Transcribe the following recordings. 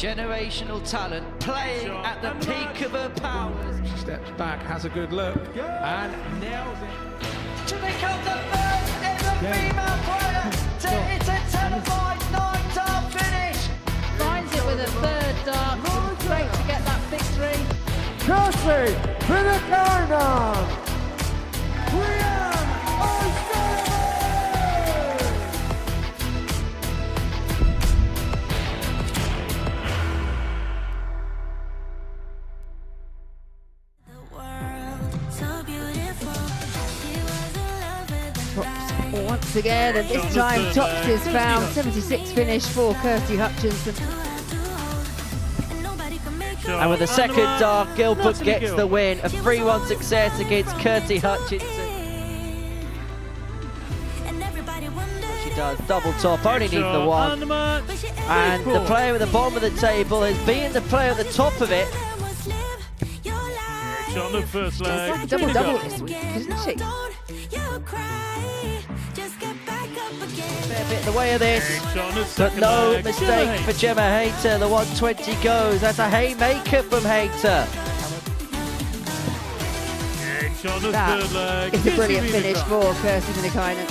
Generational talent, playing at the peak of her powers. She steps back, has a good look, and nails it. To become the first ever female player to hit a televised nine-dart finish. Finds it with a third dart. Great to get that victory. Kirsty, Viinikainen! Once again, and this time tops is found. 76 finish for Kirsty Hutchinson. And with the second dart, Gilbert gets the win. A 3-1 success against Kirsty Hutchinson. She does double top, only needs the one. And the player at the bottom of the table has beaten the player at the top of it. On the first leg. Like a double this week, isn't she? Fair bit in the way of this, but no mistake for Gemma Hayter. The 120 goes. That's a haymaker from Hayter. That is a brilliant finish for Kirsty Viinikainen.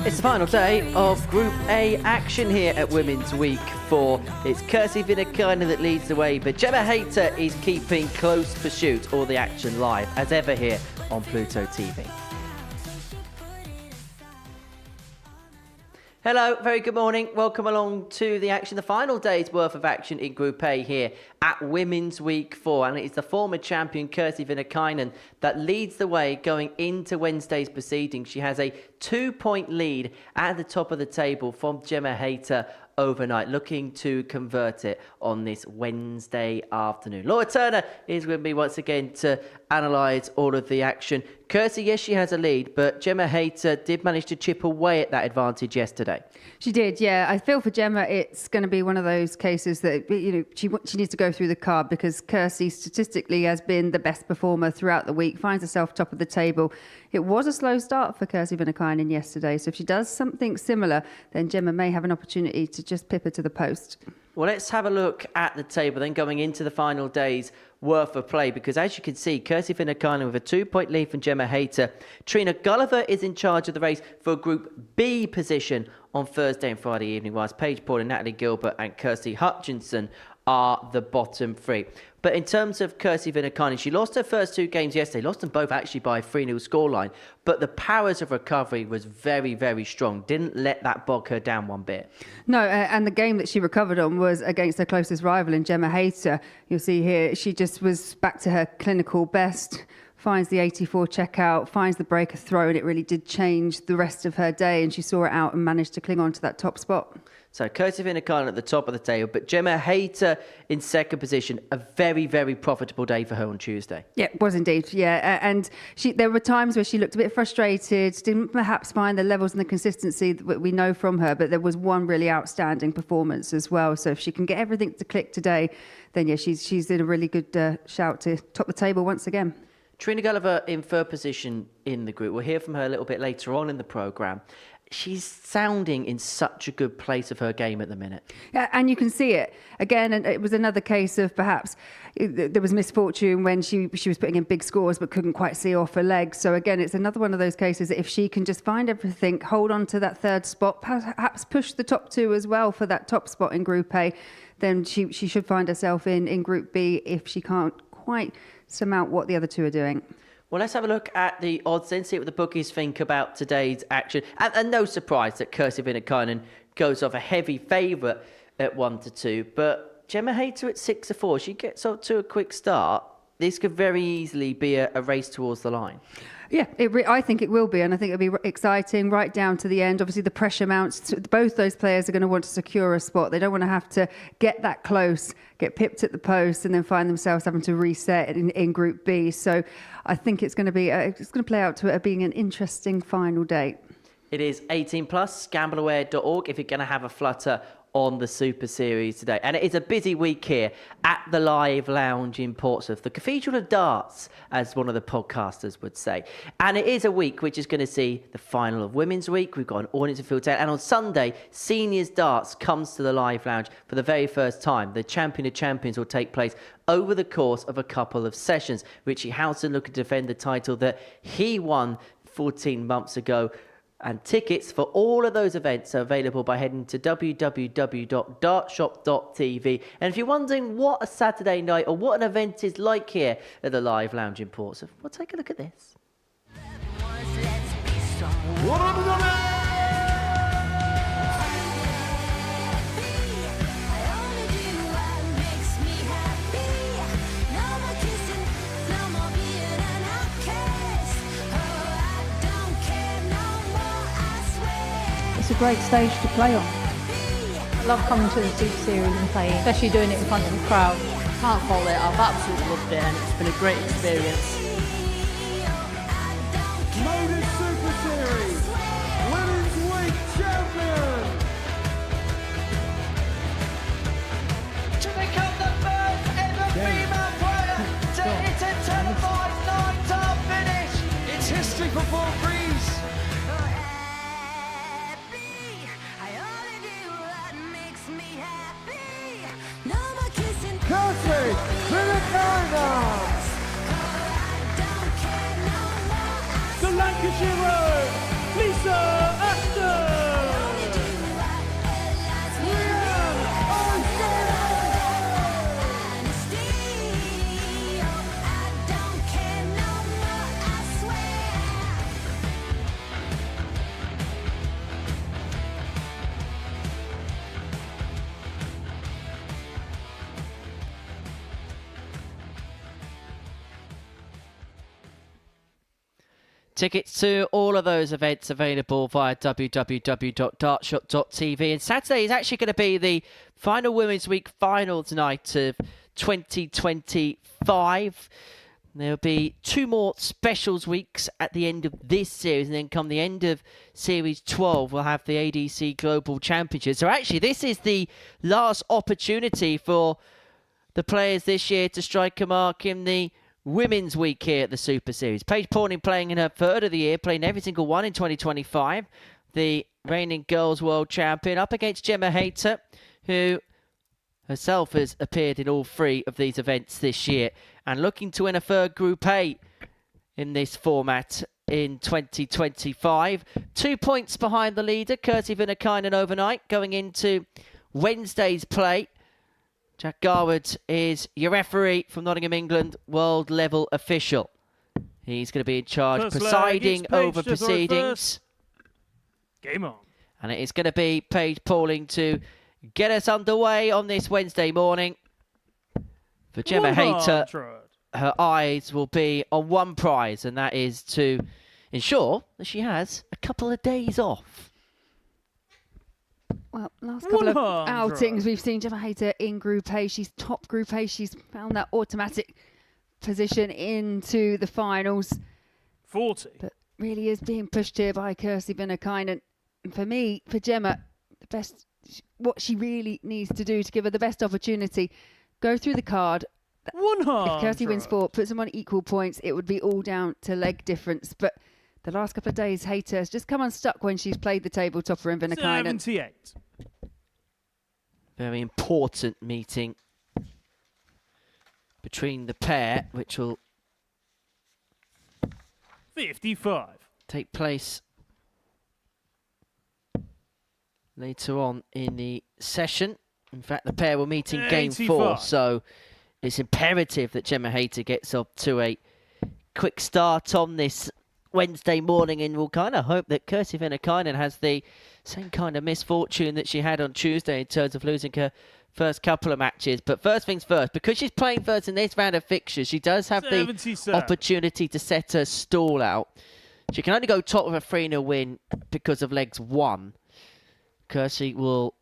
It's the final day of Group A action here at Women's Week 4. It's Kirsty Viinikainen that leads the way, but Gemma Hayter is keeping close pursuit. All the action live as ever here on Pluto TV. Hello, very good morning. Welcome along to the action, the final day's worth of action in Group A here at Women's Week 4. And it is the former champion Kirsty Viinikainen that leads the way going into Wednesday's proceedings. She has a 2-point lead at the top of the table from Gemma Hayter overnight, looking to convert it on this Wednesday afternoon. Laura Turner is with me once again to analyse all of the action. Kirsty, yes, she has a lead, but Gemma Hayter did manage to chip away at that advantage yesterday. She did, yeah. I feel for Gemma, it's going to be one of those cases that, you know, she needs to go through the card, because Kirsty statistically has been the best performer throughout the week, finds herself top of the table. It was a slow start for Kirsty Viinikainen yesterday, so if she does something similar, then Gemma may have an opportunity to just pip her to the post. Well, let's have a look at the table then going into the final day's worth of play, because as you can see, Kirsty Viinikainen with a 2-point lead from Gemma Hayter. Trina Gulliver is in charge of the race for Group B position on Thursday and Friday evening, whilst Paige, Natalie, Gilbert and Kirsty Hutchinson are the bottom three. But in terms of Kirsty Viinikainen, she lost her first 2 games yesterday, lost them both actually by a 3-0 scoreline, but the powers of recovery was very, very strong. Didn't let that bog her down one bit. No, and the game that she recovered on was against her closest rival in Gemma Hayter. You'll see here, she just was back to her clinical best, finds the 84 checkout, finds the breaker throw, and it really did change the rest of her day, and she saw it out and managed to cling on to that top spot. So Kirsty Viinikainen at the top of the table, but Gemma Hayter in second position. A very, very profitable day for her on Tuesday. Yeah, it was indeed. Yeah, and there were times where she looked a bit frustrated, didn't perhaps find the levels and the consistency that we know from her, but there was one really outstanding performance as well. So if she can get everything to click today, then yeah, she's in a really good shout to top the table once again. Trina Gulliver in third position in the group. We'll hear from her a little bit later on in the programme. She's sounding in such a good place of her game at the minute. Yeah, and you can see it. Again, and it was another case of perhaps there was misfortune when she was putting in big scores but couldn't quite see off her legs. So again, it's another one of those cases that if she can just find everything, hold on to that third spot, perhaps push the top 2 as well for that top spot in Group A, then she should find herself in Group B if she can't quite surmount what the other 2 are doing. Well, let's have a look at the odds and see what the bookies think about today's action. And no surprise that Kirsty Viinikainen goes off a heavy favourite at 1-2. But Gemma Hayter at 6-4. She gets off to a quick start. This could very easily be a race towards the line. Yeah, I think it will be, and I think it'll be exciting right down to the end. Obviously, the pressure mounts. Both those players are going to want to secure a spot. They don't want to have to get that close, get pipped at the post, and then find themselves having to reset in Group B. So I think it's going to play out to it being an interesting final day. It is 18+, gambleaware.org if you're going to have a flutter on the Super Series today. And it is a busy week here at the Live Lounge in Portsmouth, the Cathedral of Darts, as one of the podcasters would say. And it is a week which is going to see the final of Women's Week. We've got an audience of field 10. And on Sunday, Seniors Darts comes to the Live Lounge for the very first time. The Champion of Champions will take place over the course of a couple of sessions. Richie Houghton looking to defend the title that he won 14 months ago. And tickets for all of those events are available by heading to www.dartshop.tv. And if you're wondering what a Saturday night or what an event is like here at the Live Lounge in Portsmouth, well, take a look at this. It's a great stage to play on. I love coming to the Super Series and playing, especially doing it in front of the crowd. Can't fault it. I've absolutely loved it and it's been a great experience. Modus Super Series Women's Week Champion. To become the first ever female player to hit a televised nine-star finish. It's history for Paul Breeze. Kirsi, Viinikainen. The Lancashire Road, Lisa Aston. Tickets to all of those events available via www.dartshop.tv. And Saturday is actually going to be the final Women's Week final tonight of 2025. There'll be two more specials weeks at the end of this series, and then come the end of Series 12, we'll have the ADC Global Championship. So actually, this is the last opportunity for the players this year to strike a mark in the Women's Week here at the Super Series. Paige Pauling playing in her third of the year, playing every single one in 2025. The reigning Girls World Champion up against Gemma Hayter, who herself has appeared in all three of these events this year and looking to win a third Group A in this format in 2025. 2 points behind the leader, Kirsi Viinikainen overnight, going into Wednesday's play. Jack Garwood is your referee from Nottingham, England, world level official. He's going to be in charge, First presiding leg, over Paige to throw proceedings. Game on. And it is going to be Paige Pauling to get us underway on this Wednesday morning. For Gemma Hayter, her eyes will be on one prize, and that is to ensure that she has a couple of days off. Well, last couple of 100. outings, we've seen Gemma Hayter in Group A. She's top Group A. She's found that automatic position into the finals. 40. But really is being pushed here by Kirsi Viinikainen. And for me, for Gemma, the best, what she really needs to do to give her the best opportunity, go through the card. 100. If Kirsi wins 4, puts them on equal points, it would be all down to leg difference. But the last couple of days, Hayter has just come unstuck when she's played the table topper in Viinikainen. 78. Very important meeting between the pair, which will 55. take place later on in the session. In fact, the pair will meet in Game 4, 85. so it's imperative that Gemma Hayter gets off to a quick start on this Wednesday morning, and we'll kind of hope that Kirsi Viinikainen has the same kind of misfortune that she had on Tuesday in terms of losing her first couple of matches. But first things first, because she's playing first in this round of fixtures, she does have the 77. opportunity to set her stall out. She can only go top with a 3-0 win because of legs 1. Kirsi will,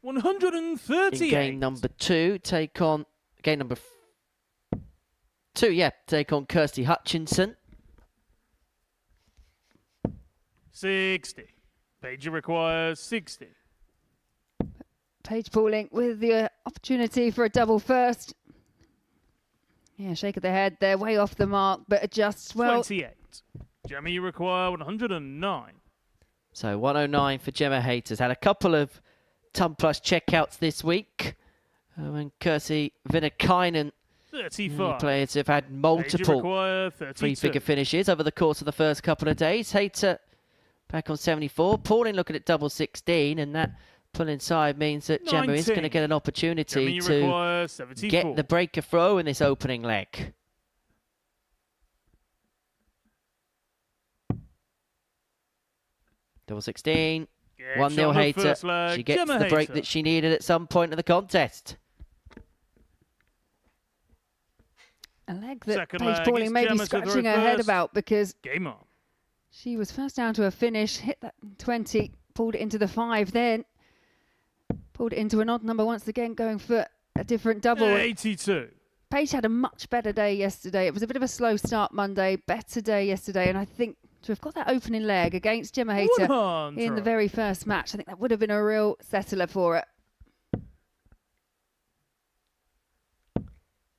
138. in game number 2, take on game number 2, take on Kirsty Hutchinson. 60. Paige requires 60. Paige Pauling with the opportunity for a double first. Yeah, shake of the head. They're way off the mark, but adjusts well. 28. Gemma, you require 109. So 109 for Gemma Hayter. Had a couple of ton plus checkouts this week. And Kirsi Viinikainen, 35. players have had Paige, you multiple require 32. three-figure finishes over the course of the first couple of days. Hayter back on 74. Pauling looking at double 16, and that pull inside means that Gemma is going to 19. get an opportunity Gemma, you to require 74. get the breaker throw in this opening leg. Double 16. Game 1-0 shot on the Hayter. first leg. She gets Gemma the break Hayter. that she needed at some point of the contest. A leg that Second Paige leg Pauling is may be Gemma to scratching the her head reverse. about because Game on. she was first down to a finish, hit that 20, pulled it into the 5, then pulled it into an odd number once again, going for a different double. 82. Paige had a much better day yesterday. It was a bit of a slow start Monday, better day yesterday, and I think to have got that opening leg against Gemma Hayter 100. in the very first match, I think that would have been a real settler for her.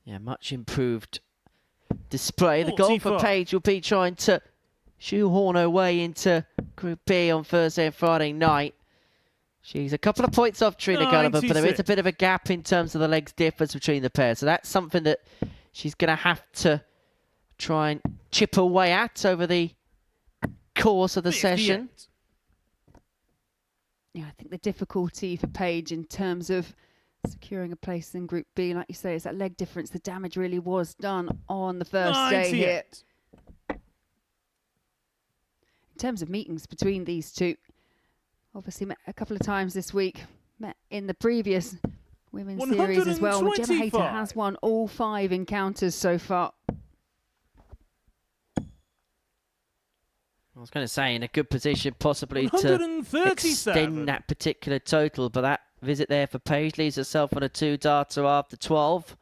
Yeah, much improved display. The goal for 45. Paige will be trying to shoehorn her way into Group B on Thursday and Friday night. She's a couple of points off Trina Gulliver, but there is a 96. bit of a gap in terms of the legs difference between the pairs. So that's something that she's going to have to try and chip away at over the course of the 58. session. Yeah, I think the difficulty for Paige in terms of securing a place in Group B, like you say, is that leg difference. The damage really was done on the first day here. 98. In terms of meetings between these two, obviously met a couple of times this week, met in the previous women's series as well. Gemma Hayter 125. has won all 5 encounters so far. I was going to say, in a good position possibly to 137. extend that particular total, but that visit there for Paige leaves herself on a 2-darter after 12.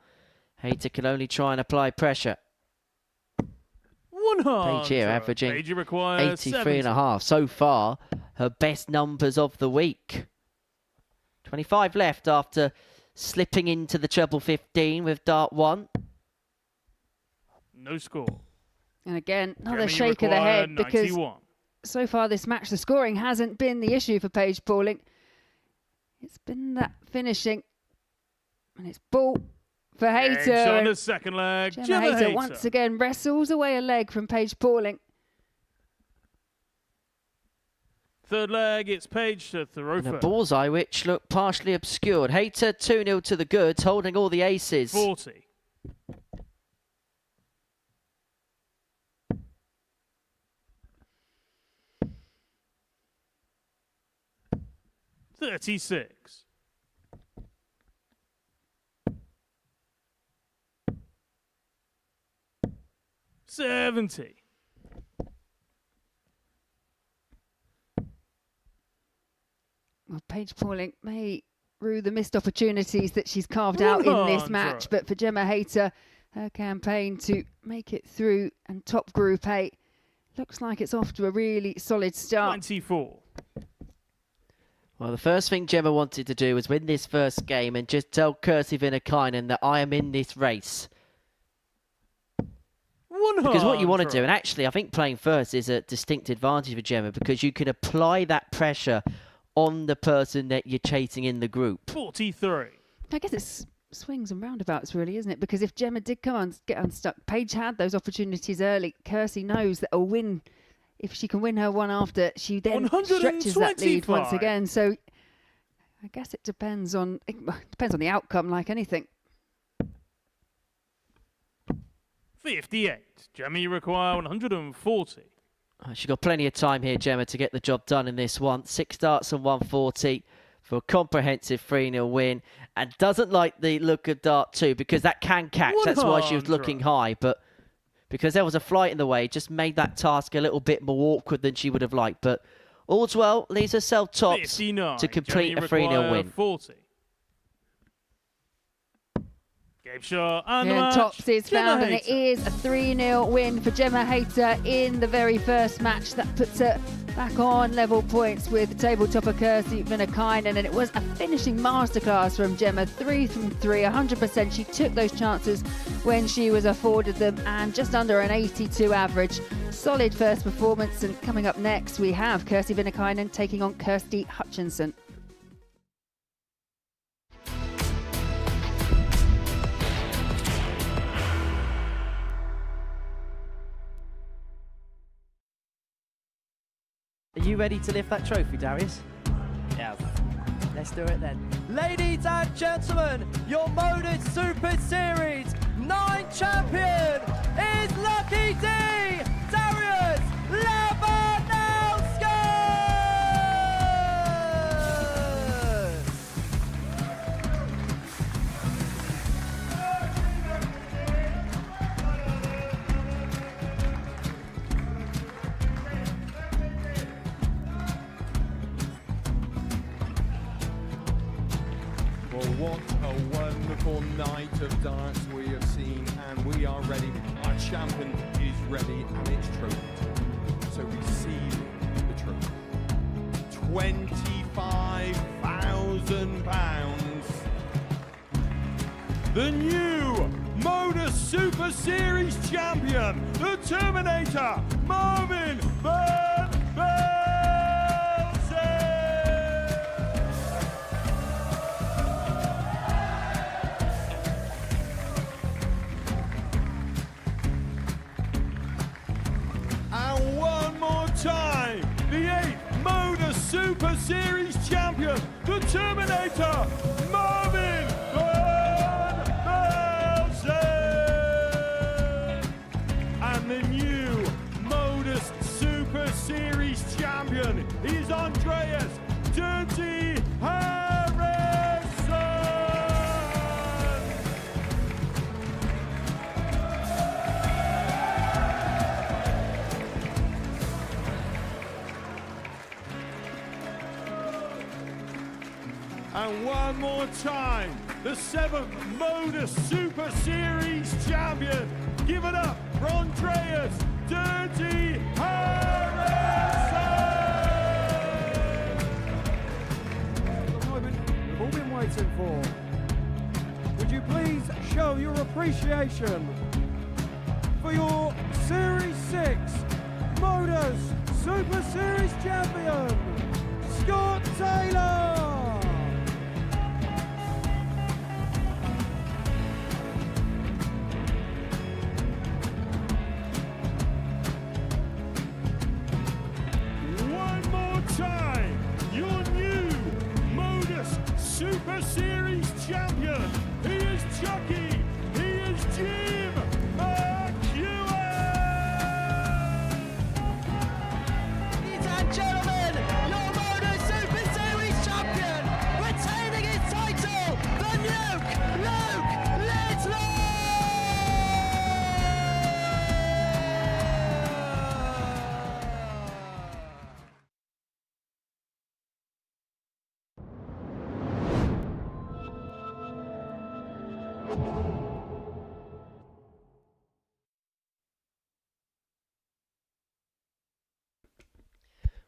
Hayter can only try and apply pressure. 100. Paige here averaging Paige, you require 83.5. So far, her best numbers of the week. 25 left after slipping into the treble 15 with dart 1. No score. And again, another Gemma, you shake of the require head because 91. so far this match, the scoring hasn't been the issue for Paige Pauling. It's been that finishing. And it's ball for Game Hayter. shot on and the second leg. Gemma Gemma Hayter Hayter. once again wrestles away a leg from Paige Pauling. Third leg, it's Paige to throw And a first. bullseye which looked partially obscured. Hayter 2-0 to the goods, holding all the aces. 40. $36. $70. Well, Paige Pauling may rue the missed opportunities that she's carved out in this 100. match, but for Gemma Hayter, her campaign to make it through and top Group A looks like it's off to a really solid start. 24. Well, the first thing Gemma wanted to do was win this first game and just tell Kirsi Viinikainen that I am in this race. 100. Because what you want to do, and actually I think playing first is a distinct advantage for Gemma because you can apply that pressure on the person that you're chasing in the group. 43. I guess it's swings and roundabouts, really, isn't it? Because if Gemma did come on, get unstuck, Paige had those opportunities early. Kirsi knows that a win, if she can win her one after, she then stretches that lead 125. once again. So I guess it depends on the outcome, like anything. 58. Gemma, you require 140. She's got plenty of time here, Gemma, to get the job done in this one. 6 starts and 140 for a comprehensive 3-0 win. And doesn't like the look of dart 2 because that can catch. That's why she was looking high. But because there was a flight in the way, it just made that task a little bit more awkward than she would have liked. But all's well, leaves herself tops 59. to complete Gemma, a 3-0 require win. 40. Game shot and the And match. tops is Gemma found, and it Hayter. is a 3-0 win for Gemma Hayter in the very first match. That puts her back on level points with the table topper Kirsi Viinikainen, and it was a finishing masterclass from Gemma. 3 from 3, 100%. She took those chances when she was afforded them, and just under an 82 average. Solid first performance. And coming up next, we have Kirsi Viinikainen taking on Kirsty Hutchinson. Are you ready to lift that trophy, Darius? Yes. Let's do it then. Ladies and gentlemen, your Modus Super Series 9 champion is Lucky D, Darius Lebanowski! Well, what a wonderful night of darts we have seen, and we are ready. Our champion is ready, and it's trophy time. So receive the trophy. £25,000. The new Modus Super Series champion, the Terminator, Marvin Van Velzen. And one more time, the 8th Modus Super Series champion, the Terminator, Marvin Van Velzen. And the new Modus Super Series champion is Andreas Dirty Harrison. And one more time, the 7th Modus Super Series champion. Give it up for Andreas Dirty Harrison! The moment we've all been waiting for. Would you please show your appreciation for your Series 6 Modus Super Series champion, Scott Taylor! Time, your new Modus Super Series champion. He is Chucky. He is Jim McEwen. Ladies and gentlemen, your Modus Super Series champion, retaining his title, the Nuke, Luke Littler!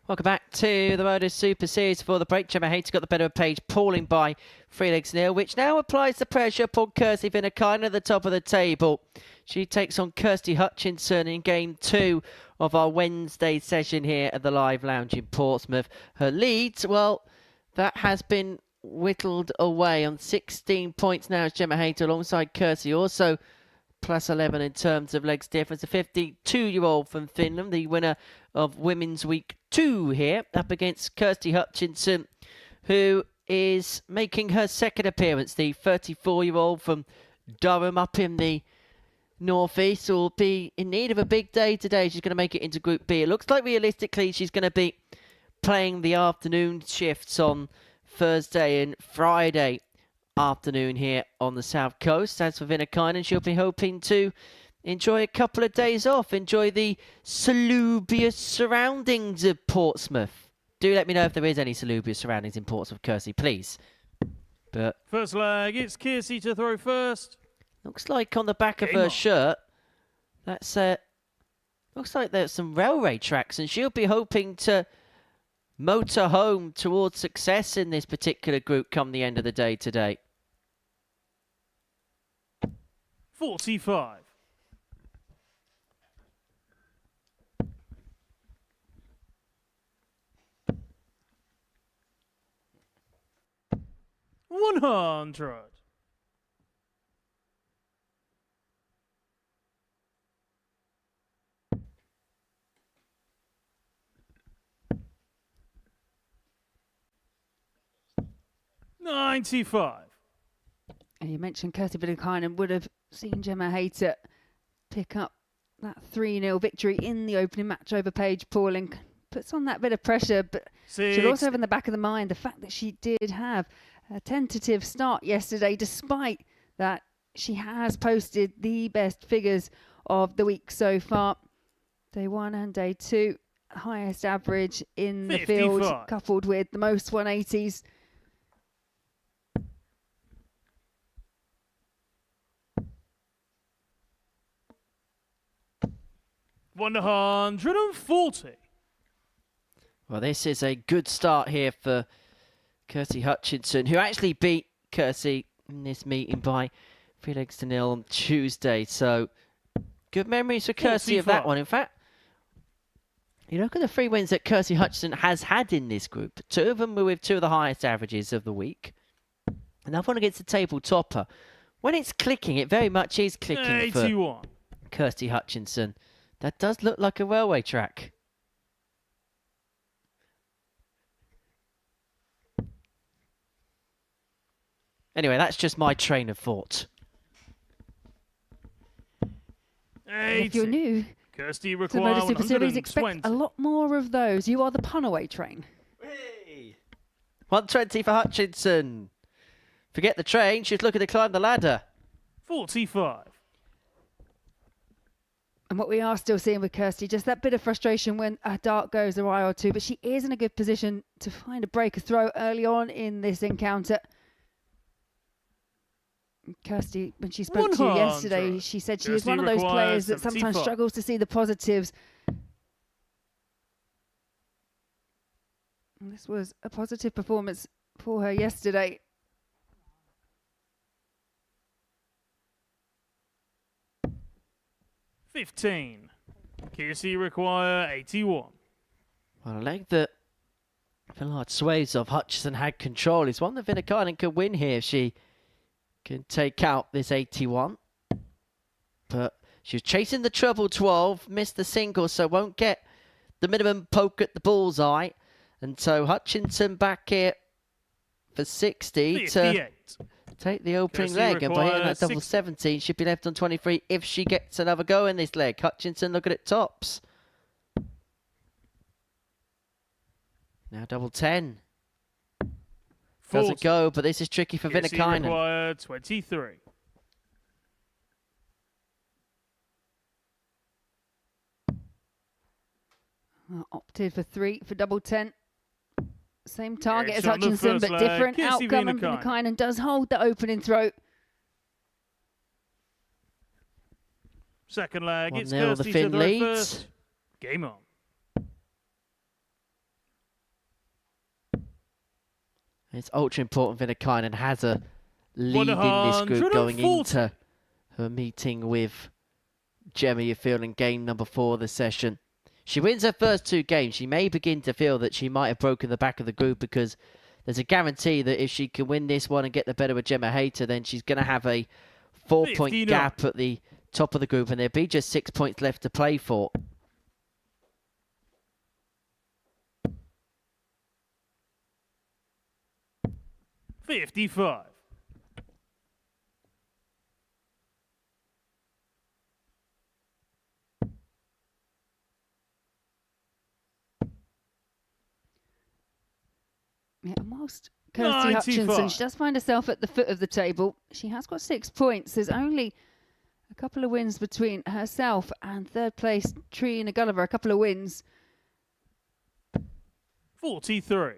Welcome back to the Modus Super Series for the break. Gemma Hayter got the better of Paige, pulling by 3-0, which now applies the pressure upon Kirsty Viinikainen at the top of the table. She takes on Kirsty Hutchinson in game 2 of our Wednesday session here at the Live Lounge in Portsmouth. Her lead, well, that has been whittled away on 16 points now as Gemma Hayter alongside Kirsty, also plus 11 in terms of legs difference. A 52-year-old from Finland, the winner of Women's Week 2 here, up against Kirsty Hutchinson, who is making her second appearance. The 34-year-old from Durham up in the northeast will be in need of a big day today. She's going to make it into Group B. It looks like realistically she's going to be playing the afternoon shifts on Thursday and Friday afternoon here on the south coast. As for Viinikainen, she'll be hoping to enjoy a couple of days off, enjoy the salubrious surroundings of Portsmouth. Do let me know if there is any salubrious surroundings in Portsmouth, Kirsty, please. But First leg, it's Kirsty to throw first. looks like on the back of her shirt, that's looks like there's some railway tracks, and she'll be hoping to motor home towards success in this particular group come the end of the day today. 45. $100. $95. And you mentioned Kirsty Viinikainen would have seen Gemma Hayter pick up that 3-0 victory in the opening match over Paige Pauling. Puts on that bit of pressure, but she'll also have in the back of the mind the fact that she did have a tentative start yesterday. Despite that, she has posted the best figures of the week so far. Day 1 and day 2, highest average in the 55. field, coupled with the most 180s. $140. Well, this is a good start here for Kirsty Hutchinson, who actually beat Kirsi in this meeting by 3-0 on Tuesday. So, good memories for Kirsty of that one. In fact, you look at the 3 wins that Kirsty Hutchinson has had in this group. 2 of them were with 2 of the highest averages of the week. Another one against the table topper. When it's clicking, it very much is clicking 81. for Kirsty Hutchinson. That does look like a railway track. Anyway, that's just my train of thought. 80. If you're new Kirsty to the require Modus Super Series, expect 120. a lot more of those. You are the punaway train. Hey. 120 for Hutchinson. Forget the train, she's looking to climb the ladder. 45. And what we are still seeing with Kirsty, just that bit of frustration when a dart goes awry or two, but she is in a good position to find a break, a throw early on in this encounter. Kirsty, when she spoke to you yesterday, she said she is one of those players that sometimes struggles to see the positives. And this was a positive performance for her yesterday. $15. Kirsty require 81. Well, a leg that for large swathes of Hutchinson had control is one that Viinikainen could win here if she can take out this 81. But she was chasing the treble 12, missed the single, so won't get the minimum poke at the bullseye. And so Hutchinson back here for 60 to take the opening Kirsty leg. And by hitting that double 60. 17, she'd be left on 23 if she gets another go in this leg. Hutchinson looking at tops. Now double 10. Doesn't go, but this is tricky for Kirsty Viinikainen. require 23. Opted for 3 for double 10. Same target as It's on the Hutchinson, first but leg. different Kirsty outcome. And Viinikainen. Viinikainen does hold the opening throw. Second leg, it's 1-0 the Kirsty Finn to throw leads. first. Game on. It's ultra important Viinikainen has a lead in this group going 140. into her meeting with Gemma Yefield in game number 4 of the session. She wins her first 2 games. She may begin to feel that she might have broken the back of the group because there's a guarantee that if she can win this one and get the better with Gemma Hayter, then she's going to have a 4-point 59. gap at the top of the group and there'll be just 6 points left to play for. $55. Yeah, and whilst Kirsty Hutchinson, 95. she does find herself at the foot of the table. She has got 6 points. There's only a couple of wins between herself and third place Trina Gulliver. A couple of wins. 43.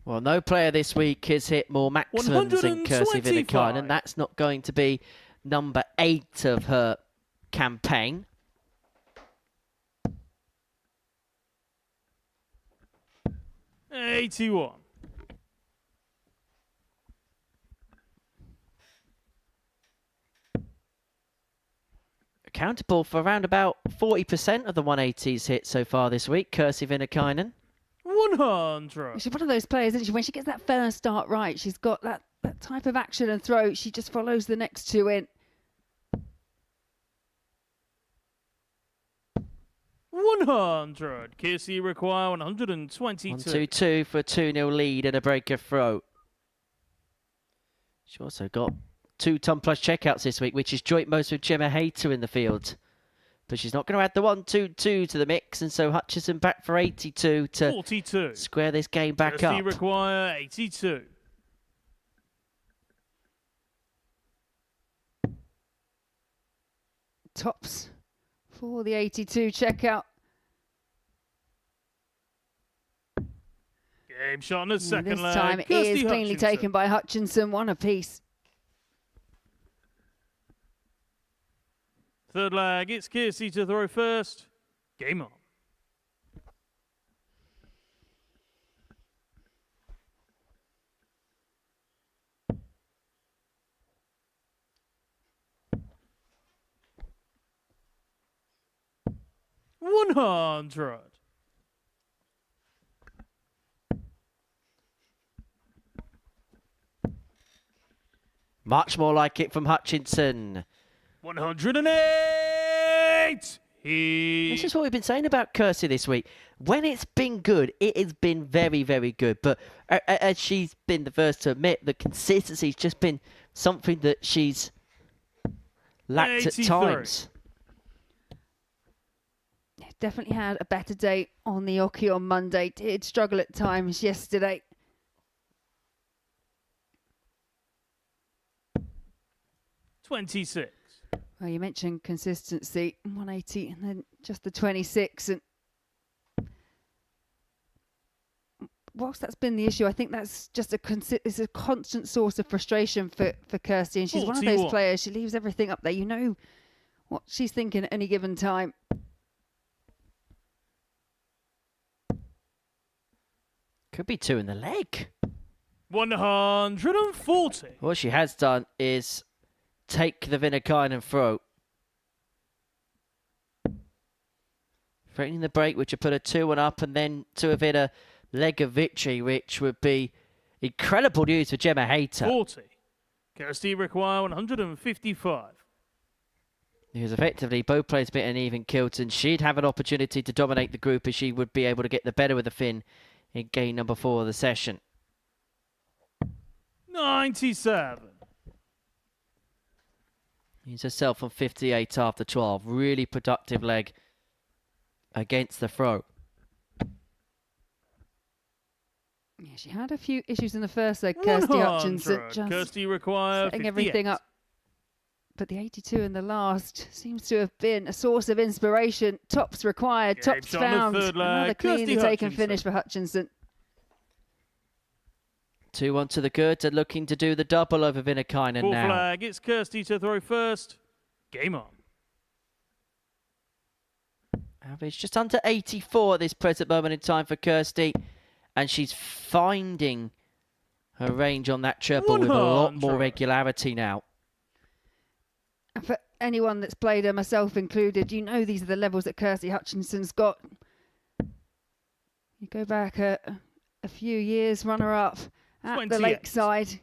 Well, no player this week has hit more maximums than Kirsty Viinikainen, and 125. that's not going to be number 8 of her campaign. $81. Accountable for around about 40% of the 180s hit so far this week, Kirsty Viinikainen. 100. She's one of those players, isn't she? When she gets that first start right, she's got that type of action and throw. She just follows the next two in. 100. Kirsty require 122. 1-2-2 for a 2-0 lead and a breaker throw. She also got 2 ton-plus checkouts this week, which is joint most with Gemma Hayter in the field. But she's not going to add the 1-2-2 to the mix, and so Hutchinson back for 82 to 42. square this game back Kirsty up. require 82. Tops for the 82 checkout. Game shot on the second This leg. time it Kirsty is cleanly Hutchinson. taken by Hutchinson, one apiece. Third leg, it's Kirsty to throw first. Game on. $100. Much more like it from Hutchinson. 108. This is what we've been saying about Kirsty this week. When it's been good, it has been very, very good. But as she's been the first to admit, the consistency's just been something that she's lacked 83. at times. Definitely had a better day on the Oki on Monday. Did struggle at times yesterday. $26. Well, you mentioned consistency, 180 and then just the 26. And whilst that's been the issue, I think that's just it's a constant source of frustration for Kirsty. And she's one of those 41. players, she leaves everything up there. You know what she's thinking at any given time. Could be 2 in the leg. 140. What she has done is take the Viinikainen throw. Threatening the break, which would put a 2-1 up, and then to have hit a leg of victory, which would be incredible news for Gemma Hayter. 40. Kirsty require 155. It was effectively both players bit an even kilt, and she'd have an opportunity to dominate the group as she would be able to get the better of the Finn in game number 4 of the session. 97. He's herself on 58 after 12. Really productive leg against the throw. Yeah, she had a few issues in the first leg, Kirsty 100. Hutchinson. Just Kirsty require setting 58. everything up. But the 82 in the last seems to have been a source of inspiration. Tops required, Game tops shot on the found. third leg, Another cleanly Kirsty taken Hutchinson. finish for Hutchinson. 2-1 to the good, and looking to do the double over Viinikainen Fourth now. flag, it's Kirsty to throw first. Game on. Average just under 84 at this present moment in time for Kirsty, and she's finding her range on that triple with a lot more 100. regularity now. And for anyone that's played her, myself included, you know these are the levels that Kirsty Hutchinson's got. You go back a few years, runner-up at 28. the Lakeside.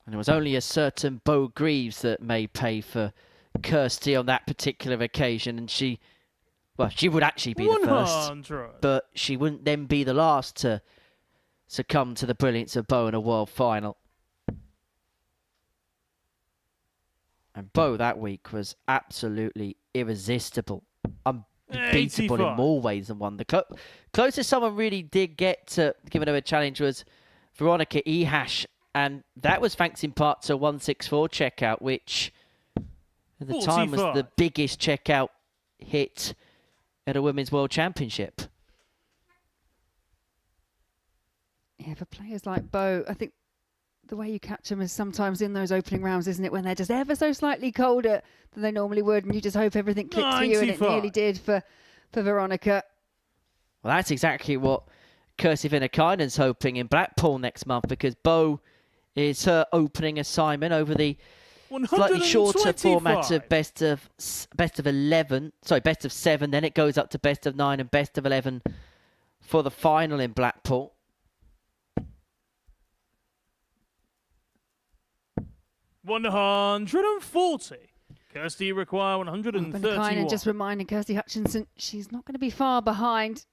And it was only a certain Bo Greaves that may pay for Kirsty on that particular occasion, and she would actually be the first, 100. but she wouldn't then be the last to succumb to the brilliance of Bo in a world final. And Bo that week was absolutely irresistible, unbeatable 85. in more ways than one. The closest someone really did get to giving her a challenge was Veronica Ehash, and that was thanks in part to a 164 checkout, which at the time was 45. the biggest checkout hit at a Women's World Championship. Yeah, for players like Bo, I think the way you catch them is sometimes in those opening rounds, isn't it? When they're just ever so slightly colder than they normally would, and you just hope everything clicks for you, and it nearly did for Veronica. Well, that's exactly what Kirsi Viinikainen's hoping in Blackpool next month, because Bo is her opening assignment over the slightly shorter format of best of 11, sorry, best of 7. Then it goes up to best of 9 and best of 11 for the final in Blackpool. $140. Kirsty require 131. Viinikainen just reminding Kirsty Hutchinson she's not going to be far behind.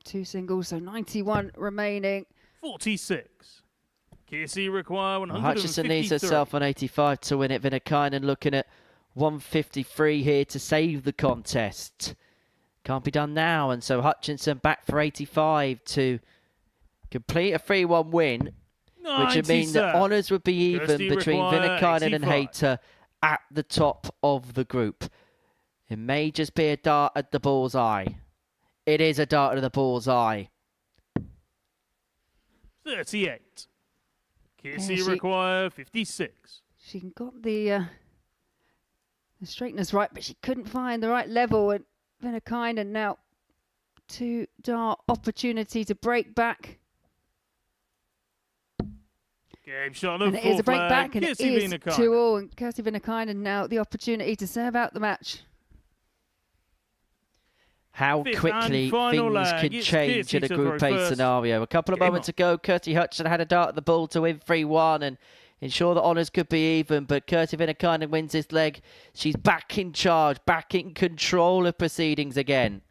Two singles, so 91 remaining. 46. Kirsty require 153. Hutchinson needs herself on 85 to win it. Viinikainen looking at 153 here to save the contest. Can't be done now, and so Hutchinson back for 85 to complete a 3-1 win, which would mean that honours would be even between Viinikainen and Hayter at the top of the group. It may just be a dart at the bullseye. It is a dart at the bullseye. 38. Kirsty require 56. She got the straightness right, but she couldn't find the right level. And Viinikainen now 2-dart opportunity to break back. Game shot and of it is a break back, and Kirsty it is Viinikainen. 2-all. And Kirsty Viinikainen now the opportunity to serve out the match. How quickly things can change in a Group A scenario. A couple of moments ago, Kirsty Hutchinson had a dart at the ball to win 3-1 and ensure that honours could be even, but Kirsty Viinikainen wins this leg. She's back in charge, back in control of proceedings again.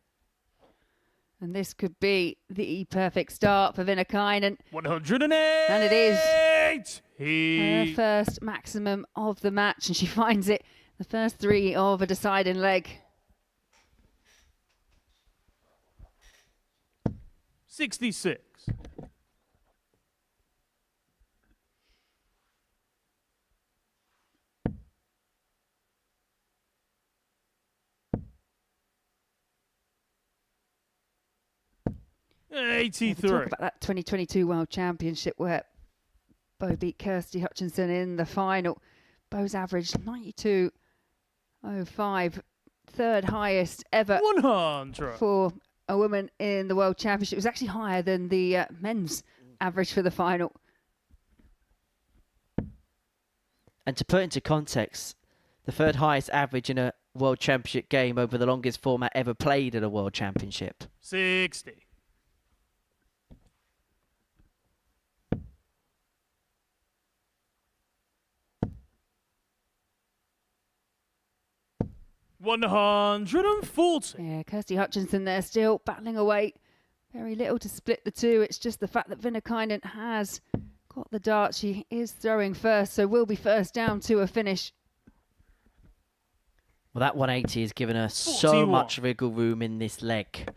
And this could be the perfect start for Viinikainen. 108! And it is her first maximum of the match, and she finds it the first 3 of a deciding leg. 66. Yeah, talk about that 2022 World Championship where Bo beat Kirsty Hutchinson in the final. Bo's average 92.05, third highest ever 100 for a woman in the World Championship. It was actually higher than the men's average for the final. And to put into context, the third highest average in a World Championship game over the longest format ever played at a World Championship. 60. $140. Yeah, Kirsty Hutchinson there still battling away. Very little to split the two. It's just the fact that Viinikainen has got the dart. She is throwing first, so will be first down to a finish. Well, that 180 has given her so much wriggle room in this leg.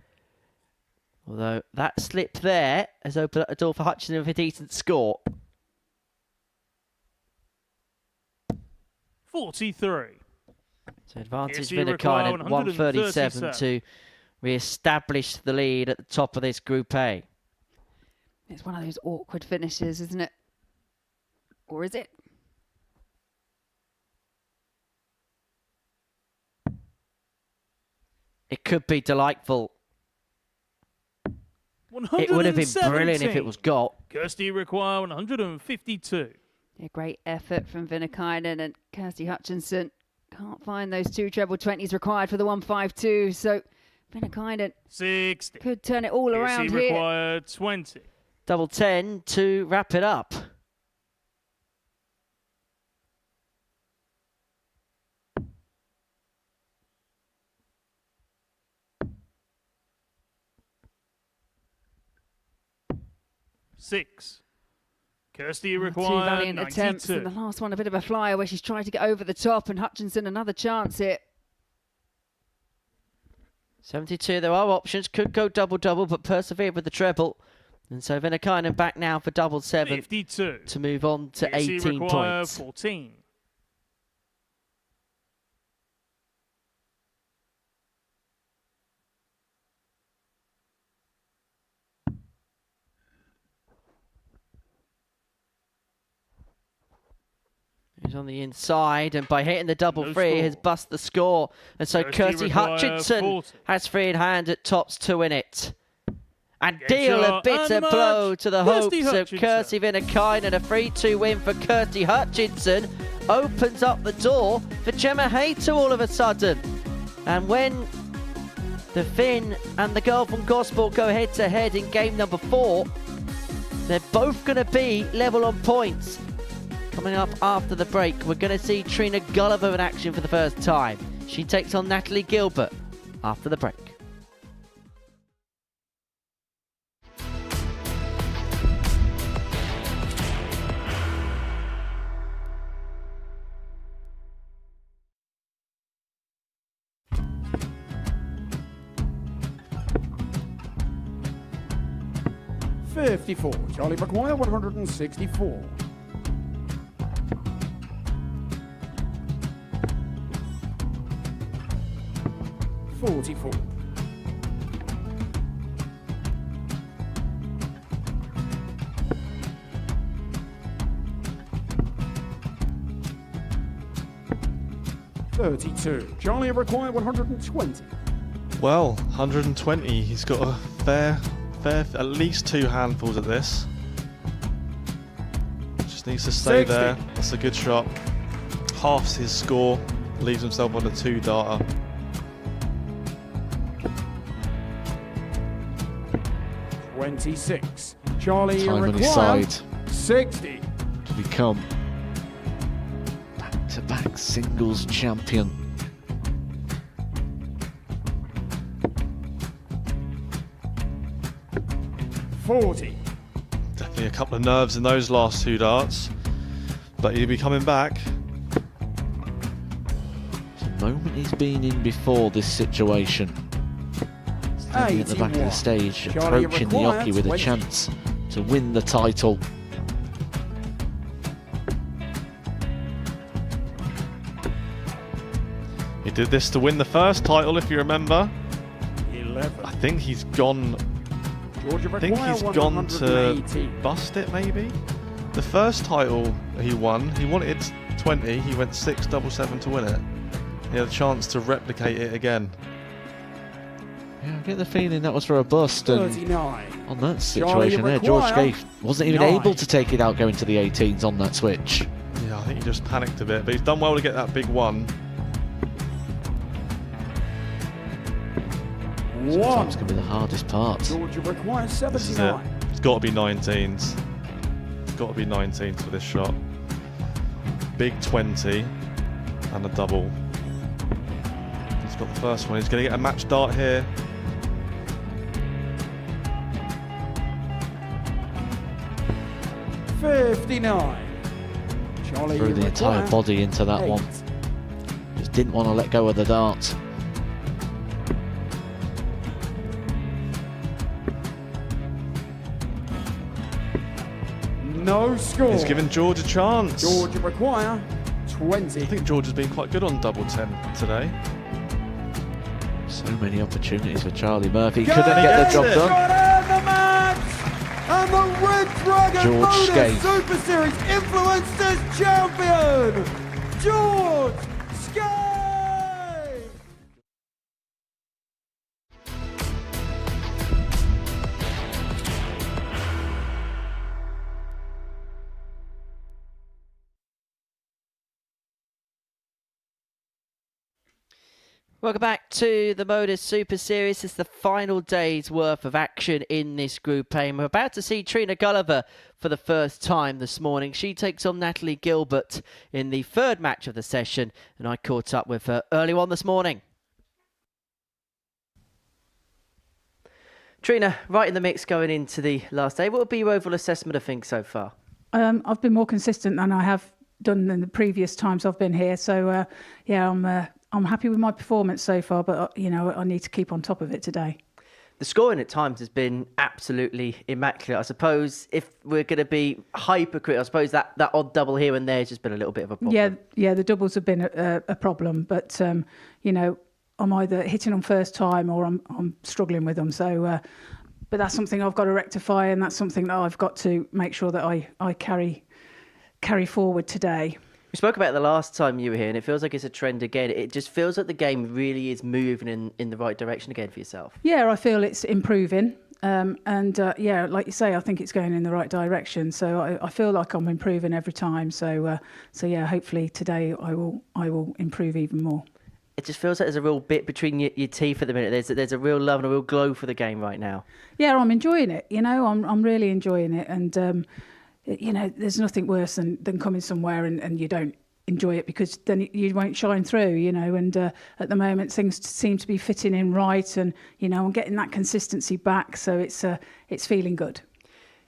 Although that slip there has opened up the door for Hutchinson with a decent score. 43. So advantage Viinikainen, 137 to re-establish the lead at the top of this Group A. It's one of those awkward finishes, isn't it? Or is it? It could be delightful. It would have been brilliant if it was got. Kirsty require 152. A great effort from Viinikainen, and Kirsty Hutchinson can't find those 2 treble 20s required for the 152. So Viinikainen 60. Could turn it all around here. Required 20. Double 10 to wrap it up. Six. Kirsty Two required valiant 92. attempts, and the last one a bit of a flyer where she's tried to get over the top, and Hutchinson another chance here. 72, there are options. Could go double-double, but persevere with the treble. And so Viinikainen back now for double 7 52. to move on to Kirsty 18 required points. 14. He's on the inside, and by hitting the double No free, score. has bust the score. And so Kirsty Kirsty require Hutchinson 40. has free in hand at tops to win it. And Gets deal a shot, bitter and the blow match, to the Kirsty hopes of Hutchinson. Kirsty Viinikainen. A 3-2 win for Kirsty Hutchinson opens up the door for Gemma Hayter all of a sudden. And when the Finn and the girl from Gosport go head-to-head in game number 4, they're both going to be level on points. Coming up after the break, we're going to see Trina Gulliver in action for the first time. She takes on Natalie Gilbert after the break. $54. Charlie require 164. $44. $32. Charlie require 120. Well, 120. He's got a fair, at least 2 handfuls at this. Just needs to stay 60. there. That's a good shot. Halves his score. Leaves himself on a 2-darter. $26. Charlie Time on his require side 60. to become back-to-back singles champion. $40. Definitely a couple of nerves in those last 2 darts. But he'll be coming back. It's a moment he's been in before this situation. Standing at the back of the 81. stage, Charlie approaching the requires jockey with a 20. chance to win the title. He did this to win the first title, if you remember. 11. I think he's gone. Georgia I think require he's gone to 180. bust it, maybe. The first title he won, he wanted 20. He went 6-7-7 to win it. He had a chance to replicate it again. Yeah, I get the feeling that was for a bust, and 39. on that Charlie situation there, George require Scaife wasn't even 9. able to take it out going to the 18s on that switch. Yeah, I think he just panicked a bit, but he's done well to get that big one. Sometimes can be the hardest part. Georgia requires This is it. 79. It's got to be 19s. It's got to be 19s for this shot. Big 20 and a double. He's got the first one. He's going to get a match dart here. $59. Charlie Threw the entire require body into that 8. one. Just didn't want to let go of the dart. No score. He's given George a chance. Georgia require 20. I think George has been quite good on double 10 today. So many opportunities for Charlie Murphy. Go Couldn't get the job it. done. Got in the match! And the Red Dragon George Modus Scaife. Super Series Influencers Champion, George Scaife! Welcome back to the Modus Super Series. It's the final day's worth of action in this Group A. And we're about to see Trina Gulliver for the first time this morning. She takes on Natalie Gilbert in the third match of the session, and I caught up with her early on this morning. Trina, right in the mix going into the last day. What would be your overall assessment of things so far? I've been more consistent than I have done in the previous times I've been here. So, I'm happy with my performance so far, but, I need to keep on top of it today. The scoring at times has been absolutely immaculate. I suppose if we're going to be hypercritical, I suppose that odd double here and there has just been a little bit of a problem. Yeah, the doubles have been a problem, but, I'm either hitting them first time or I'm struggling with them. So, but that's something I've got to rectify, and that's something that I've got to make sure that I carry forward today. We spoke about it the last time you were here, and it feels like it's a trend again. It just feels like the game really is moving in the right direction again for yourself. Yeah, I feel it's improving. Yeah, like you say, I think it's going in the right direction. So I feel like I'm improving every time. So yeah, hopefully today I will improve even more. It just feels like there's a real bit between your teeth at the minute. There's a real love and a real glow for the game right now. Yeah, I'm enjoying it. I'm really enjoying it. And there's nothing worse than coming somewhere and you don't enjoy it, because then you won't shine through, and at the moment things seem to be fitting in right, and I'm getting that consistency back, so it's feeling good.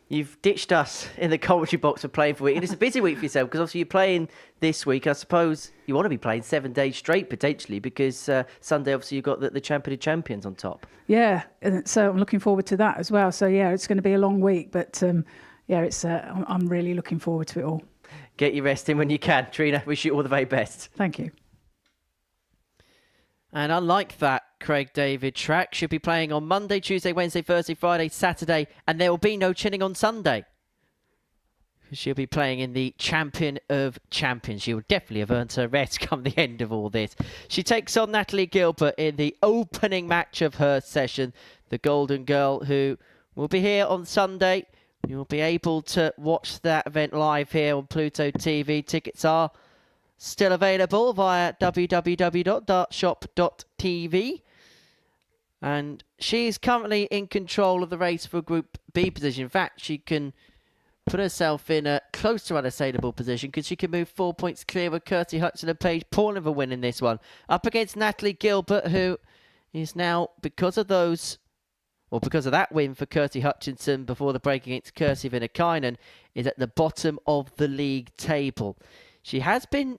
You've ditched us in the commentary box for playing for a week, and it's a busy week for yourself, because obviously you're playing this week. I suppose you want to be playing 7 days straight potentially, because Sunday obviously you've got the Champion of Champions on top. Yeah, and so I'm looking forward to that as well. So yeah, it's going to be a long week, but I'm really looking forward to it all. Get your rest in when you can. Trina, wish you all the very best. Thank you. And unlike that, Craig David track should be playing on Monday, Tuesday, Wednesday, Thursday, Friday, Saturday, and there will be no chinning on Sunday. She'll be playing in the Champion of Champions. She will definitely have earned her rest come the end of all this. She takes on Natalie Gilbert in the opening match of her session, the Golden Girl, who will be here on Sunday. You'll be able to watch that event live here on Pluto TV. Tickets are still available via www.dartshop.tv. And she's currently in control of the race for Group B position. In fact, she can put herself in a close to unassailable position, because she can move 4 points clear of Kirsi, Hutchinson and Paige, pulling for winning this one. Up against Natalie Gilbert, who is now, because of that win for Kirsi Hutchinson before the break against Kirsi Viinikainen, is at the bottom of the league table. She has been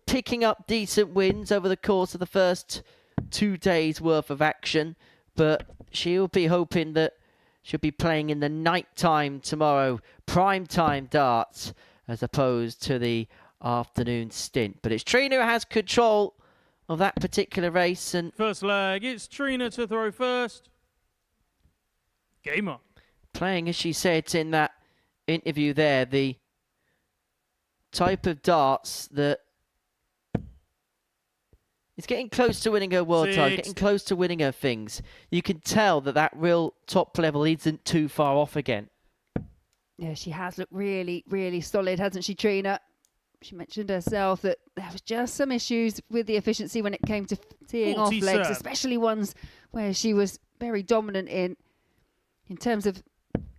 picking up decent wins over the course of the first 2 days worth of action, but she'll be hoping that she'll be playing in the night time tomorrow, prime time darts, as opposed to the afternoon stint. But it's Trina who has control of that particular race. And first leg, it's Trina to throw first. Game on. Playing, as she said in that interview there, the type of darts that is getting close to winning her world title, getting close to winning her things. You can tell that real top level isn't too far off again. Yeah, she has looked really, really solid, hasn't she, Trina? She mentioned herself that there was just some issues with the efficiency when it came to teeing off legs, especially ones where she was very dominant in terms of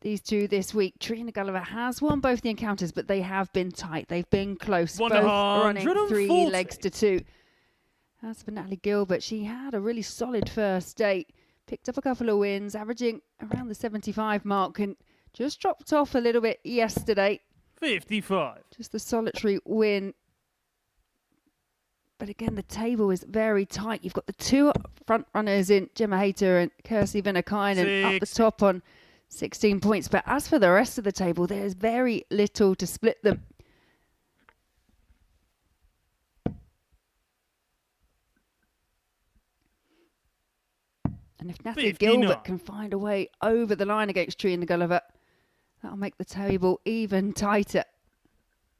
these two this week. Trina Gulliver has won both the encounters, but they have been tight. They've been close, both running 3 legs to 2. As for Natalie Gilbert, she had a really solid first day, picked up a couple of wins, averaging around the 75 mark, and just dropped off a little bit yesterday. 55. Just the solitary win. But again, the table is very tight. You've got the 2 front runners in Gemma Hayter and Kirsi Viinikainen up the top on 16 points. But as for the rest of the table, there's very little to split them. And if Natalie Gilbert can find a way over the line against Trina Gulliver, that'll make the table even tighter.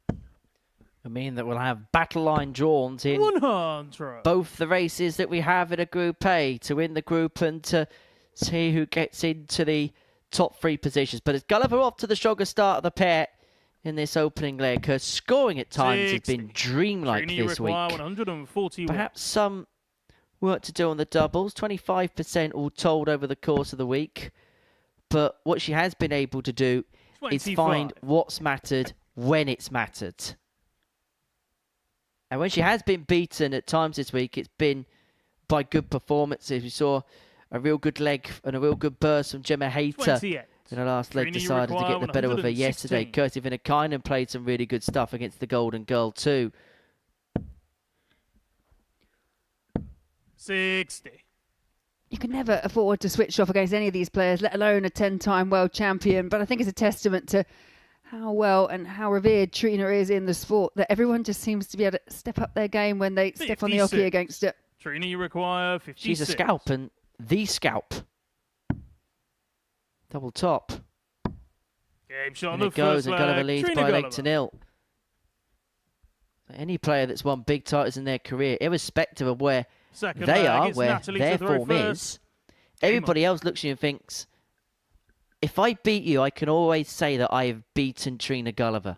I mean that we'll have battle line drawn in 100. Both the races that we have in a Group A to win the group and to see who gets into the top 3 positions. But as Gulliver off to the stronger start of the pair in this opening leg, her scoring at times has been dreamlike this week. 141. Perhaps some work to do on the doubles, 25% all told over the course of the week. But what she has been able to do 25. is find what's mattered when it's mattered. And when she has been beaten at times this week, it's been by good performances. We saw a real good leg and a real good burst from Gemma Hayter in her last leg, decided to get the better of her yesterday. Kirsi Viinikainen played some really good stuff against the Golden Girl too. 60. You can never afford to switch off against any of these players, let alone a 10-time world champion. But I think it's a testament to how well and how revered Trina is in the sport that everyone just seems to be able to step up their game when they step on the hockey against it. Trina, you require 56. She's a scalp, and the scalp. Double top. Game shot on and the it goes, first and Gulliver leg. leads Trina by Gulliver. 8-0. Any player that's won big titles in their career, irrespective of where Second they leg, are, it's where Natalie their to throw form first. is, everybody else looks at you and thinks, if I beat you, I can always say that I have beaten Trina Gulliver.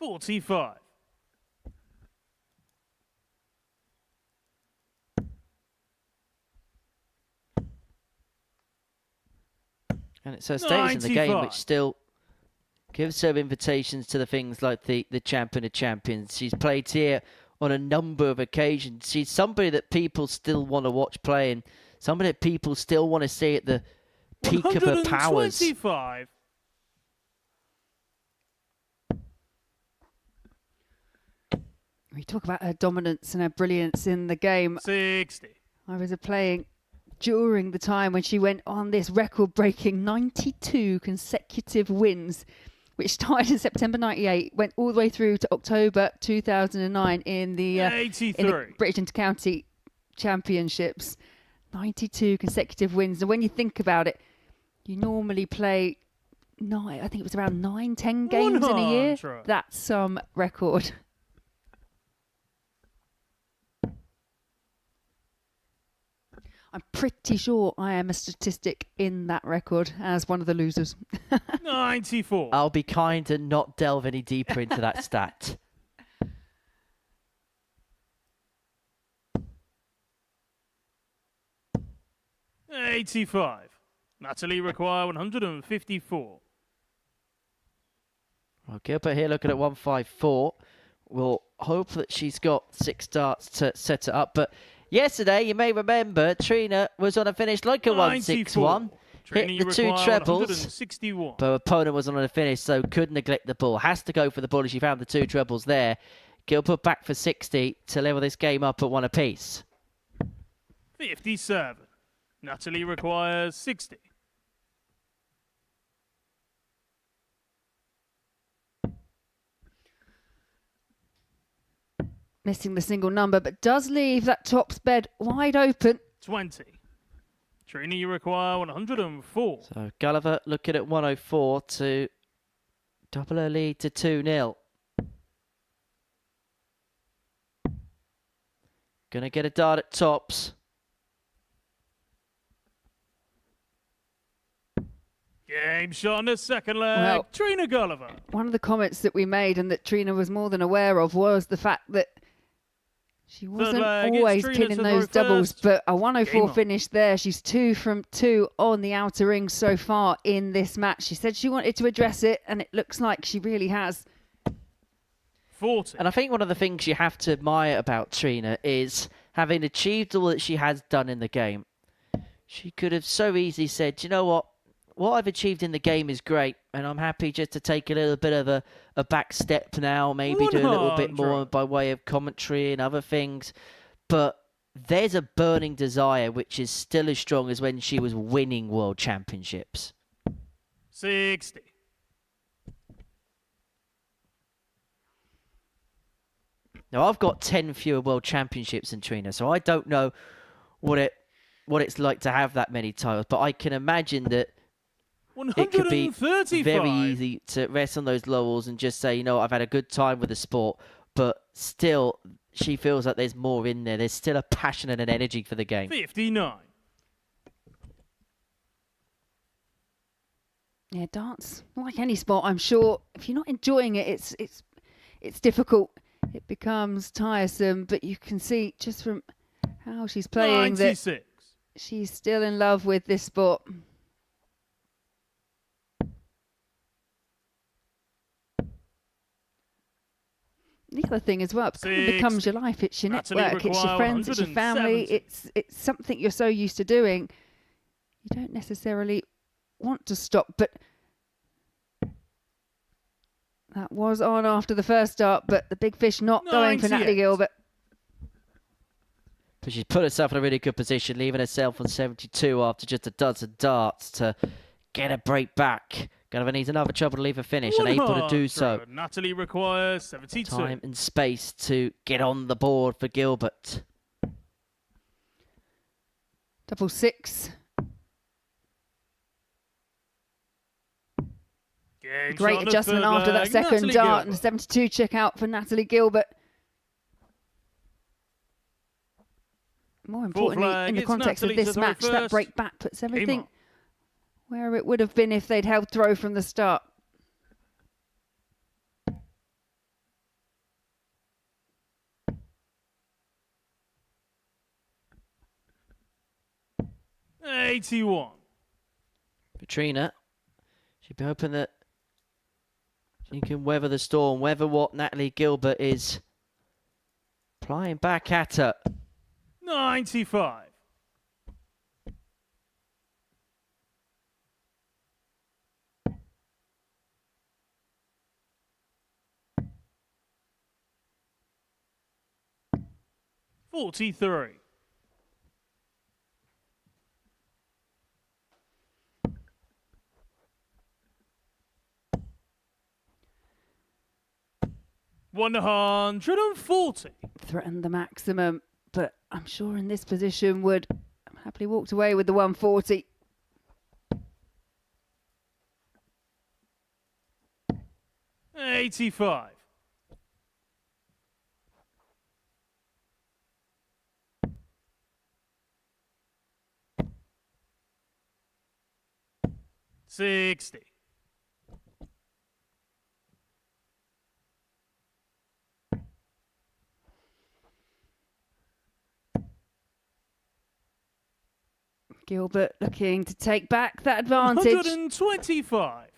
$45. And it's her status in the game 95. which still gives her invitations to the things like the Champion of Champions. She's played here on a number of occasions. She's somebody that people still want to watch play, and somebody that people still want to see at the peak of her powers. 125. We talk about her dominance and her brilliance in the game. 60. I was playing during the time when she went on this record-breaking 92 consecutive wins, which started in September 98, went all the way through to October 2009 in the 83. British Inter-County Championships. 92 consecutive wins. And when you think about it, you normally play I think it was around 9-10 games in a year. 100. That's some record. I'm pretty sure I am a statistic in that record as one of the losers. 94. I'll be kind and not delve any deeper into that stat. $85. Natalie require 154. Well, Gilbert here looking at 154. We'll hope that she's got 6 starts to set it up. But yesterday, you may remember, Trina was on a finish like a 161. Trina, Hit the 2 trebles. 161. But her opponent was on a finish, so could neglect the ball. Has to go for the ball as she found the 2 trebles there. Gilbert back for 60 to level this game up at 1 apiece. 57. Natalie requires 60. Missing the single number, but does leave that tops bed wide open. 20. Trina, you require 104. So Gulliver looking at 104 to double her lead to 2-0. Gonna get a dart at tops. Game shot on the second leg. Well, Trina Gulliver. One of the comments that we made and that Trina was more than aware of was the fact that she wasn't leg, it's always Trina pinning to those throw doubles, first. but a Game 104 on. finish there. She's 2 from 2 on the outer ring so far in this match. She said she wanted to address it, and it looks like she really has. 40. And I think one of the things you have to admire about Trina is having achieved all that she has done in the game. She could have so easily said, you know what I've achieved in the game is great, and I'm happy just to take a little bit of a back step now, maybe do a little bit more 100. by way of commentary and other things. But there's a burning desire which is still as strong as when she was winning world championships. 60. Now, I've got 10 fewer world championships than Trina, so I don't know what it's like to have that many titles, but I can imagine that it could be 135. very easy to rest on those laurels and just say, you know, I've had a good time with the sport, but still, she feels like there's more in there. There's still a passion and an energy for the game. 59. Yeah, dance, like any sport, I'm sure if you're not enjoying it, it's difficult. It becomes tiresome, but you can see just from how she's playing 96. that she's still in love with this sport. The other thing as well, it kind of becomes your life. It's your Natalie network, it's your require friends, it's your family. 170. It's something you're so used to doing. You don't necessarily want to stop, but that was on after the first start, but the big fish not going for 98. Natalie Gilbert. But she's put herself in a really good position, leaving herself on 72 after just a dozen darts to get a break back. Gulliver needs another trouble to leave a finish, and able to do so. Natalie requires 72. Time and space to get on the board for Gilbert. Double 6. Game Great shot on the adjustment third after that leg, second Natalie dart Gilbert. and a 72 check out for Natalie Gilbert. More importantly, flag, in the it's context Natalie of to this throw match, that first. break back puts everything Game where it would have been if they'd held throw from the start. on. 81. For Trina, she'd be hoping that she can weather the storm, weather what Natalie Gilbert is plying back at her. 95. $43. $140. Threatened the maximum, but I'm sure in this position would have happily walked away with the 140. $85. $60. Gilbert looking to take back that advantage. 125.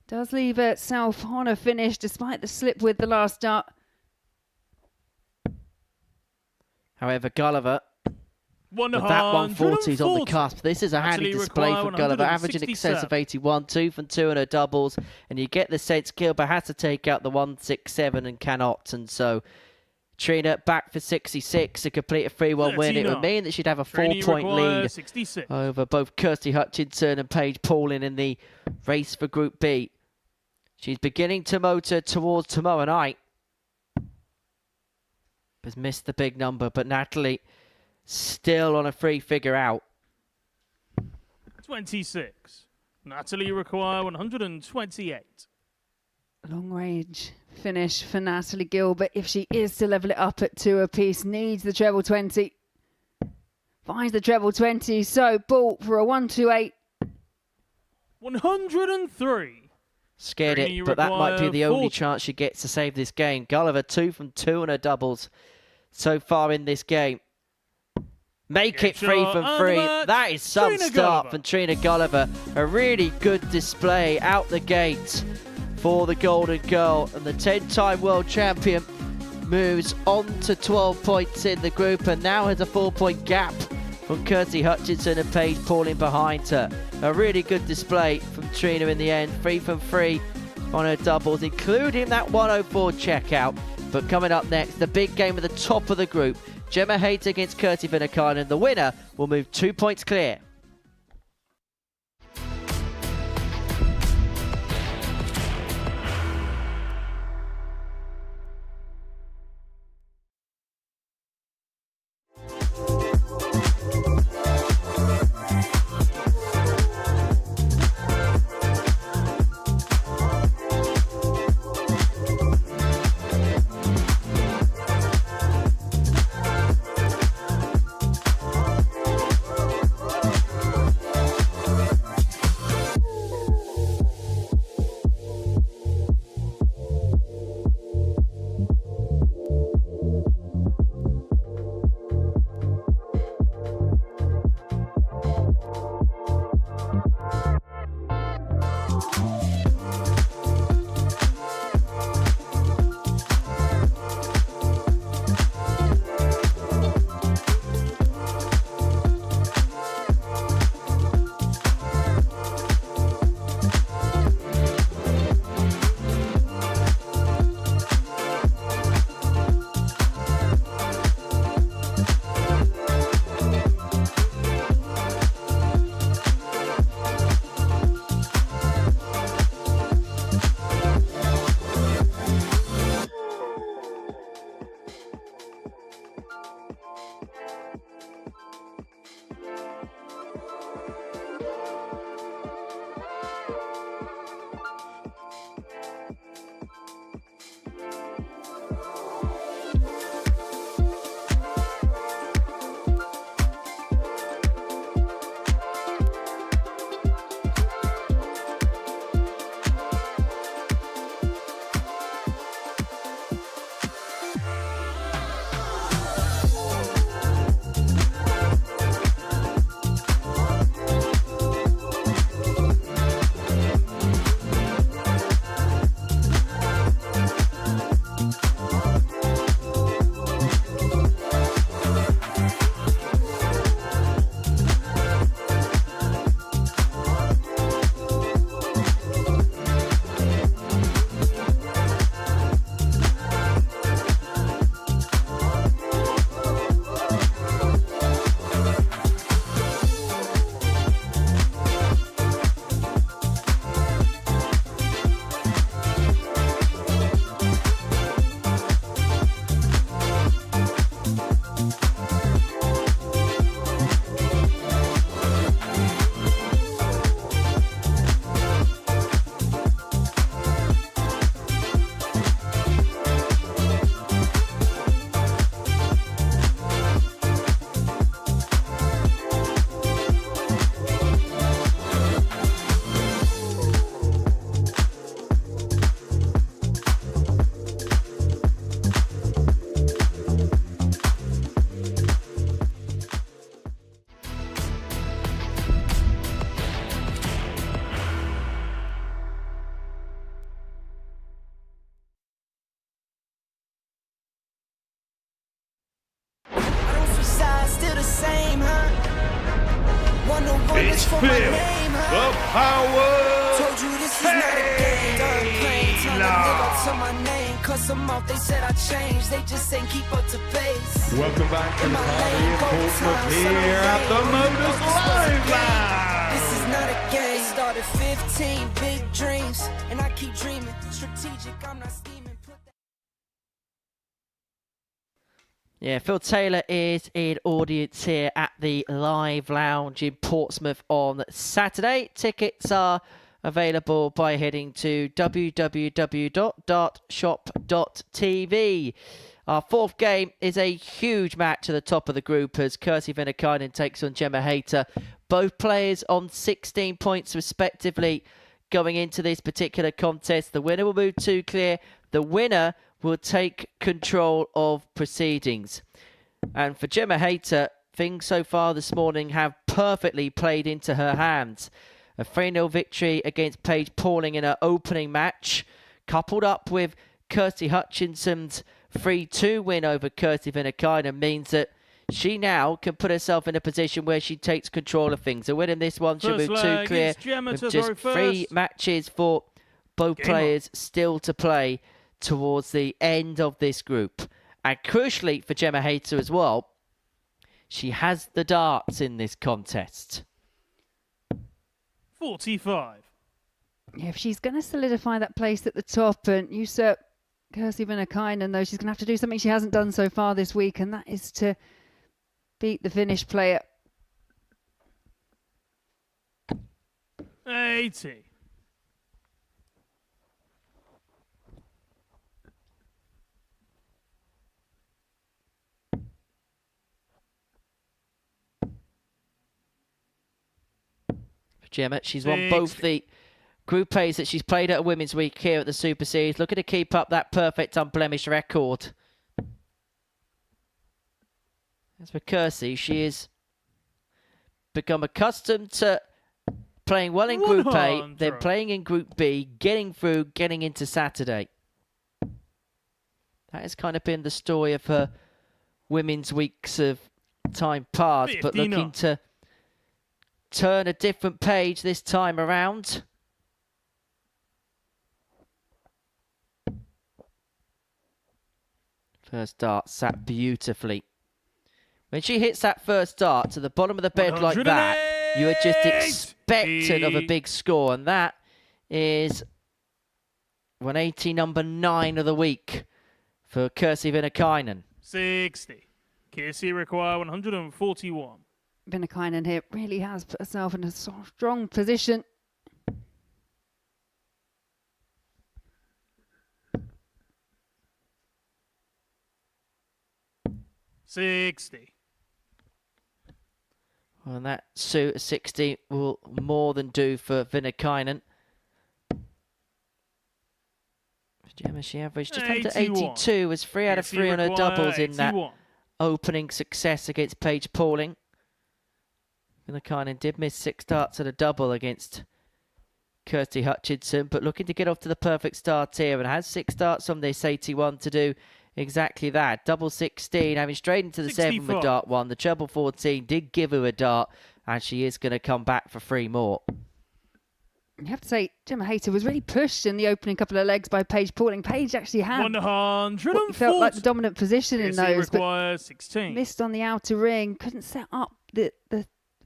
Does leave herself on a finish despite the slip with the last dart. However, Gulliver, with that 140 is on the cusp. This is a handy Actually display require from Gulliver, averaging in excess of 81, 2 from 2 in her doubles, and you get the sense Gilbert has to take out the 167 and cannot, and so Trina back for 66 to complete a 3-1 win. It would 39. mean that she'd have a Trina 4-point lead requires 66. over both Kirsty, Hutchinson and Paige Paulin in the race for Group B. She's beginning to motor towards tomorrow night. Has missed the big number, but Natalie still on a 3-figure out. 26. Natalie require 128. Long range finish for Natalie Gilbert if she is to level it up at 2 apiece. Needs the treble 20. Finds the treble 20. So ball for a 128. 103. Scared Trina, it, you but that might be require the only 40. chance she gets to save this game. Gulliver 2 from 2 on her doubles so far in this game. Make Game it 3 shot from and 3. the match. That is some Trina start Gulliver. from Trina Gulliver. A really good display out the gate for the Golden Girl. And the 10-time world champion moves on to 12 points in the group and now has a 4-point gap from Kirsty, Hutchinson and Paige Paulin behind her. A really good display from Trina in the end. 3 from 3 on her doubles, including that 104 checkout. But coming up next, the big game at the top of the group. Gemma Hayter against Kirsi Viinikainen. The winner will move 2 points clear. still the same, huh? It's Phil, the power. Told you this is not a game. Done playing, trying to live up to my name. Cuss them out, they said I changed. They just ain't keep up to pace. Welcome back to the party in Portsmouth here at the Modus Live Lounge. This is not a game. Started 15 big dreams, and I keep dreaming. Strategic, I'm not scheming. Yeah, Phil Taylor is in audience here at the Live Lounge in Portsmouth on Saturday. Tickets are available by heading to www.dartshop.tv. Our fourth game is a huge match at the top of the group as Kirsi Viinikainen takes on Gemma Hayter. Both players on 16 points respectively going into this particular contest. The winner will move to clear. The winner will take control of proceedings. And for Gemma Hayter, things so far this morning have perfectly played into her hands. A 3-0 victory against Paige Pauling in her opening match, coupled up with Kirsty Hutchinson's 3-2 win over Kirsi Viinikainen, means that she now can put herself in a position where she takes control of things. So winning this one, she'll move to clear with just 3 matches for both players still to play towards the end of this group. And crucially for Gemma Hayter as well, she has the darts in this contest. 45. Yeah, if she's going to solidify that place at the top and usurp Kirsi Viinikainen, though, she's going to have to do something she hasn't done so far this week, and that is to beat the Finnish player. 80. Gemma, she's won both the Group A's that she's played at a Women's Week here at the Super Series, looking to keep up that perfect unblemished record. As for Kirsi, she has become accustomed to playing well in Group A, then playing in Group B, getting through, getting into Saturday. That has kind of been the story of her Women's Weeks of time past, 59. but looking to turn a different page this time around. First dart sat beautifully. When she hits that first dart to the bottom of the bed like that, you are just expectant of a big score. And that is 180, number 9 of the week for Kirsi Viinikainen. 60. Kirsi require 141. Viinikainen here really has put herself in a strong position. $60. Well, and that suit of 60 will more than do for Viinikainen. Gemma, she averaged just under 82, was 3 out of 3 on her doubles in that opening success against Paige Pauling. Viinikainen did miss 6 darts at a double against Kirsty Hutchinson, but looking to get off to the perfect start here and has 6 darts on this 81 to do exactly that. Double 16, having straight into the 7 with dart 1. The treble 14 did give her a dart, and she is going to come back for 3 more. You have to say, Gemma Hayter was really pushed in the opening couple of legs by Paige Pauling. Paige actually had 140. what felt like the dominant position in those, but 16. missed on the outer ring, couldn't set up the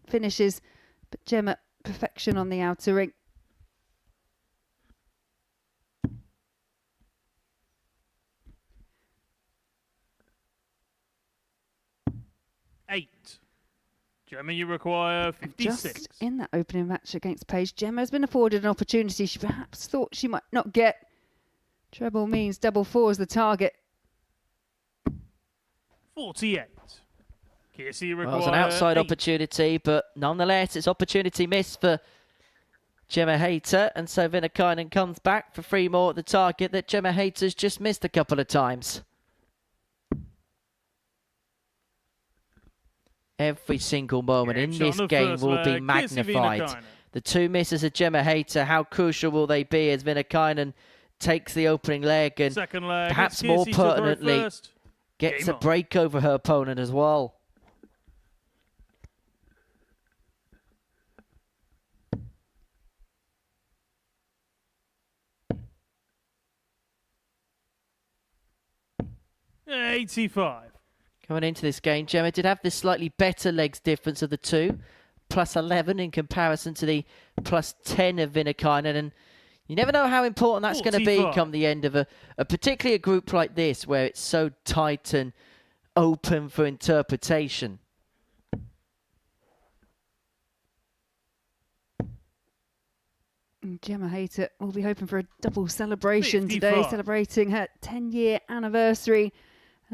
finishes, but Gemma, perfection on the outer ring. $8. Gemma, you require 56. Just in that opening match against Paige, Gemma has been afforded an opportunity she perhaps thought she might not get. Treble means double 4 is the target. 48. Kirsi require Well, it was an outside 8. opportunity, but nonetheless, it's opportunity missed for Gemma Hayter, and so Viinikainen comes back for 3 more at the target that Gemma Hayter's just missed a couple of times. Every single moment in this game will be magnified. The 2 misses of Gemma Hayter, how crucial will they be as Viinikainen takes the opening leg and perhaps more pertinently gets a break over her opponent as well. 85. Going into this game, Gemma did have this slightly better legs difference of the two, plus 11 in comparison to the plus 10 of Viinikainen, and you never know how important that's going to be 45. come the end of a particularly a group like this where it's so tight and open for interpretation. Gemma Hayter will be hoping for a double celebration 55. today, celebrating her 10-year anniversary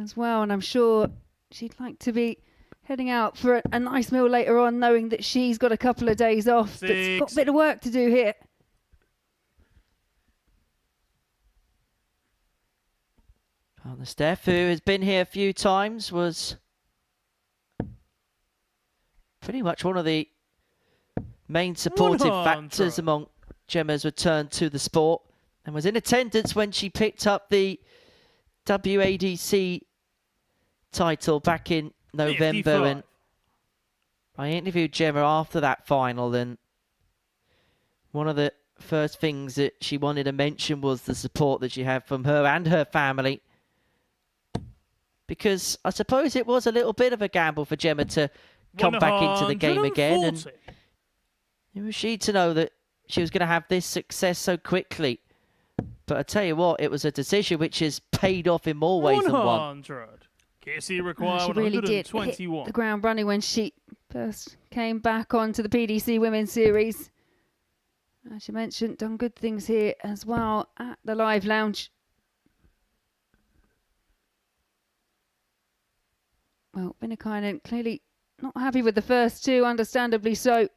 as well. And I'm sure she'd like to be heading out for a nice meal later on, knowing that she's got a couple of days off. That's got a bit of work to do here. Partner Steph, who has been here a few times, was pretty much one of the main supportive 100. factors among Gemma's return to the sport, and was in attendance when she picked up the WADC title back in November. 55. And I interviewed Gemma after that final, and one of the first things that she wanted to mention was the support that she had from her and her family. Because I suppose it was a little bit of a gamble for Gemma to come back into the game again. And 140. it was she to know that she was going to have this success so quickly. But I tell you what, it was a decision which has paid off in more ways than one. 100. Kirsty require She really did hit 121. the ground running when she first came back onto the PDC Women's Series. As she mentioned, done good things here as well at the Live Lounge. Well, Viinikainen clearly not happy with the first two, understandably so.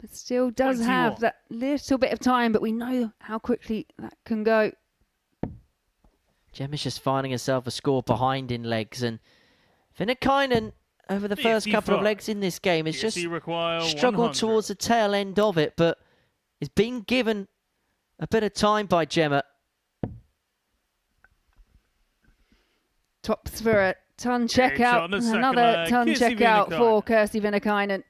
But still does 21. have that little bit of time, but we know how quickly that can go. Gemma's just finding herself a score behind in legs, and Viinikainen over the first couple of 55. legs in this game has just Kirsty require struggled 100. towards the tail end of it, but is being given a bit of time by Gemma. Tops for a ton checkout. shot on the second Another leg. ton Kirsty checkout for Viinikainen. Kirsty Viinikainen.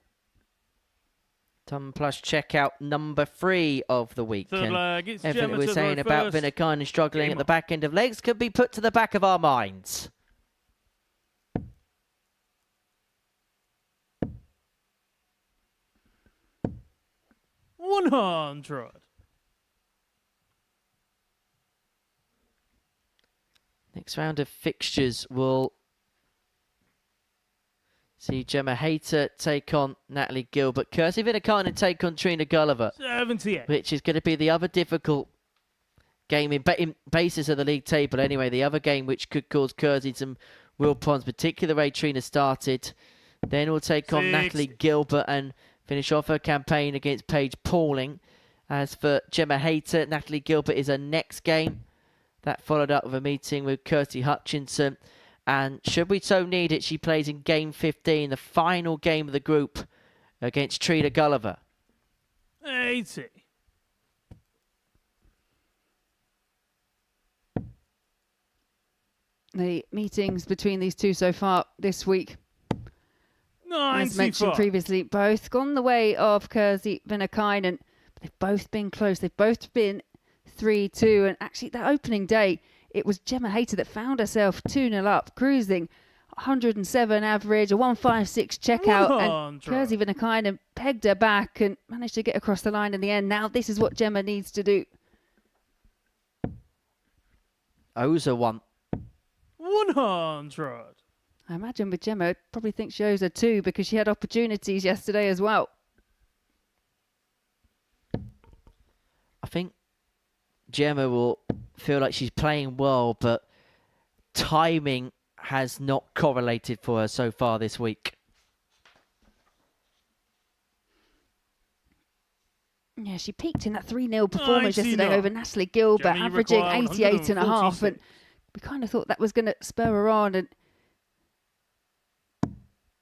Ton plus checkout number 3 of the week. Third And leg, it's everything Gemma we're to saying throw about first. Viinikainen struggling at Gemma. the back end of legs could be put to the back of our minds. $100. Next round of fixtures will see Gemma Hayter take on Natalie Gilbert. Kirsi Viinikainen take on Trina Gulliver, 78. which is going to be the other difficult game in basis of the league table anyway. The other game which could cause Kirsi some real problems, particularly the way Trina started. Then we'll take on 60. Natalie Gilbert and finish off her campaign against Paige Pauling. As for Gemma Hayter, Natalie Gilbert is her next game. That followed up with a meeting with Kirsty Hutchinson. And should we so need it, she plays in game 15, the final game of the group against Trina Gulliver. 80. The meetings between these two so far this week, as mentioned 95. previously, both gone the way of Kirsi Viinikainen. They've both been close. They've both been 3-2. And actually, that opening day, it was Gemma Hayter that found herself 2-0 up, cruising 107 average, a 156 checkout. 100. And Kirsi Viinikainen pegged her back and managed to get across the line in the end. Now, this is what Gemma needs to do. Oza one. 100. I imagine with Gemma, probably thinks she owes her 2 because she had opportunities yesterday as well. I think Gemma will feel like she's playing well, but timing has not correlated for her so far this week. Yeah, she peaked in that 3-0 performance yesterday 90. over Natalie Gilbert, Gemma, you averaging require 88.5. And 146. we kind of thought that was going to spur her on and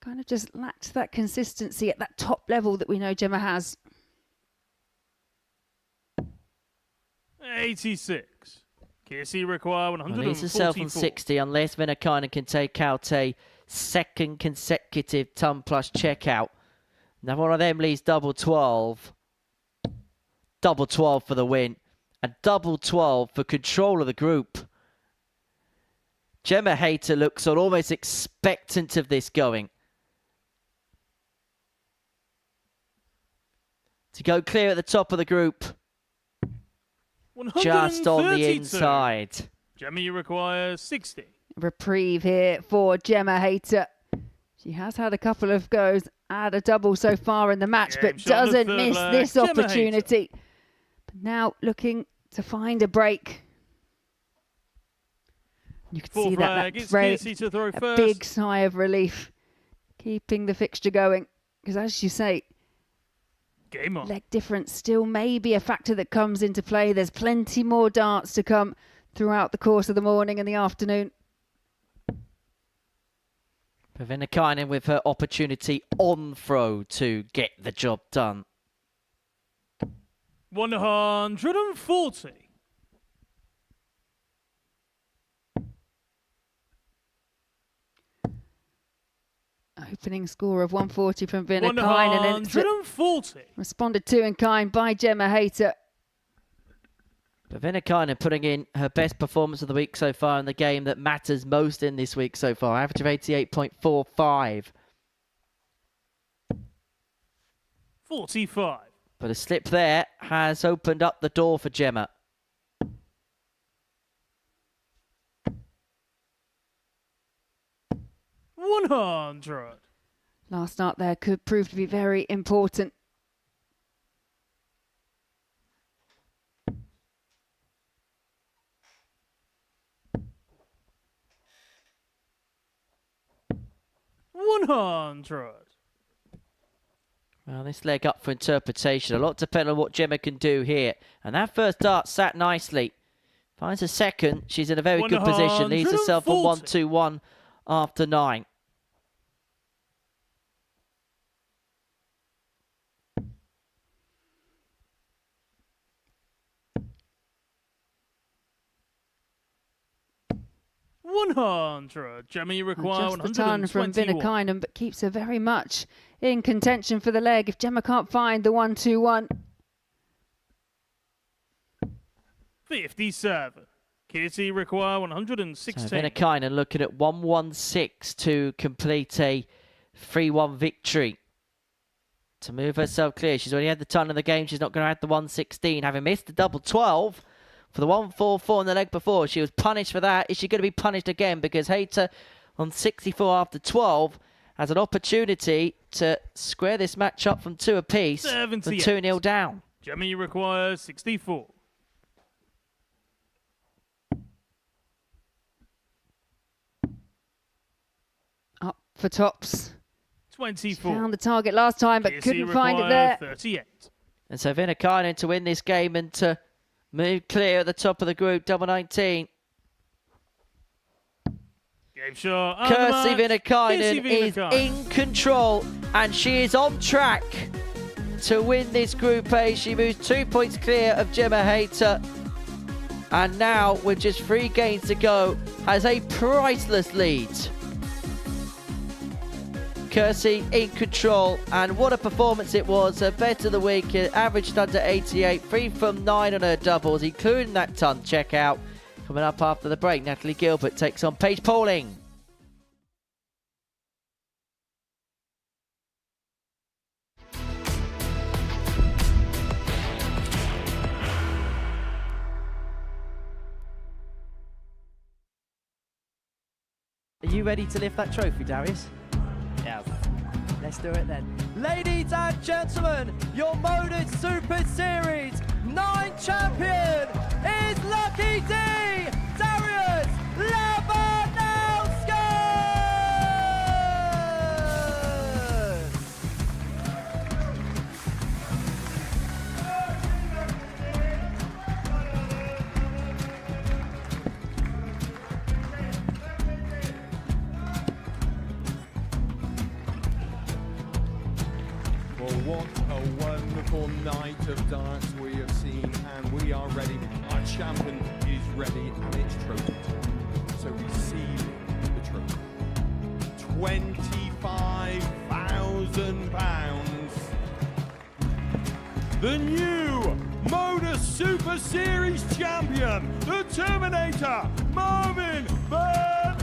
kind of just lacked that consistency at that top level that we know Gemma has. 86. Kirsty require Well, leaves herself on 144. 60 unless Viinikainen can take out a second consecutive ton plus checkout. Now one of them leaves double 12. Double 12 for the win. And double 12 for control of the group. Gemma Hayter looks almost expectant of this going. To go clear at the top of the group. Just on the inside. Gemma, you require 60. Reprieve here for Gemma Hayter. She has had a couple of goes at a double so far in the match, but doesn't miss this opportunity. But now looking to find a break. You can see that a big sigh of relief, keeping the fixture going. Because as you say, Game on. Leg difference still may be a factor that comes into play. There's plenty more darts to come throughout the course of the morning and the afternoon. Viinikainen with her opportunity on throw to get the job done. 140. Opening score of 140 from Viinikainen. 140. Responded to in kind by Gemma Hayter. Viinikainen putting in her best performance of the week so far in the game that matters most in this week so far. Average of 88.45. 45. But a slip there has opened up the door for Gemma. $100. Last start there could prove to be very important. $100. Well, this leg up for interpretation. A lot depends on what Gemma can do here. And that first dart sat nicely. Finds a second. She's in a very good position. Leaves herself on 1-2-1 after 9. $100. Gemma, you require Just the ton from 121. Viinikainen, but keeps her very much in contention for the leg. If Gemma can't find the 1-2-1. 57. Kirsi require 116. So Viinikainen looking at 116 to complete a 3-1 victory. To move herself clear. She's already had the ton of the game. She's not going to add the 116. Having missed the double 12 for the 144 in the leg before. She was punished for that. Is she going to be punished again? Because Hayter on 64 after 12 has an opportunity to square this match up from 2 apiece. From 2-0 down. Gemma, you require 64. Up for tops. 24. Found the target last time, but Kirsi couldn't find it there. 38. And so Viinikainen to win this game and to move clear at the top of the group, double 19. Game shot. Kirsi Viinikainen is in control and she is on track to win this Group A. She moves 2 points clear of Gemma Hayter. And now, with just 3 games to go, has a priceless lead. Kirsi in control, and what a performance it was. Her bet of the week, averaged under 88, 3 from 9 on her doubles, including that ton check out. Coming up after the break, Natalie Gilbert takes on Paige Pauling. Are you ready to lift that trophy, Darius? Yes. Let's do it then. Ladies and gentlemen, your Modus Super Series 9 champion is Lucky D, Darius Labanowski! Well, what a wonderful night of darts we have seen, and we are ready. Our champion is ready, and it's trophy time. So receive the trophy. £25,000. The new Modus Super Series champion, the Terminator, Marvin Van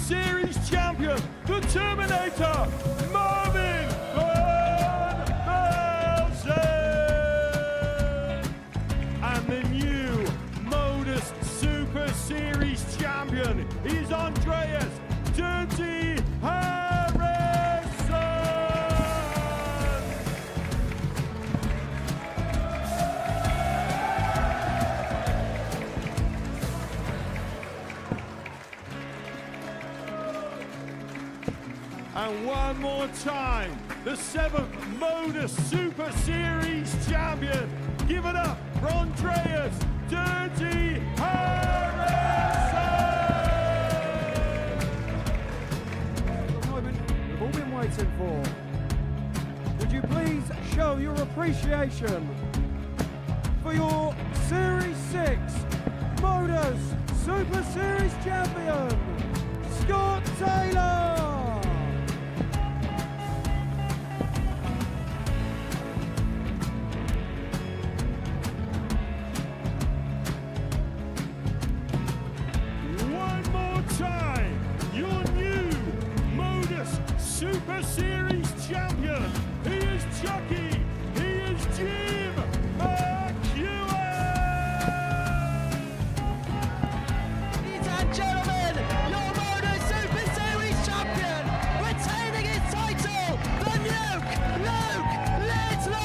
Series champion, the Terminator, Marvin Van Velzen. And the new Modus Super Series champion is Andreas Dirty Harrison. And one more time, the 7th Modus Super Series champion. Give it up for Andreas Dirty Harrison. The moment we've all been waiting for. Would you please show your appreciation for your Series 6 Modus Super Series champion, Scott Taylor. Super Series champion. He is Chucky. He is Jim McEwen. Ladies and gentlemen, your Modus Super Series champion, retaining his title, the Luke Lidlow.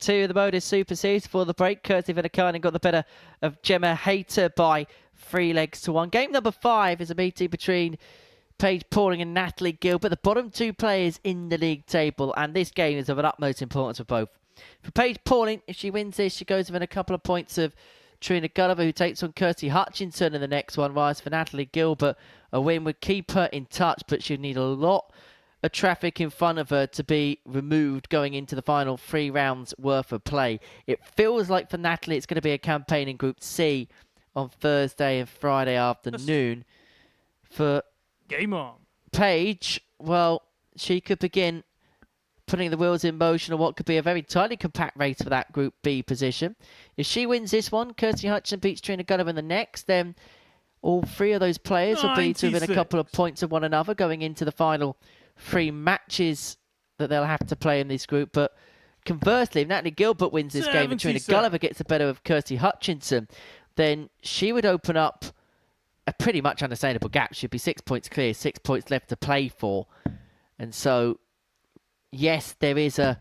To the Modus Super Series for the break. Kirsty Viinikainen got the better of Gemma Hayter by 3-1. Game number 5 is a meeting between Paige Pauling and Natalie Gilbert, the bottom 2 players in the league table, and this game is of an utmost importance for both. For Paige Pauling, if she wins this, she goes within a couple of points of Trina, Gulliver, who takes on Kirsty Hutchinson in the next one, whilst for Natalie Gilbert, a win would keep her in touch, but she'd need a lot of traffic in front of her to be removed going into the final 3 rounds worth of play. It feels like for Natalie it's going to be a campaign in Group C on Thursday and Friday afternoon. For Game on. Paige, well, she could begin putting the wheels in motion on what could be a very tightly compact race for that Group B position. If she wins this one, Kirsty Hutchinson beats Trina Gulliver in the next, then all 3 of those players will be to within a couple of points of one another going into the final 3 matches that they'll have to play in this group. But conversely, if Natalie Gilbert wins this game and Trina Gulliver gets the better of Kirsty Hutchinson, then she would open up a pretty much unassailable gap. She'd be 6 points clear, 6 points left to play for. And so, yes, there is a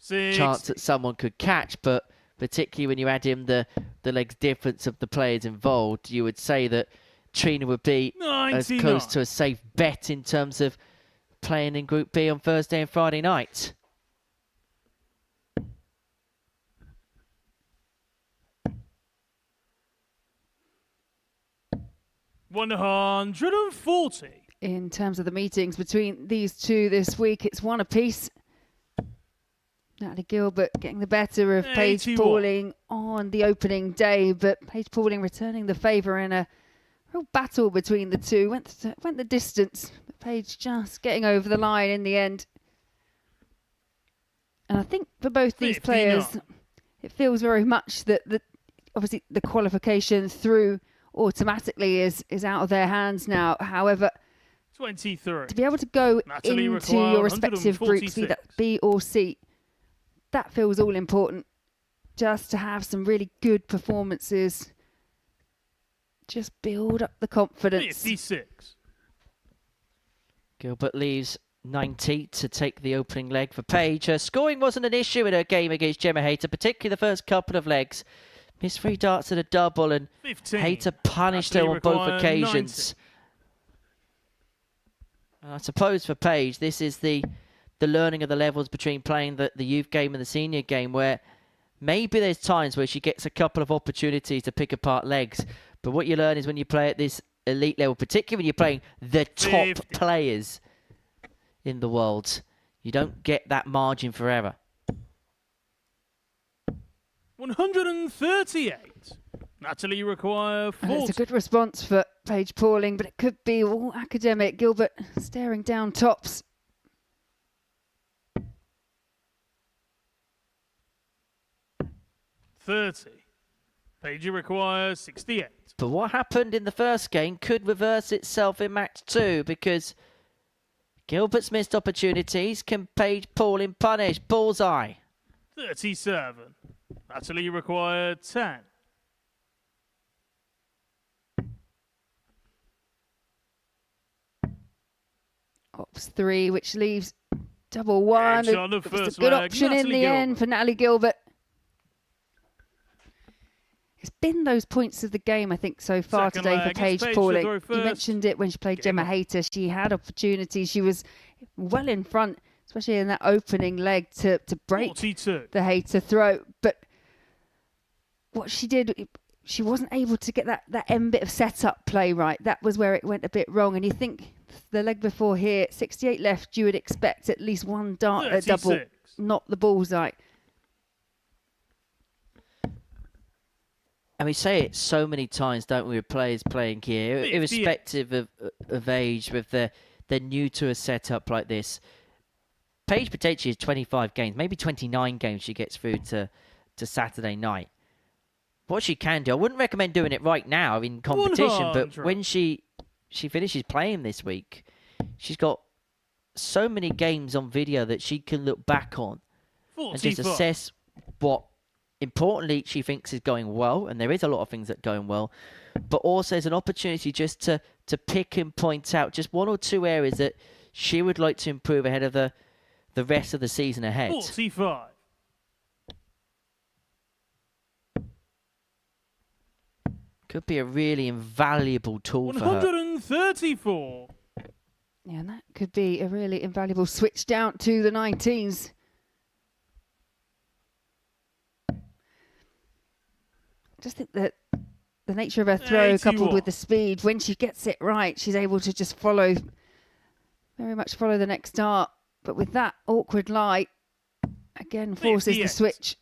chance that someone could catch, but particularly when you add in the legs difference of the players involved, you would say that Trina would be as close to a safe bet in terms of playing in Group B on Thursday and Friday night. $140. In terms of the meetings between these two this week, it's one apiece. Natalie Gilbert getting the better of Paige Pauling on the opening day, but Paige Pauling returning the favour in a real battle between the two. Went the distance, but Paige just getting over the line in the end. And I think for both these players, it feels very much that obviously the qualification through automatically is out of their hands now. However, 23. to be able to go Natalie into your respective groups, be that B or C, that feels all important. Just to have some really good performances. Just build up the confidence. 56. Gilbert leaves 90 to take the opening leg for Paige. Her scoring wasn't an issue in her game against Gemma Hayter, particularly the first couple of legs. Missed 3 darts at a double, and 15. Hayter punished her on both occasions. I suppose for Paige, this is the learning of the levels between playing the youth game and the senior game, where maybe there's times where she gets a couple of opportunities to pick apart legs. But what you learn is when you play at this elite level, particularly when you're playing the top 50. players in the world, you don't get that margin forever. 138. Natalie, you require 40. It's a good response for Paige Pauling, but it could be all academic. Gilbert staring down tops. 30. Paige, you require 68. But what happened in the first game could reverse itself in match 2 because Gilbert's missed opportunities. Can Paige Pauling punish? Bullseye. 37. Natalie, you require 10. Ops 3, which leaves double 1. Edge on the It was first a good leg, option in Natalie the Gilbert. end for Natalie Gilbert. It's been those points of the game, I think, so far Second today for leg, it's Paige Paige to Pauling. throw You first. mentioned it when she played Gemma Hayter. She had opportunities. She was well in front, especially in that opening leg to break 42. the Hayter throw. But what she did, she wasn't able to get that end bit of setup play right. That was where it went a bit wrong. And you think the leg before here, 68 left, you would expect at least one dart, a double, 36. not the bullseye. And we say it so many times, don't we, with players playing here, 58. irrespective of age, with they're new to a setup like this. Paige potentially has 25 games, maybe 29 games she gets through to Saturday night. What she can do, I wouldn't recommend doing it right now in competition, but 100. when she finishes playing this week, she's got so many games on video that she can look back on and just 45. assess what, importantly, she thinks is going well, and there is a lot of things that are going well, but also as an opportunity just to pick and point out just one or two areas that she would like to improve ahead of the rest of the season ahead. 45. Could be a really invaluable tool for her. 134. Yeah, and that could be a really invaluable switch down to the 19s. I just think that the nature of her throw, coupled 81. with the speed, when she gets it right, she's able to just very much follow the next dart. But with that awkward lie, again, forces the 58. switch.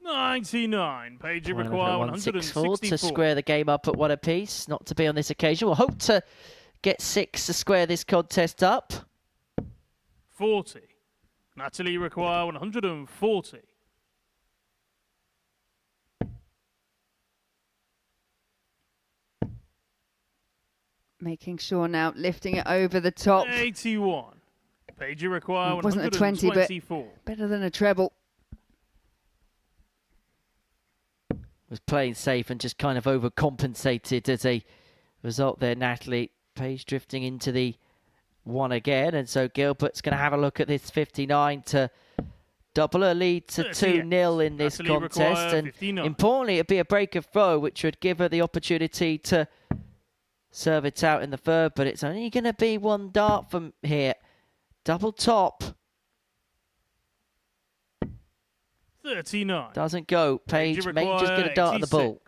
$99. Paige, you Well, require 164 to 164. square the game up at one apiece. Not to be on this occasion. We'll hope to get 6 to square this contest up. 40. Natalie, you require 140. Making sure now, lifting it over the top. 81. Paige, you require It wasn't a 20, but 124. better than a treble. Was playing safe and just kind of overcompensated as a result there, Natalie. Paige drifting into the 1 again, and so Gilbert's going to have a look at this 59 to double her lead to 2-0 in this Natalie contest. require And 59. importantly, it'd be a break of throw, which would give her the opportunity to serve it out in the third, but it's only going to be one dart from here. Double top. 39. Doesn't go. Paige may just get a dart at the ball.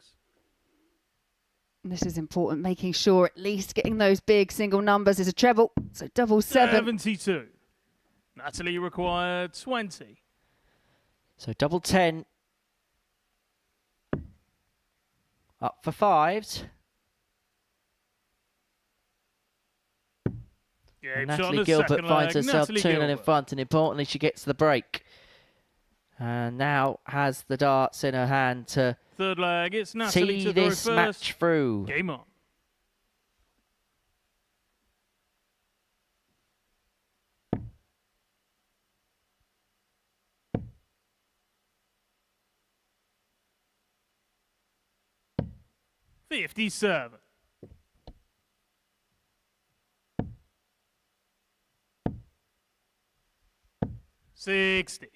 This is important, making sure at least getting those big single numbers is a treble. So double 7. 72. Natalie, you require 20. So double 10. Up for 5s. And Natalie Gilbert finds herself 2-0 in front, and importantly, she gets the break. And now has the darts in her hand to Third leg, it's Natalie see to throw this first. match through. Game on. $57. $60.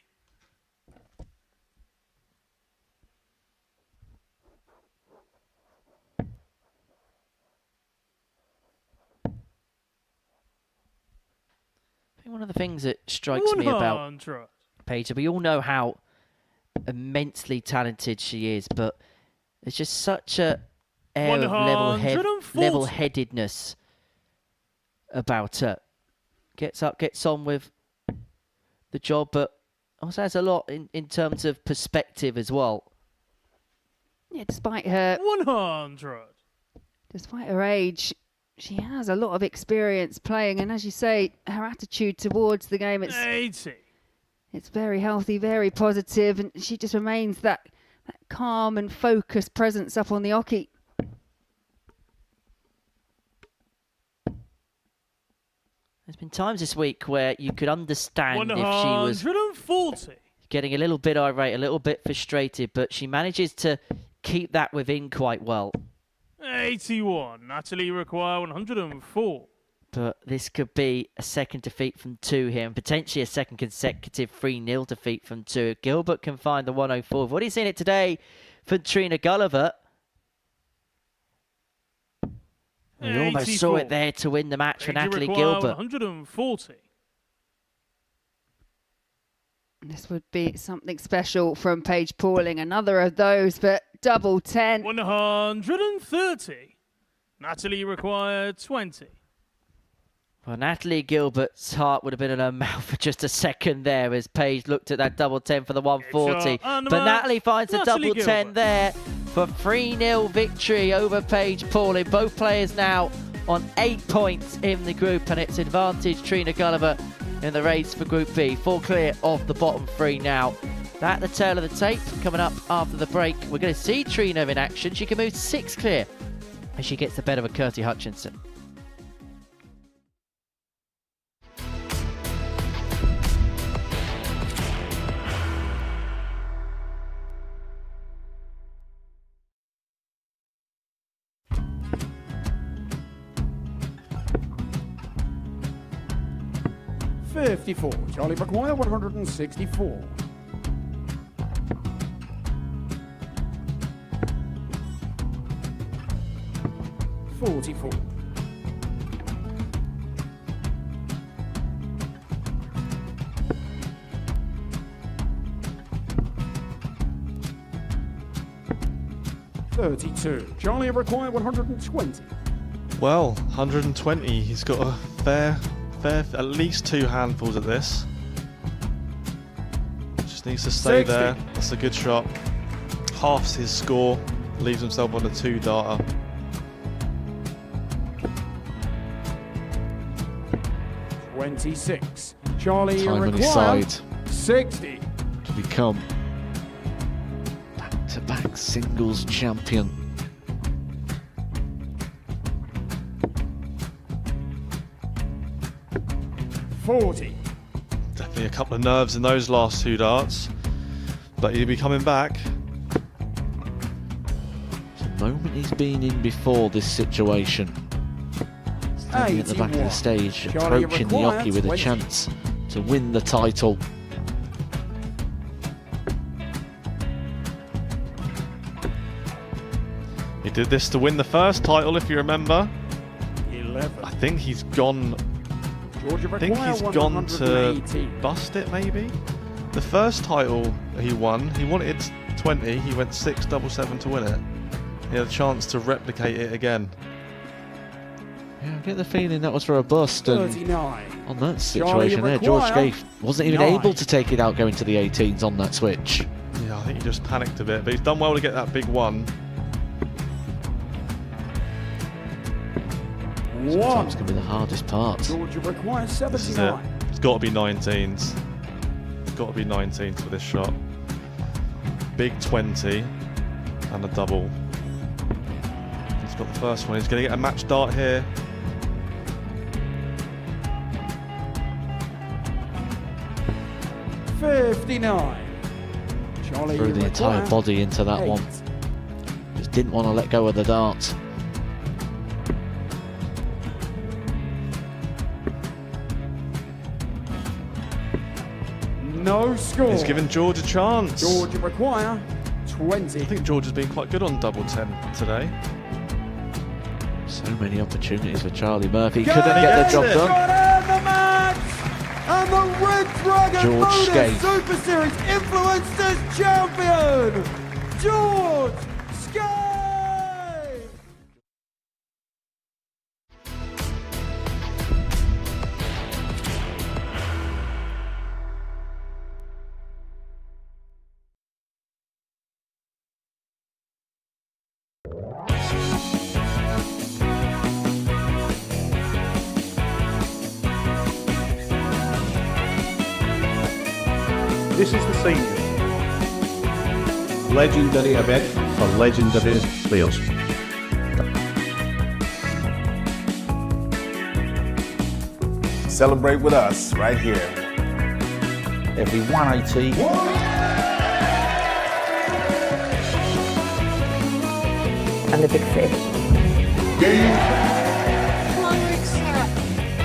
I think one of the things that strikes me about 100. Paige, we all know how immensely talented she is, but there's just such a air of 140. level-headedness about her. Gets up, gets on with the job, but also has a lot in terms of perspective as well. Yeah, despite her 100. Despite her age, she has a lot of experience playing, and as you say, her attitude towards the game, 80. it's very healthy, very positive, and she just remains that calm and focused presence up on the oche. There's been times this week where you could understand if she was 140. getting a little bit irate, a little bit frustrated, but she manages to keep that within quite well. 81. Natalie require 104. But this could be a second defeat from 2 here, and potentially a second consecutive 3-0 defeat from 2. If Gilbert can find the 104. We've already seen it today for Trina Gulliver. We almost saw it there to win the match for Natalie Gilbert. 140. This would be something special from Paige Pauling. Another of those, but double 10. 130. Natalie required 20. Well, Natalie Gilbert's heart would have been in her mouth for just a second there as Paige looked at that double 10 for the 140. But Natalie finds the double 10 there for 3-0 victory over Paige Pauling. Both players now on 8 points in the group, and it's advantage Trina Gulliver in the race for Group B. 4 clear of the bottom 3 now. That the tail of the tape. Coming up after the break, we're going to see Trina in action. She can move 6 clear as she gets the better of Kirsi Hutchinson. $54. Charlie require 164. $44. $32. Charlie require 120. Well, 120. He's got a fair, at least 2 handfuls at this. Just needs to stay 60. there. That's a good shot. Halves his score. Leaves himself on a 2-darter. $26. Charlie Time on his require side 60. to become back-to-back singles champion. $40. Definitely a couple of nerves in those last 2 darts. But he'll be coming back. It's a moment he's been in before this situation. Standing at the back of the stage, Charlie approaching the required oche with a 20. chance to win the title. He did this to win the first title, if you remember. 11. I think he's gone. Georgia I think he's require gone to 180. bust it, maybe. The first title he wanted 20. He went 6-7-7 to win it. He had a chance to replicate it again. Yeah, I get the feeling that was for a bust, and 39. on that situation there, George Scaife wasn't even 9. able to take it out going to the 18s on that switch. Yeah, I think he just panicked a bit, but he's done well to get that big one. Sometimes can be the hardest part. Georgia requires This is it. 79. It's got to be 19s. It's got to be 19s for this shot. Big 20 and a double. He's got the first one. He's going to get a match dart here. $59. Charlie Threw the entire require body into that 8. one. Just didn't want to let go of the dart. No score. He's given George a chance. Georgia require 20. I think George has been quite good on double 10 today. So many opportunities for Charlie Murphy. Go Couldn't get the job ahead. done. Got in the match. And the Red Dragon George Modus Scaife. Super Series Influencers Champion, George Scaife. This is the seniors. Legendary event for legendary players. Celebrate with us right here. Every 180. And the big fish.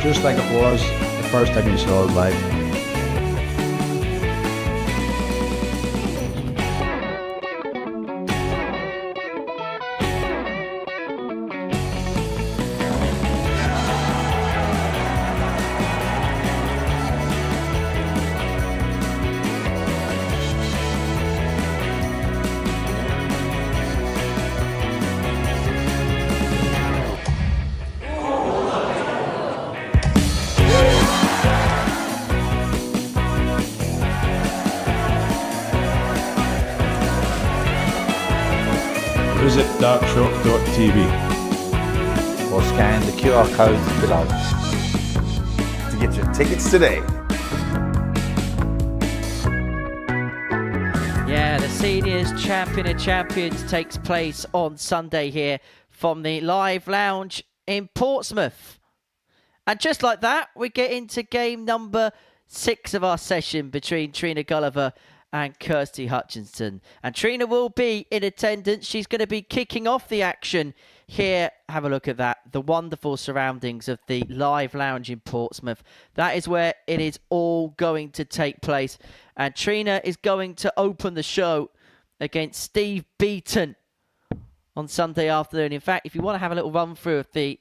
Just like it was the first time you saw it live. Visit darkshop.tv or scan the QR code below to get your tickets today. Yeah, the Seniors Champion of Champions takes place on Sunday here from the Live Lounge in Portsmouth. And just like that, we get into game number 6 of our session between Trina Gulliver and Kirsty Hutchinson. And Trina will be in attendance. She's going to be kicking off the action here. Have a look at that. The wonderful surroundings of the Live Lounge in Portsmouth. That is where it is all going to take place. And Trina is going to open the show against Steve Beaton on Sunday afternoon. In fact, if you want to have a little run through of the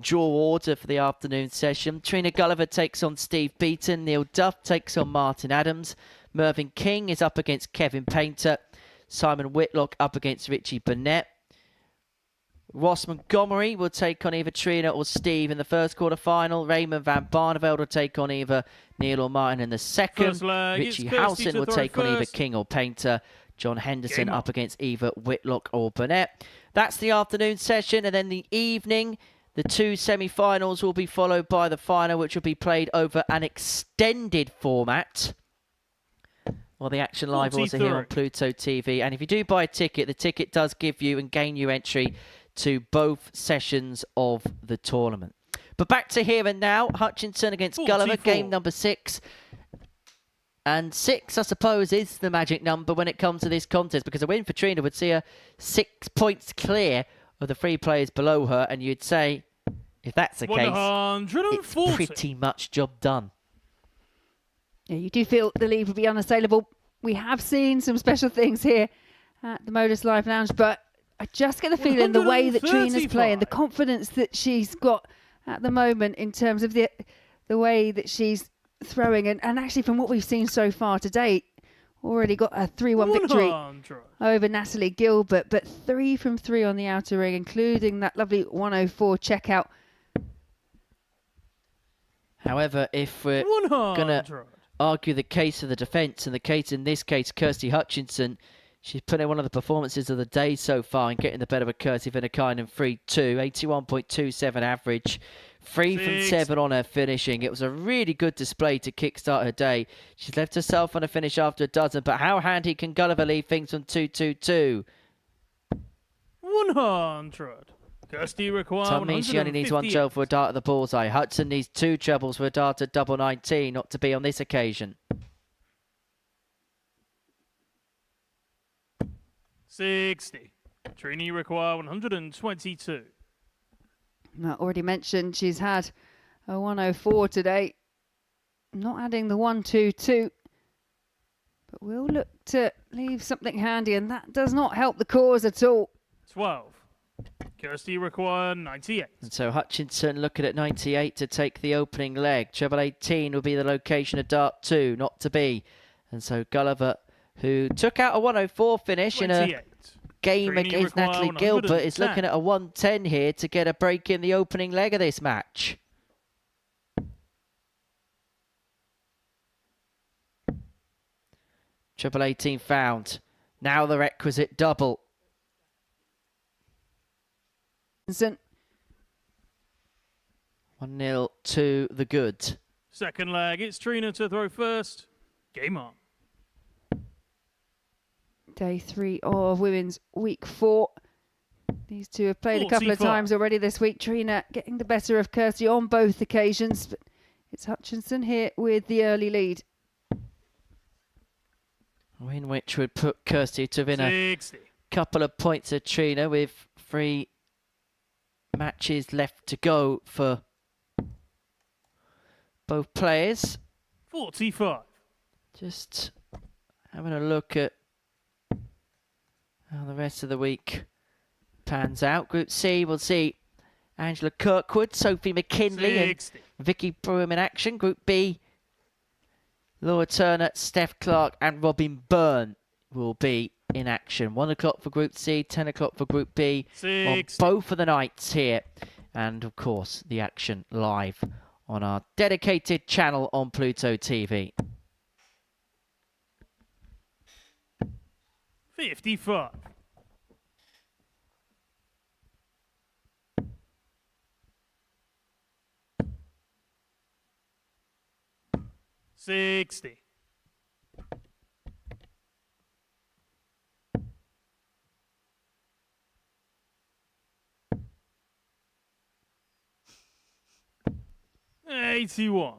draw order for the afternoon session, Trina Gulliver takes on Steve Beaton. Neil Duff takes on Martin Adams. Mervyn King is up against Kevin Painter. Simon Whitlock up against Richie Burnett. Ross Montgomery will take on either Trina or Steve in the first quarter-final. Raymond van Barneveld will take on either Neil or Martin in the second. Richie Howson will take on either King or Painter. John Henderson up against either Whitlock or Burnett. That's the afternoon session, and then the evening, the 2 semi-finals will be followed by the final, which will be played over an extended format. Well, the action live also here on Pluto TV. And if you do buy a ticket, the ticket does give you and gain you entry to both sessions of the tournament. But back to here and now. Hutchinson against Gulliver, game number 6. And 6, I suppose, is the magic number when it comes to this contest, because a win for Trina would see her 6 points clear of the 3 players below her. And you'd say, if that's the case, it's pretty much job done. Yeah, you do feel the lead will be unassailable. We have seen some special things here at the Modus Live Lounge, but I just get the feeling the way that Trina's playing, the confidence that she's got at the moment in terms of the way that she's throwing, and actually from what we've seen so far to date, already got a 3-1 victory over Natalie Gilbert, but 3 from 3 on the outer ring, including that lovely 104 checkout. However, if we're going to argue the case of the defence, and the case in this case, Kirsty Hutchinson, she's put in one of the performances of the day so far and getting the better of Kirsty Viinikainen 3-2, 81.27 average, 3 from 7 on her finishing. It was a really good display to kickstart her day. She's left herself on a finish after a dozen, but how handy can Gulliver leave things from 2-2-2? 100. Kirsty requires That means she only needs 1 treble for a dart at the bullseye. Hudson needs 2 trebles for a dart at double 19, not to be on this occasion. 60. Trina require 122. I already mentioned she's had a 104 today. Not adding the 122. But we'll look to leave something handy, and that does not help the cause at all. 12. Kirsty require 98. And so Hutchinson looking at 98 to take the opening leg. Treble 18 will be the location of dart 2, not to be. And so Gulliver, who took out a 104 finish 28. In a game Trina against Natalie Gilbert, is looking at a 110 here to get a break in the opening leg of this match. Treble 18 found. Now the requisite double. 1-0 to the good. Second leg, it's Trina to throw first. Game on. Day 3 of Women's Week 4. These two have played a couple of times already this week. Trina getting the better of Kirsty on both occasions. But it's Hutchinson here with the early lead. A win which would put Kirsty to win a couple of points of Trina with 3 matches left to go for both players. 45. Just having a look at how the rest of the week pans out. Group C, we'll see Angela Kirkwood, Sophie McKinley, and Vicky Broom in action. Group B, Laura Turner, Steph Clark, and Robin Byrne will be in action. 1 o'clock for Group C, 10 o'clock for Group B. On both of the nights here. And, of course, the action live on our dedicated channel on Pluto TV. 55. $60. 81.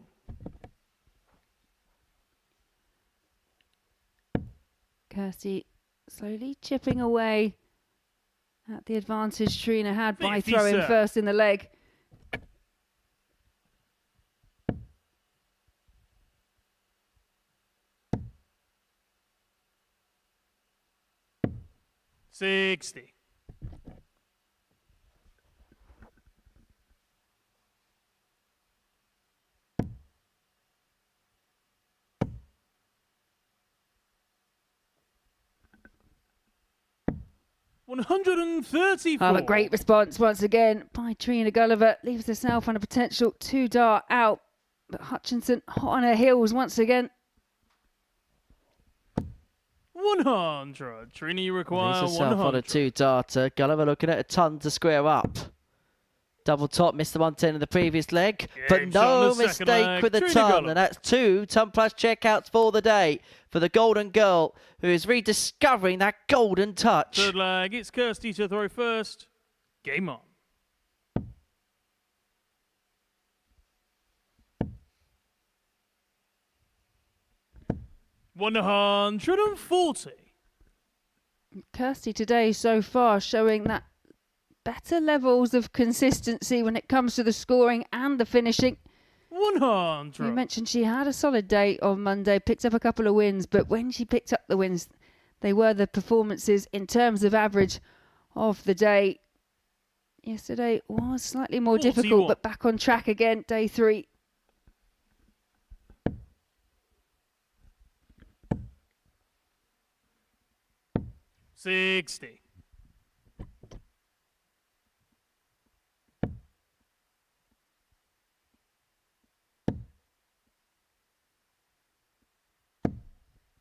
Kirsty slowly chipping away at the advantage Trina had by throwing first in the leg. $60. 134. Oh, a great response once again by Trina Gulliver. Leaves herself on a potential 2-dart out. But Hutchinson hot on her heels once again. 100. Trina, you require Leaves herself 100. on a 2-darter. Gulliver looking at a ton to square up. Double top, missed the 110 in the previous leg. But no mistake with the ton. And that's 2 ton plus checkouts for the day for the Golden Girl, who is rediscovering that golden touch. Third leg, it's Kirsty to throw first. Game on. $140. Kirsty today so far showing that better levels of consistency when it comes to the scoring and the finishing. 100. You mentioned she had a solid day on Monday, picked up a couple of wins, but when she picked up the wins, they were the performances in terms of average of the day. Yesterday was slightly more 41. difficult, but back on track again, day 3. $60.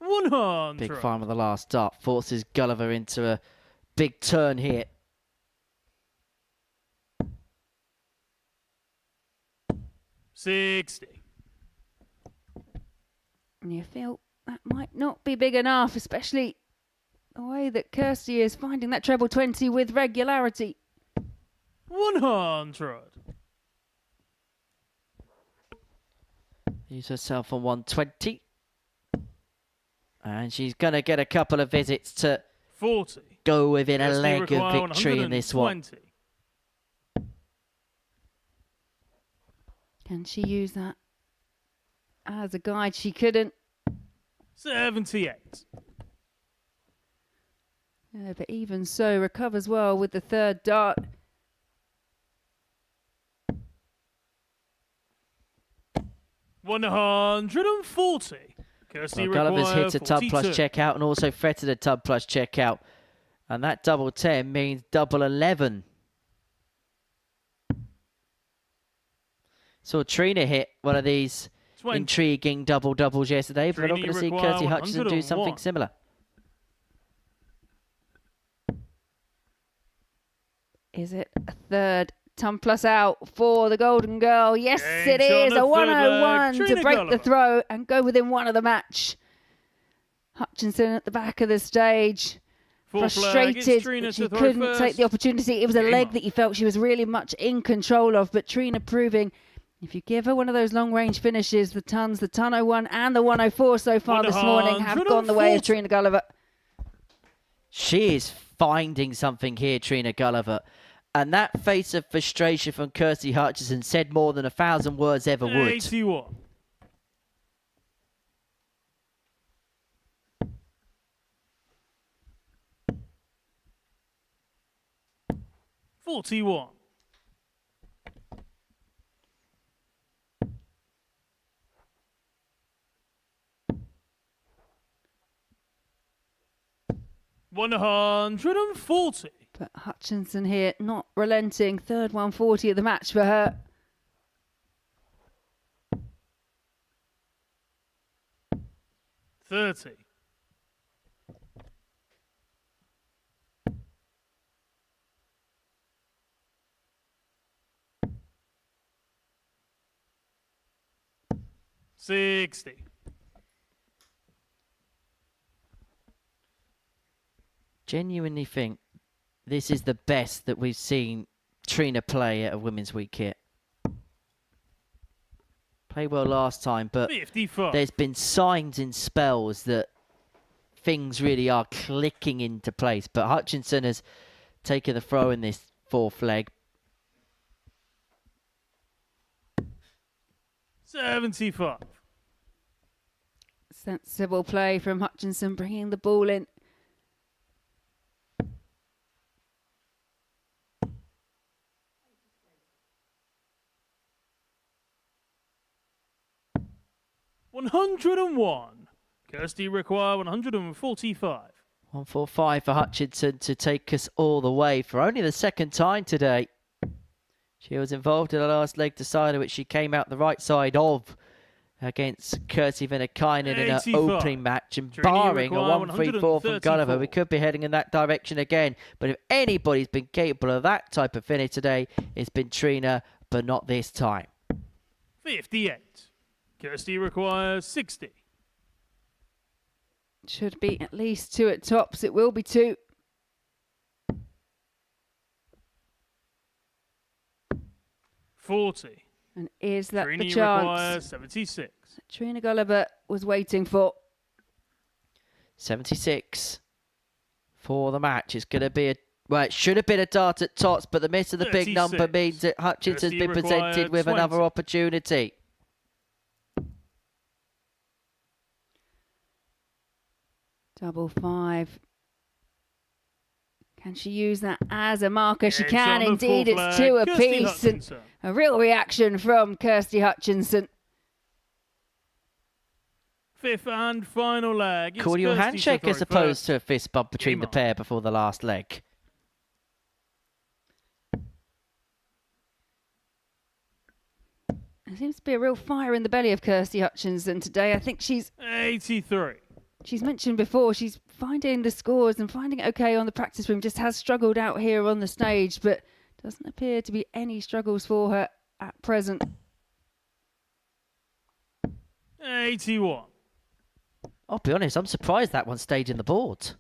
100. Big farm of the last start forces Gulliver into a big turn here. $60. And you feel that might not be big enough, especially the way that Kirsty is finding that treble 20 with regularity. 100. Leaves herself on 120. And she's going to get a couple of visits to 40. Go within a Kirsty leg of victory in this one. Can she use that as a guide? She couldn't. 78. Yeah, but even so, recovers well with the third dart. $140. Kirsty Gulliver's hit a tub 42. plus checkout and also threatened a tub plus checkout. And that double 10 means double 11. Saw Trina hit one of these 20. intriguing doubles yesterday, but we're not going to see Kirsty Hutchinson do something 101. similar. Is it a third ton plus out for the Golden Girl? Yes, Games it is. on the A third leg. 101 to Trina break Gulliver. the throw and go within one of the match. Hutchinson at the back of the stage. Frustrated that she couldn't take the opportunity. It was a leg that you felt she was really much in control of, but Trina proving if you give her one of those long-range finishes, the 101 and the 104 so far this morning have gone the way of Trina Gulliver. She is finding something here, Trina Gulliver. And that face of frustration from Kirsty Hutchinson said more than 1,000 words ever would. 81. $41. $140. But Hutchinson here not relenting. Third 140 of the match for her. $30. $60. Genuinely think this is the best that we've seen Trina play at a Women's Week here. Played well last time, but 55. There's been signs in spells that things really are clicking into place. But Hutchinson has taken the throw in this fourth leg. 75. Sensible play from Hutchinson, bringing the ball in. $101. Kirsty require 145. 145 for Hutchinson to take us all the way for only the second time today. She was involved in the last leg decider, which she came out the right side of against Kirsi Viinikainen in her opening match. And barring a 1-3-4 from Gulliver, we could be heading in that direction again. But if anybody's been capable of that type of finish today, it's been Trina, but not this time. 58. Kirsty requires 60. Should be at least 2 at tops. It will be 2. $40. And is that Trina the chance requires 76. Trina Gulliver was waiting for? 76 for the match. It's going to be a... Well, it should have been a dart at tots, but the miss of the big number means that Hutchinson's been presented with another opportunity. Double 5. Can she use that as a marker? She can indeed. It's 2 apiece. And a real reaction from Kirsty Hutchinson. Fifth and final leg. Cordial handshake as opposed to a fist bump between the pair before the last leg. There seems to be a real fire in the belly of Kirsty Hutchinson today. I think she's... 83. She's mentioned before, she's finding the scores and finding it okay on the practice room. Just has struggled out here on the stage, but doesn't appear to be any struggles for her at present. 81. I'll be honest, I'm surprised that one stayed in the board.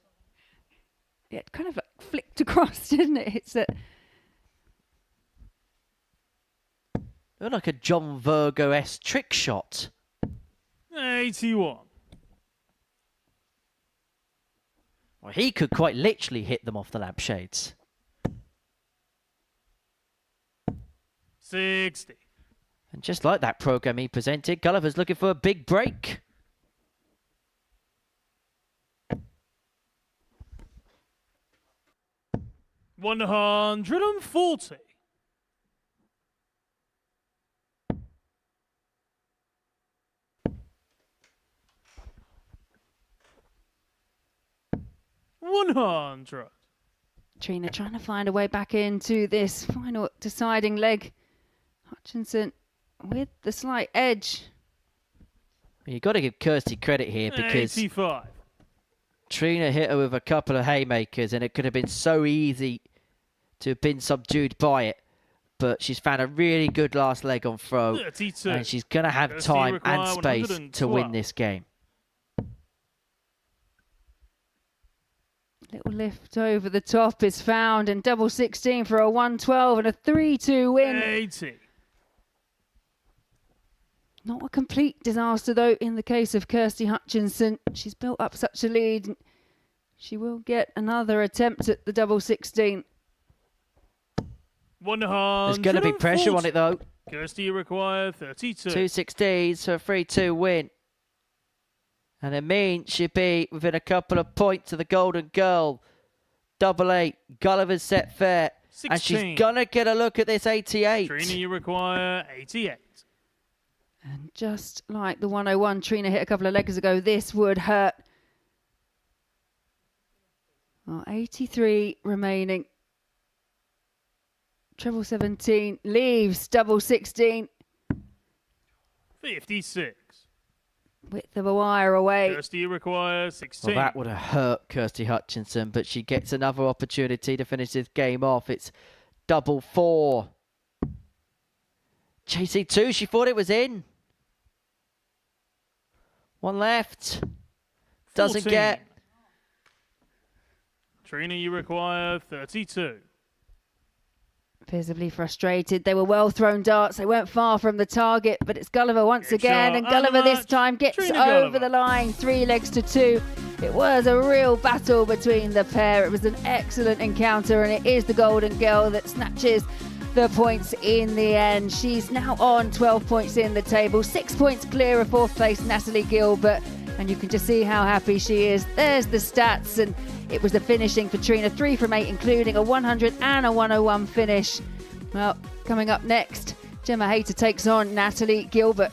Yeah, it kind of like flicked across, didn't it? It's a... like a John Virgo-esque trick shot. 81. Well, he could quite literally hit them off the lampshades. 60. And just like that program he presented, Gulliver's looking for a big break. $140. $100. Trina trying to find a way back into this final deciding leg. Hutchinson with the slight edge. You've got to give Kirsty credit here because 85. Trina hit her with a couple of haymakers and it could have been so easy to have been subdued by it. But she's found a really good last leg on throw. 32. And she's going to have Kirsty time and require space to win 112. this game. Little lift over the top is found, and double 16 for a 112 and a 3-2 win. 80. Not a complete disaster, though, in the case of Kirsty Hutchinson. She's built up such a lead. She will get another attempt at the double 16. 100. There's going to be pressure on it, though. Kirsty require 32. 216s for a 3-2 win. And it means she'd be within a couple of points of the Golden Girl. Double 8. Gulliver's set fair. 16. And she's going to get a look at this 88. Trina, you require 88. And just like the 101 Trina hit a couple of legs ago, this would hurt. Well, 83 remaining. Treble 17 leaves double 16. 56. Width of a wire away. Kirsty, you require 16. Well, that would have hurt Kirsty Hutchinson, but she gets another opportunity to finish this game off. It's double 4. Chasing 2, she thought it was in. One left. Doesn't 14. get. Trina, you require 32. Visibly frustrated. They were well thrown darts. They weren't far from the target, but it's Gulliver once again. And Gulliver this time gets over the line. 3 legs to 2. It was a real battle between the pair. It was an excellent encounter, and it is the Golden Girl that snatches the points in the end. She's now on 12 points in the table. 6 points clear of 4th place Natalie Gilbert. And you can just see how happy she is. There's the stats, and it was the finishing for Trina. 3 from 8, including a 100 and a 101 finish. Well, coming up next, Gemma Hayter takes on Natalie Gilbert.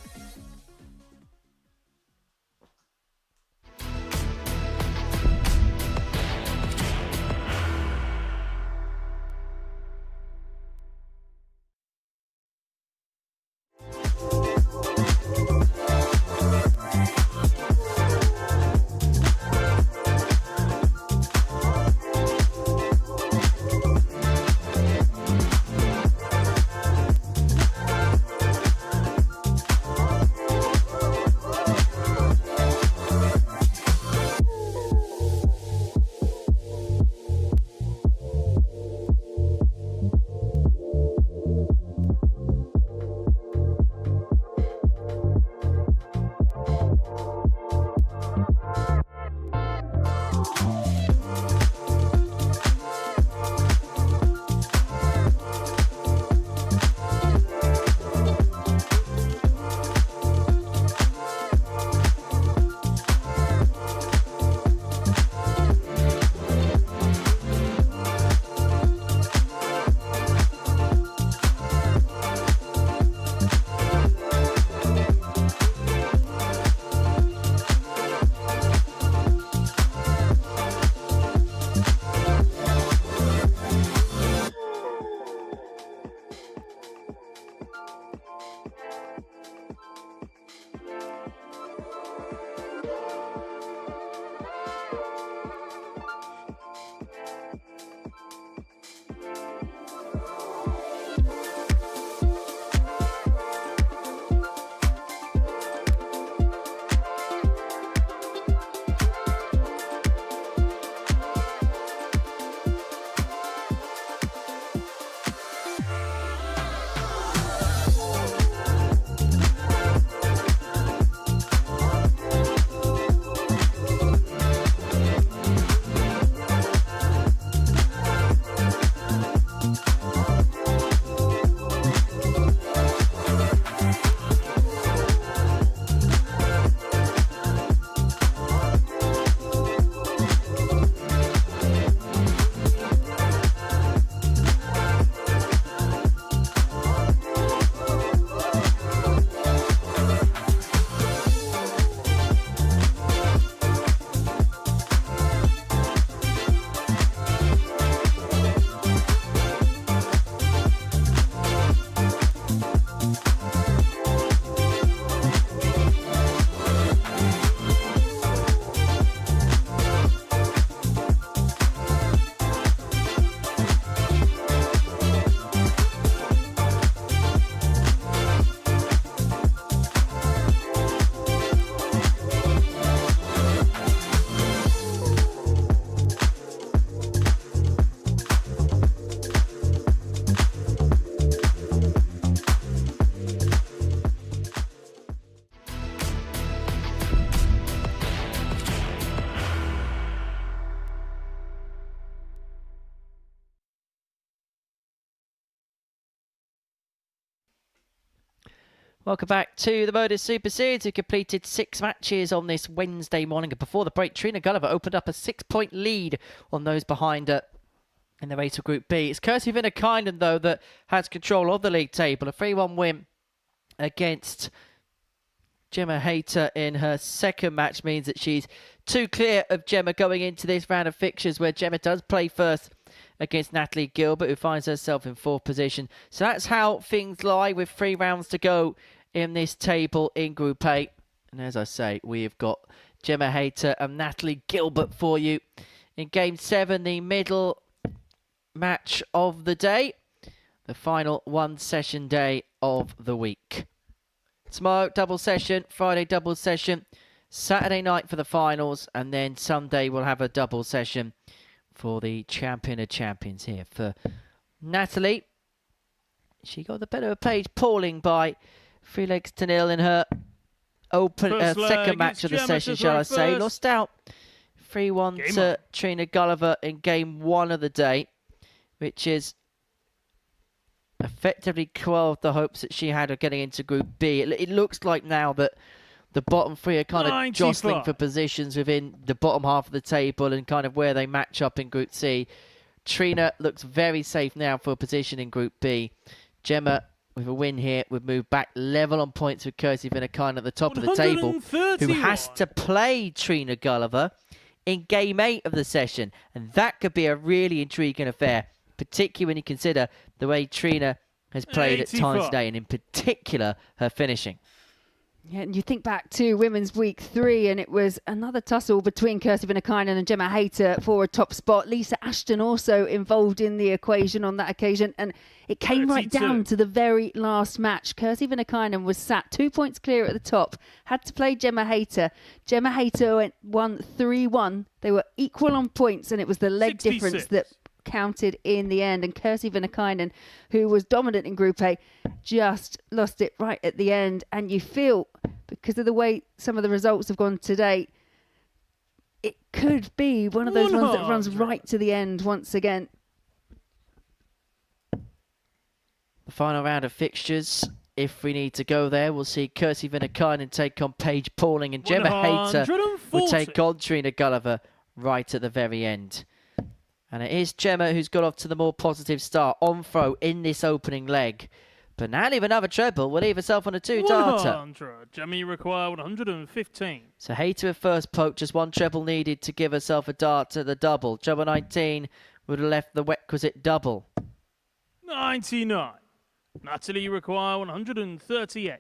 Welcome back to the Modus Super Series. We completed 6 matches on this Wednesday morning. And before the break, Trina Gulliver opened up a 6-point lead on those behind her in the race of Group B. It's Kirsi Viinikainen, though, that has control of the league table. A 3-1 win against Gemma Hayter in her second match means that she's 2 clear of Gemma going into this round of fixtures, where Gemma does play first against Natalie Gilbert, who finds herself in 4th position. So that's how things lie with 3 rounds to go in this table in Group A. And as I say, we've got Gemma Hayter and Natalie Gilbert for you. In Game 7, the middle match of the day, the final 1-session day of the week. Tomorrow, double session. Friday, double session. Saturday night for the finals. And then Sunday, we'll have a double session for the champion of champions here. For Natalie, she got the better of Paige, Pauling by 3-0 in her second match of the session, shall I say. Lost out 3-1 to Trina Gulliver in Game 1 of the day, which is effectively quelled the hopes that she had of getting into Group B. It looks like now that the bottom 3 are kind of jostling for positions within the bottom half of the table and kind of where they match up in Group C. Trina looks very safe now for a position in Group B. Gemma, with a win here, would move back level on points with Kirsi Viinikainen at the top of the table, who has to play Trina Gulliver in Game 8 of the session. And that could be a really intriguing affair, particularly when you consider the way Trina has played at times today, and in particular, her finishing. Yeah, and you think back to Women's Week 3, and it was another tussle between Kirsi Viinikainen and Gemma Hayter for a top spot. Lisa Ashton also involved in the equation on that occasion, and it came right down to the very last match. Kirsi Viinikainen was sat 2 points clear at the top, had to play Gemma Hayter. Gemma Hayter won 3-1. They were equal on points, and it was the leg difference that counted in the end. And Kirsi Viinikainen, who was dominant in Group A, just lost it right at the end. And you feel, because of the way some of the results have gone today, it could be one of those ones that runs right to the end once again. The final round of fixtures, if we need to go there, we'll see Kirsi Viinikainen take on Paige Pauling, and Gemma Hayter will take on Trina Gulliver right at the very end. And it is Gemma who's got off to the more positive start on throw in this opening leg. But now leave another treble, will leave herself on a 2-darter. Gemma, you require 115. So Hayter with first poke, just 1 treble needed to give herself a dart to the double. Treble 19 would have left the requisite double. 99. Natalie, you require 138.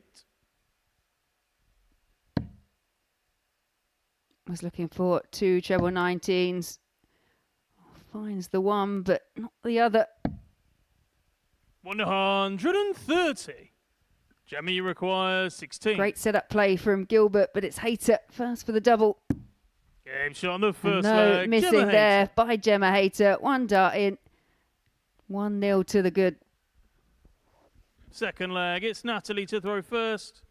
Was looking for 2 treble 19s. Finds the one, but not the other. 130. Gemma, you require 16. Great setup play from Gilbert, but it's Hayter first for the double. Game shot on the first no leg. Missing Gemma there Hayter. by Gemma Hayter. 1 dart in. 1-0 to the good. Second leg, it's Natalie to throw first.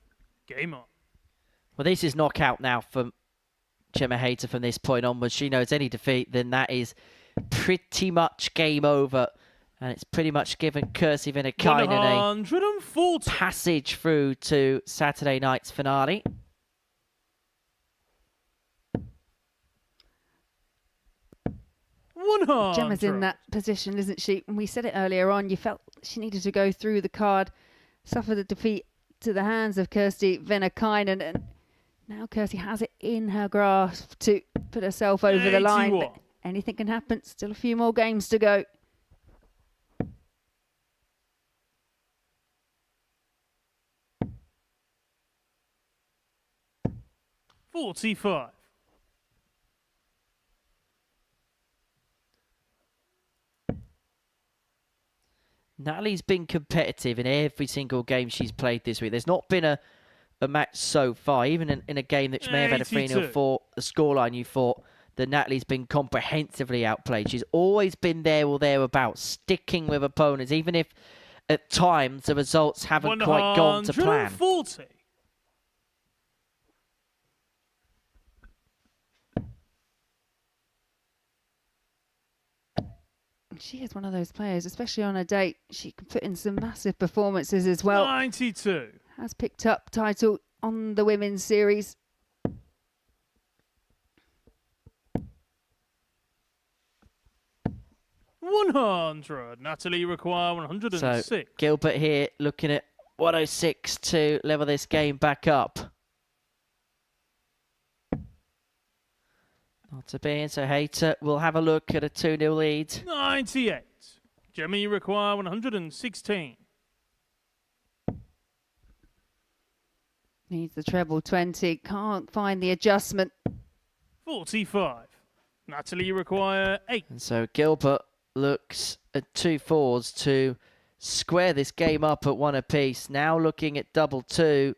Game on. Well, this is knockout now from Gemma Hayter from this point onwards. She knows any defeat, then that is pretty much game over. And it's pretty much given Kirsi Viinikainen a passage through to Saturday night's finale. Gemma's in that position, isn't she? When we said it earlier on, you felt she needed to go through the card, suffer the defeat to the hands of Kirsi Viinikainen, and now Kirsi has it in her grasp to put herself over the line. But anything can happen. Still a few more games to go. $45. Natalie's been competitive in every single game she's played this week. There's not been a match so far, even in a game that she may have had a 3-0 for, the scoreline you thought that Natalie's been comprehensively outplayed. She's always been there or thereabouts, sticking with opponents, even if at times the results haven't quite gone to plan. 140. She is one of those players, especially on a date. She can put in some massive performances as well. 92. has picked up title on the women's series. 100. Natalie require 106. So Gilbert here looking at 106 to level this game back up. Not to be in, so Hayter will have a look at a 2-0 lead. 98. Gemma, you require 116. Needs the treble 20. Can't find the adjustment. 45. Natalie, you require 8. And so Gilbert looks at 2 4s to square this game up at 1 apiece. Now looking at double 2.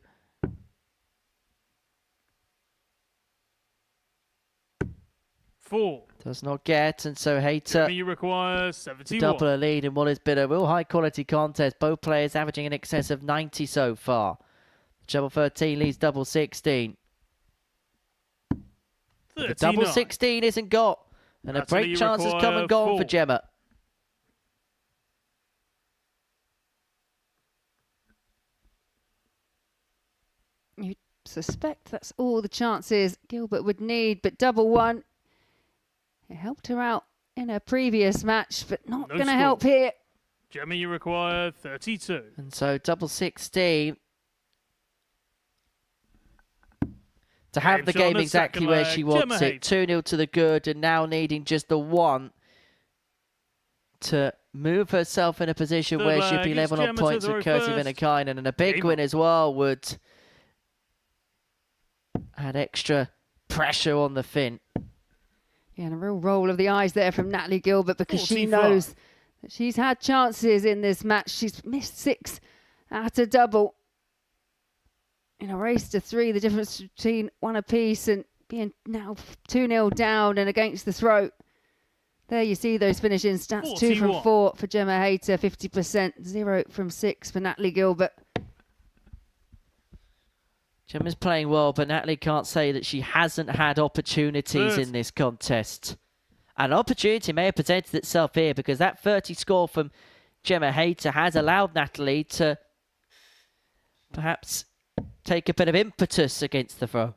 Does not get, and so Hayter you require 71. double a lead in what has been a real high quality contest. Both players averaging in excess of 90 so far. Double 13 leads double 16. The double 16 isn't got, and a break chance has come and gone for Gemma. You suspect that's all the chances Gilbert would need, but double 1. It helped her out in her previous match, but not going to help here. Gemma, you require 32. And so double 16. To have the game exactly where she wants it. 2-0 to the good, and now needing just the 1 to move herself in a position where she'd be level on points with Kirsi Viinikainen, and a big win as well would add extra pressure on the Finn. Yeah, and a real roll of the eyes there from Natalie Gilbert, because she knows that she's had chances in this match. She's missed 6 at a double. In a race to 3, the difference between 1 apiece and being now 2-0 down and against the throat. There you see those finishing stats. 41. 2 from 4 for Gemma Hayter, 50%, 0 from 6 for Natalie Gilbert. Gemma's playing well, but Natalie can't say that she hasn't had opportunities in this contest. An opportunity may have presented itself here, because that 30 score from Gemma Hayter has allowed Natalie to perhaps take a bit of impetus against the throw.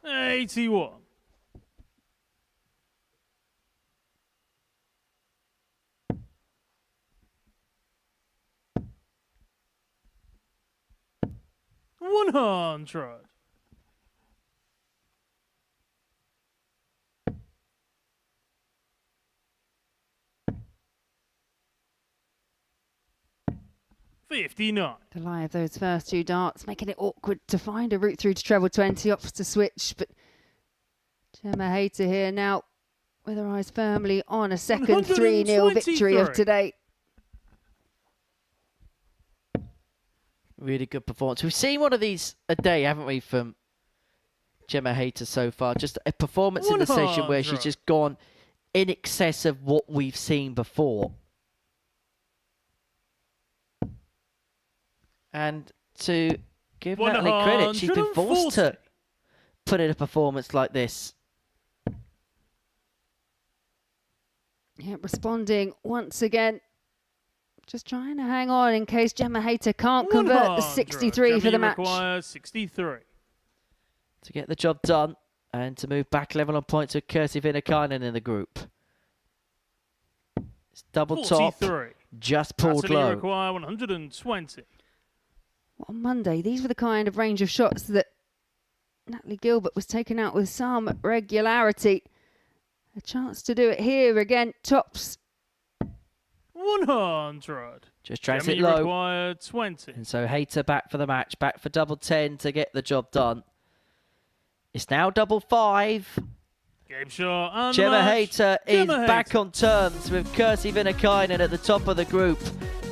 81. $100. $59. The lie of those first 2 darts, making it awkward to find a route through to treble 20, opts to switch, but Gemma Hayter here now with her eyes firmly on a second 3-0 victory of today. Really good performance. We've seen one of these a day, haven't we, from Gemma Hayter so far? Just a performance in the session where she's just gone in excess of what we've seen before. And to give Natalie credit, she's been forced to put in a performance like this. Yeah, responding once again. Just trying to hang on in case Gemma Hayter can't convert the 63 for the match. Requires 63. To get the job done and to move back level on points with Kirsi Viinikainen in the group. It's double 43. top, just pulled Natalie low. Require 120. Well, on Monday, these were the kind of range of shots that Natalie Gilbert was taking out with some regularity. A chance to do it here again. Tops. 100. Just tries Gemma, it low. Require 20. And so Hayter back for the match, back for double 10 to get the job done. It's now double 5. Game shot and Gemma Hayter is Gemma back Hayter. on terms with Kirsi Viinikainen at the top of the group.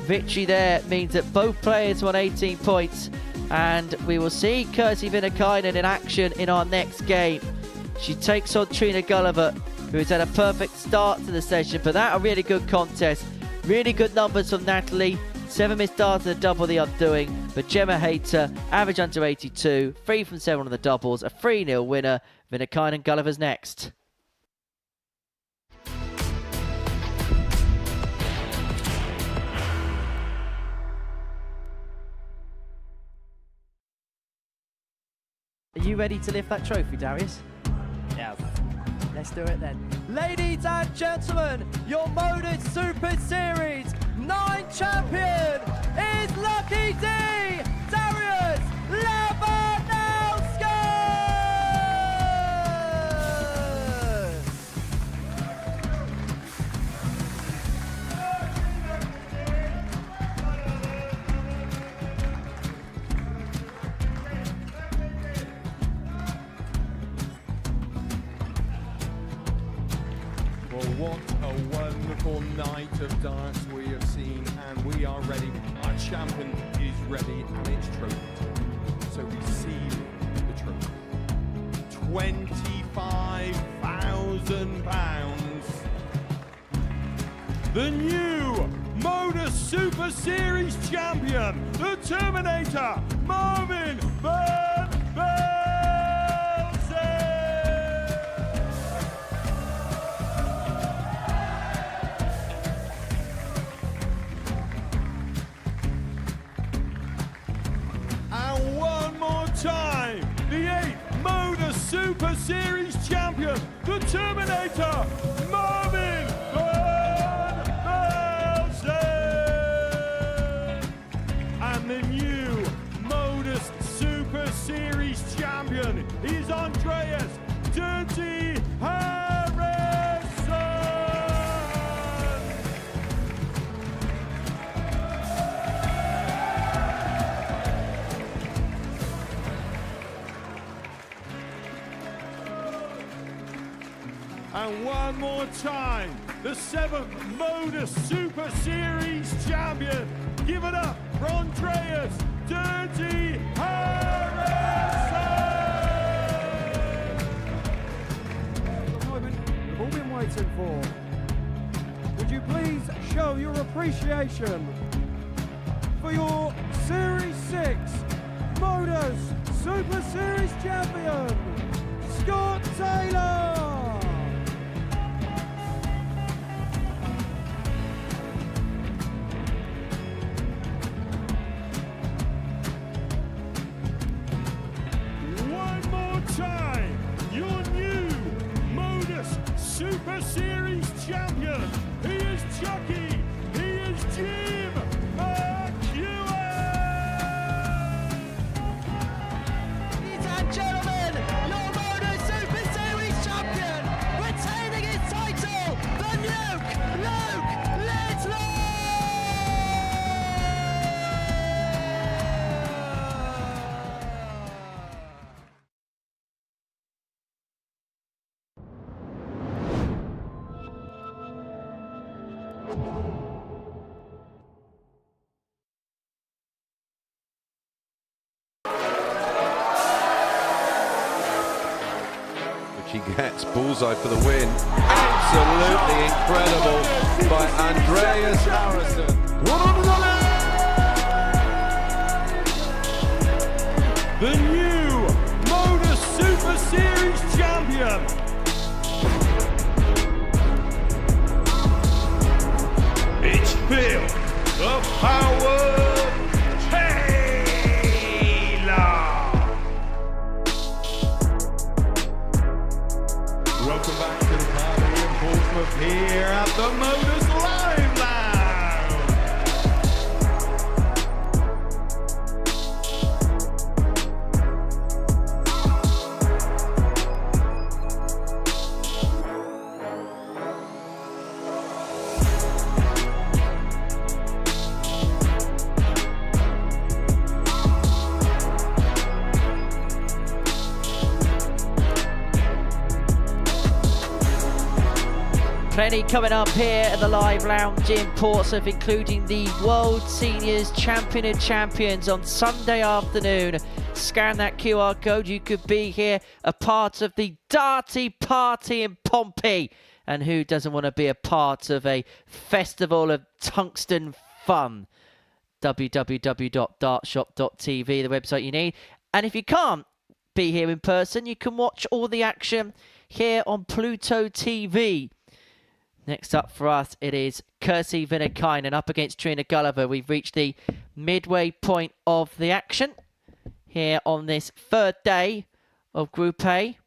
Victory there means that both players won 18 points, and we will see Kirsi Viinikainen in action in our next game. She takes on Trina Gulliver, who has had a perfect start to the session, but that a really good contest. Really good numbers from Natalie. 7 missed darts and a double the undoing. But Gemma Hayter, average under 82, 3 from 7 on the doubles, a 3-0 winner. Viinikainen Gulliver's next. Are you ready to lift that trophy, Darius? Yes. Let's do it then. Ladies and gentlemen, your Modus Super Series 9 champion is Lucky D, Darius Labanowski! Well, what a wonderful night of darts we have seen, and we are ready. Our champion is ready, and it's trophy. So receive the trophy. £25,000. The new Modus Super Series champion, the Terminator, Marvin Van Velzen. And one more time, the 8th Modus Super Series champion, the Terminator, Marvin Van Velzen. And the new Modus Super Series champion is Andreas Dirty Harrison. And one more time, the 7th Modus Super Series champion. Give it up for Andreas Dirty Harrison! The moment we've all been waiting for. Would you please show your appreciation for your Series 6 Modus Super Series champion, Scott Taylor! One more time, your new Modus Super Series champion. He is Chucky. He is Jim McEwen. Ladies and gentlemen, your Modus Super Series champion, retaining his title, the Nuke, Luke Lidlow! He gets bullseye for the win. Absolutely incredible by Andreas Harrison. The new Modus Super Series champion. It's Phil, the Power Taylor. Welcome back to the party in Portsmouth here at the Modus Live Lounge. Plenty coming up here at the Live Lounge in Portsmouth, including the World Seniors Champion of Champions on Sunday afternoon. Scan that QR code. You could be here, a part of the Darty Party in Pompey. And who doesn't want to be a part of a festival of tungsten fun? www.dartshop.tv, the website you need. And if you can't be here in person, you can watch all the action here on Pluto TV. Next up for us, it is Kirsi Viinikainen up against Trina Gulliver. We've reached the midway point of the action here on this third day of Group A.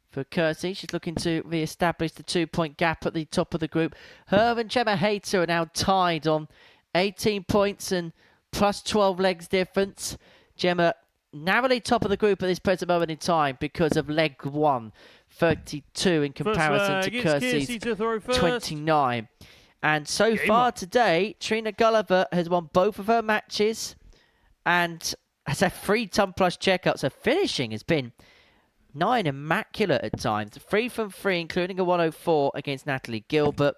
For Kirsi, she's looking to re-establish the 2-point gap at the top of the group. Her and Gemma Hayter are now tied on 18 points and plus 12 legs difference. Gemma narrowly top of the group at this present moment in time because of leg 1, 32 in comparison to Kirsi's 29. And so far today, Trina Gulliver has won both of her matches and has had 3 ton plus checkups. Her finishing has been 9 immaculate at times. 3 from 3, including a 104 against Natalie Gilbert.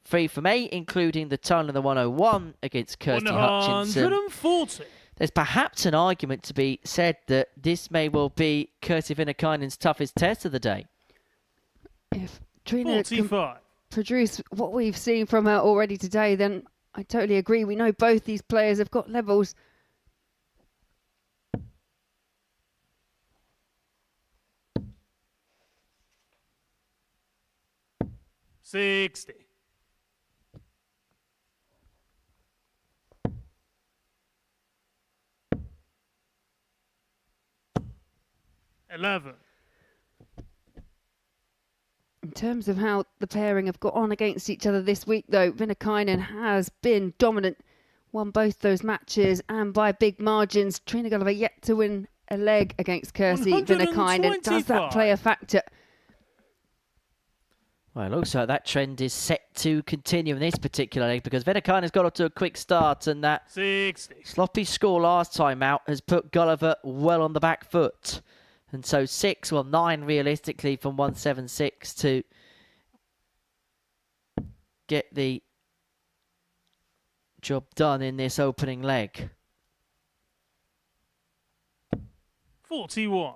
3 from 8, including the ton and the 101 against Kirsty Hutchinson. 140. There's perhaps an argument to be said that this may well be Kirsi Viinikainen's toughest test of the day. If Trina 45. can produce what we've seen from her already today, then I totally agree. We know both these players have got levels. $60. $11. In terms of how the pairing have got on against each other this week, though, Viinikainen has been dominant, won both those matches and by big margins. Trina Gulliver yet to win a leg against Kirsi Viinikainen. Does that play a factor? Well, it looks like that trend is set to continue in this particular leg because Viinikainen's got off to a quick start and that 60. Sloppy score last time out has put Gulliver well on the back foot. And so 9 realistically from 176 to get the job done in this opening leg. 41.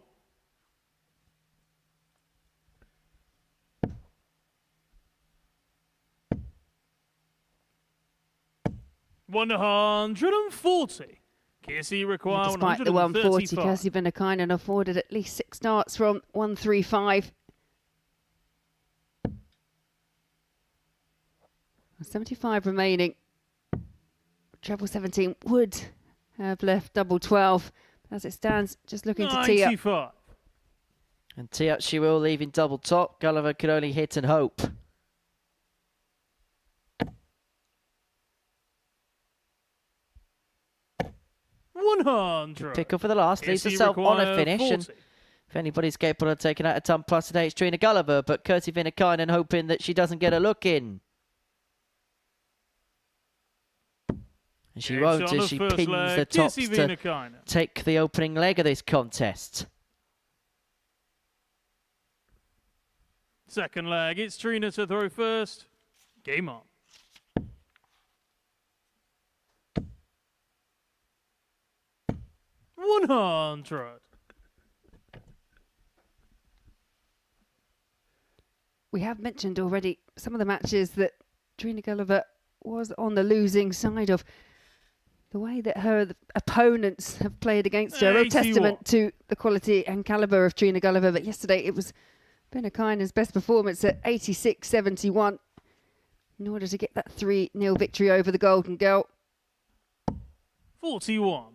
$140. Kirsi requires despite the 140, Kirsi Viinikainen afforded at least 6 starts from 135. 75 remaining. Treble 17 would have left double 12. As it stands, just looking to tee up. And tee up she will, leaving double top. Gulliver could only hit and hope. Pick up for the last, leaves herself on a finish. 40. And if anybody's capable of taking out a ton plus today, it's Trina Gulliver. But Kirsi Viinikainen hoping that she doesn't get a look in. And she won't as she pins the tops to take the opening leg of this contest. Second leg, it's Trina to throw first. Game on. $100. We have mentioned already some of the matches that Trina Gulliver was on the losing side of. The way that her opponents have played against her, a testament to the quality and calibre of Trina Gulliver. But yesterday it was Viinikainen's best performance at 86-71 in order to get that 3-0 victory over the Golden Girl. 41.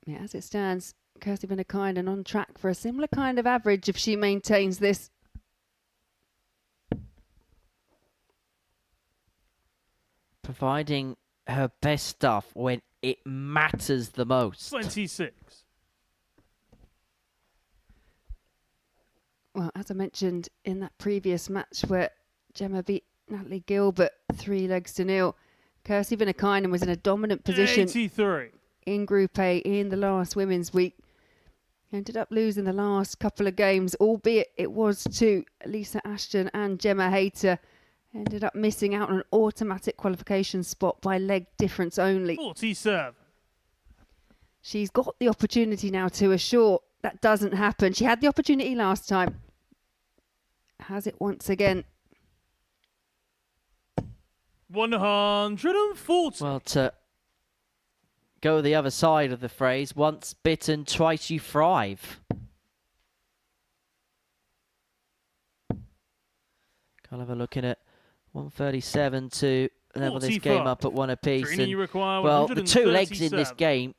Yeah, as it stands, Kirsi Viinikainen on track for a similar kind of average if she maintains this. Providing her best stuff when it matters the most. 26. Well, as I mentioned in that previous match where Gemma beat Natalie Gilbert 3-0, Kirsi Viinikainen was in a dominant position 83. In Group A in the last Women's Week. Ended up losing the last couple of games, albeit it was to Lisa Ashton and Gemma Hayter. Ended up missing out on an automatic qualification spot by leg difference only. 47. She's got the opportunity now to assure that doesn't happen. She had the opportunity last time. Has it once again. 140. Well, to go the other side of the phrase, once bitten, twice you thrive. Gulliver looking at 137 to level this game up at 1 apiece. And, well, the 2 legs in this game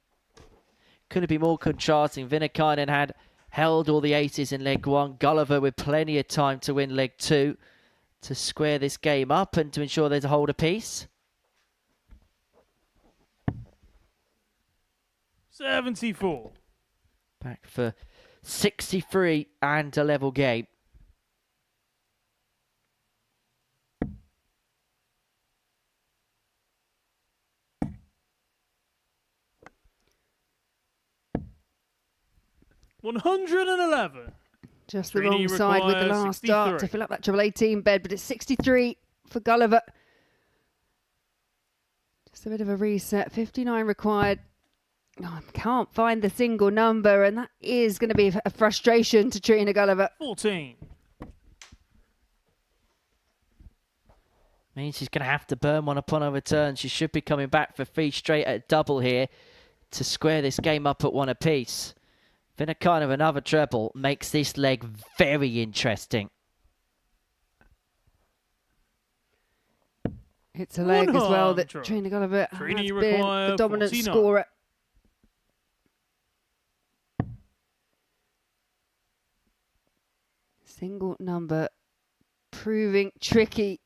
couldn't be more contrasting. Viinikainen had held all the aces in leg 1. Gulliver with plenty of time to win leg 2 to square this game up and to ensure there's a hold apiece. 74. Back for 63 and a level game. $111. Just the Trina wrong side with the requires last dart 63. to fill up that treble 18 bed, but it's 63 for Gulliver. Just a bit of a reset. 59 required. Oh, I can't find the single number, and that is going to be a frustration to Trina Gulliver. 14. Means she's going to have to burn one upon her return. She should be coming back for 3 straight at double here to square this game up at 1 apiece. Viinikainen, another treble, makes this leg very interesting. It's a leg as well that 100. Trina Gulliver has Trina, you been require the dominant 49. scorer. Single number proving tricky.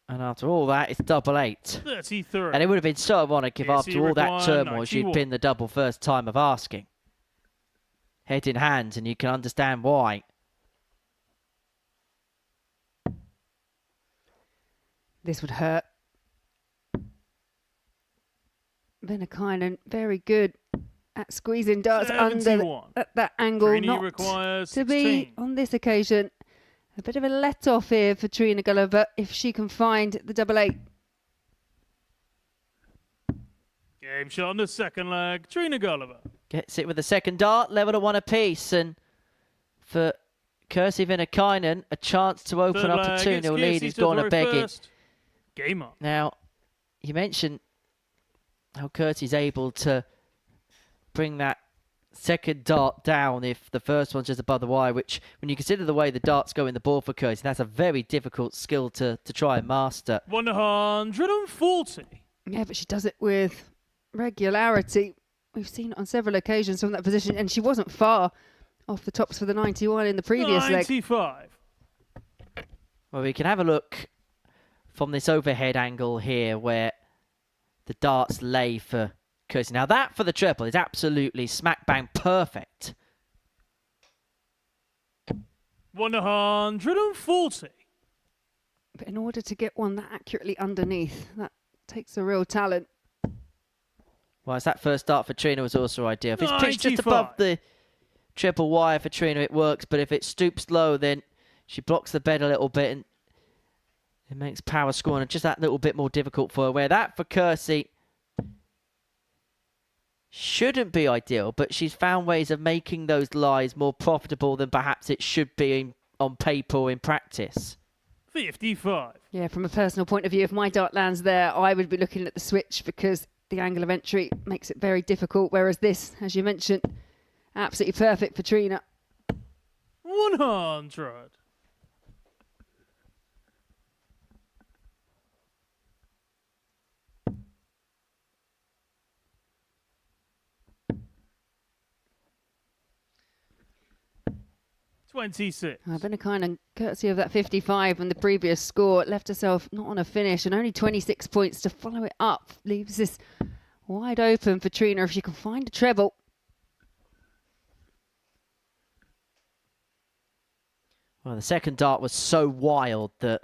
And after all that, it's double 8. 33. And it would have been so ironic if Kirsi after all that required turmoil, she'd 91. been the double first time of asking. Head in hand, and you can understand why. This would hurt. Viinikainen, very good at squeezing darts under 71. at that angle. Trina Not requires to be 16. on this occasion. A bit of a let-off here for Trina Gulliver if she can find the double 8. Game shot on the second leg. Trina Gulliver. Gets it with the second dart, level at 1 apiece. And for Kirsi Viinikainen, a chance to open Third up a leg, 2-0 it's lead Kirsi has to gone throw a begging. first. Game up. Now, you mentioned how Kirsi's able to bring that second dart down if the first one's just above the wire, which, when you consider the way the darts go in the ball for Kirsi, that's a very difficult skill to try and master. 140. Yeah, but she does it with regularity. We've seen it on several occasions from that position, and she wasn't far off the tops for the 91 in the previous leg. 95. Well, we can have a look from this overhead angle here where the darts lay for Kirsi. Now that for the treble is absolutely smack bang perfect. 140. But in order to get one that accurately underneath, that takes a real talent. Well, as that first dart for Trina was also ideal. If it's pitched just 95. above the triple wire for Trina, it works. But if it stoops low, then she blocks the bed a little bit and it makes power scoring just that little bit more difficult for her. Where that for Kirsi shouldn't be ideal, but she's found ways of making those lies more profitable than perhaps it should be on paper or in practice. 55. Yeah, from a personal point of view, if my dart lands there, I would be looking at the switch because the angle of entry makes it very difficult. Whereas this, as you mentioned, absolutely perfect for Trina. 100. Viinikainen, courtesy of that 55 and the previous score, left herself not on a finish and only 26 points to follow it up. Leaves this wide open for Trina if she can find a treble. Well, the second dart was so wild that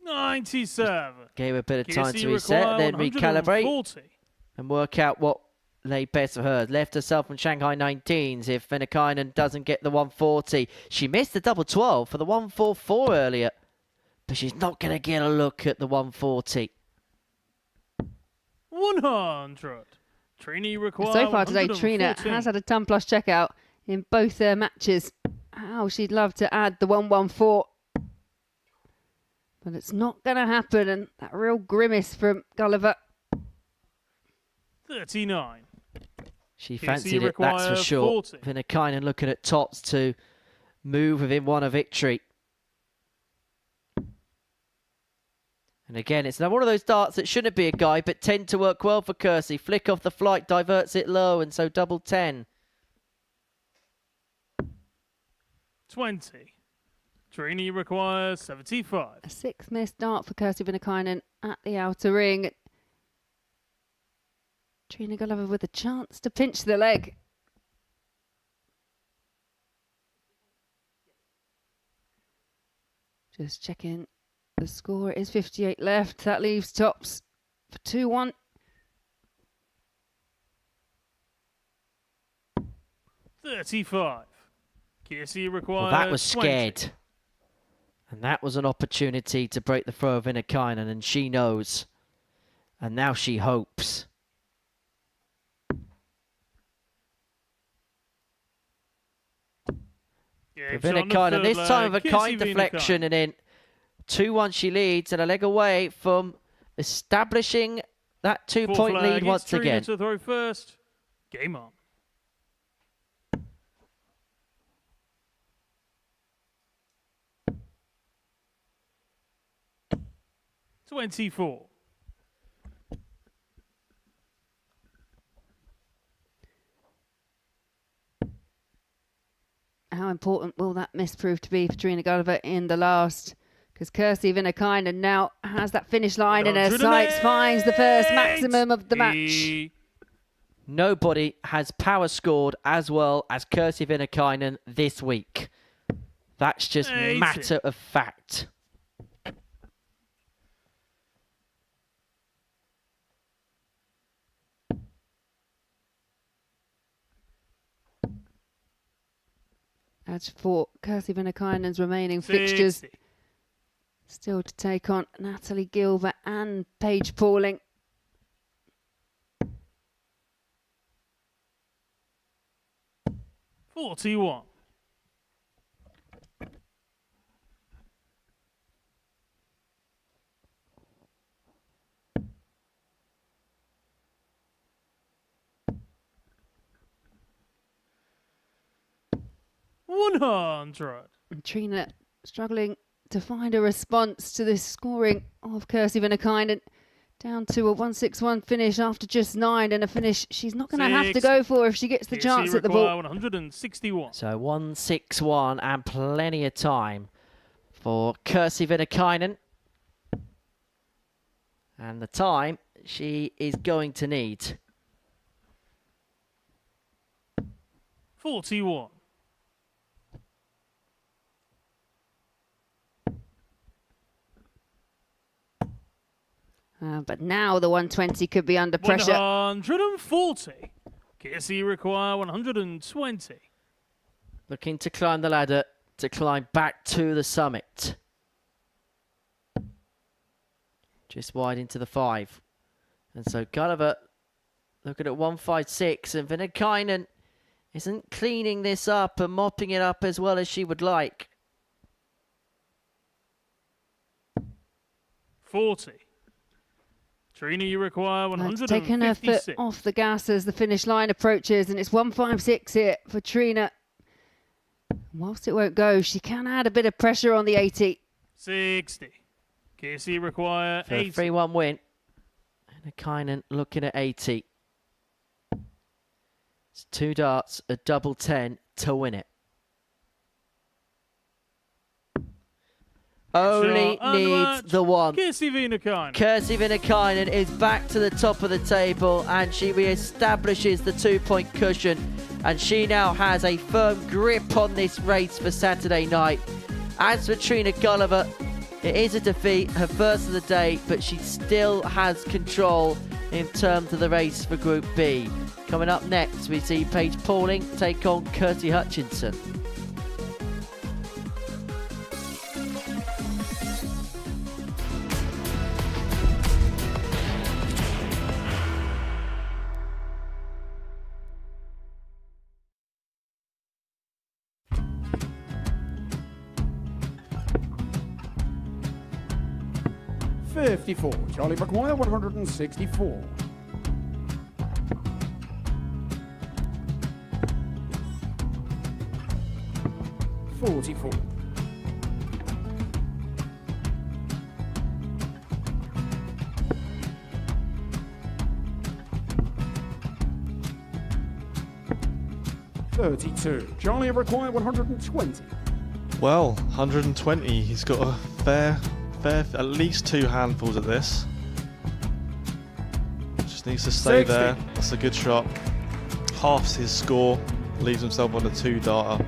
97. gave her a bit of time Kirsi to reset, then require recalibrate 140. and work out what lay best for her. Left herself on Shanghai 19s if Viinikainen doesn't get the 140. She missed the double 12 for the 144 earlier, but she's not going to get a look at the 140. 100. Trina requires So far today, Trina 114. has had a ton plus checkout in both their matches. How she'd love to add the 114. But it's not going to happen, and that real grimace from Gulliver. 39. She Kirsi fancied it, that's for requires sure. 40. Viinikainen looking at tops to move within one of victory. And again, it's another one of those darts that shouldn't be a guide, but tend to work well for Kirsi. Flick off the flight, diverts it low, and so double 10. 20. Trina requires 75. A 6 missed dart for Kirsi Viinikainen at the outer ring. Trina Gulliver with a chance to pinch the leg. Just checking the score. It is 58 left. That leaves tops for 2-1. 35. Kirsi requires Well, that was 20. scared. And that was an opportunity to break the throw of Viinikainen, and she knows. And now she hopes. Viinikainen, this time with a kind deflection and in. 2-1 she leads, and a leg away from establishing that 2-point lead once again. Trina to throw first. Game on. $24. How important will that miss prove to be for Trina Gulliver in the last? Because Kirsi Viinikainen now has that finish line in her sights, finds the first maximum of the match. Nobody has power scored as well as Kirsi Viinikainen this week. That's just matter of fact. As for Kirsi Viinikainen's remaining fixtures, still to take on Natalie, Gilbert and Paige Pauling. $41. $100. And Trina struggling to find a response to this scoring of Kirsi Viinikainen. Down to a 161 finish after just 9, and a finish she's not going to have to go for if she gets the chance at the ball. 161. So 161 and plenty of time for Kirsi Viinikainen. And the time she is going to need. 41. But now the 120 could be under pressure. 140. Kirsi require 120. Looking to climb the ladder, to climb back to the summit. Just wide into the 5. And so Gulliver looking at 156, and Viinikainen isn't cleaning this up and mopping it up as well as she would like. 40. Trina, you require 156. Taking her foot off the gas as the finish line approaches, and it's 156 here for Trina. Whilst it won't go, she can add a bit of pressure on the 80. 60. Kirsi require For 80. a 3-1 win. Viinikainen looking at 80. It's 2 darts, a double 10 to win it. Only needs the one. Kirsi Viinikainen. Kirsi Viinikainen is back to the top of the table, and she re-establishes the 2-point cushion, and she now has a firm grip on this race for Saturday night. As for Trina Gulliver, it is a defeat, her first of the day, but she still has control in terms of the race for Group B. Coming up next, we see Paige Pauling take on Kirsty Hutchinson. $54. Charlie McGuire, 164. 44. Charlie required 120. Well, 120. He's got a fair, at least 2 handfuls at this. Just needs to stay 60. there. That's a good shot. Halves his score. Leaves himself on a 2-darter.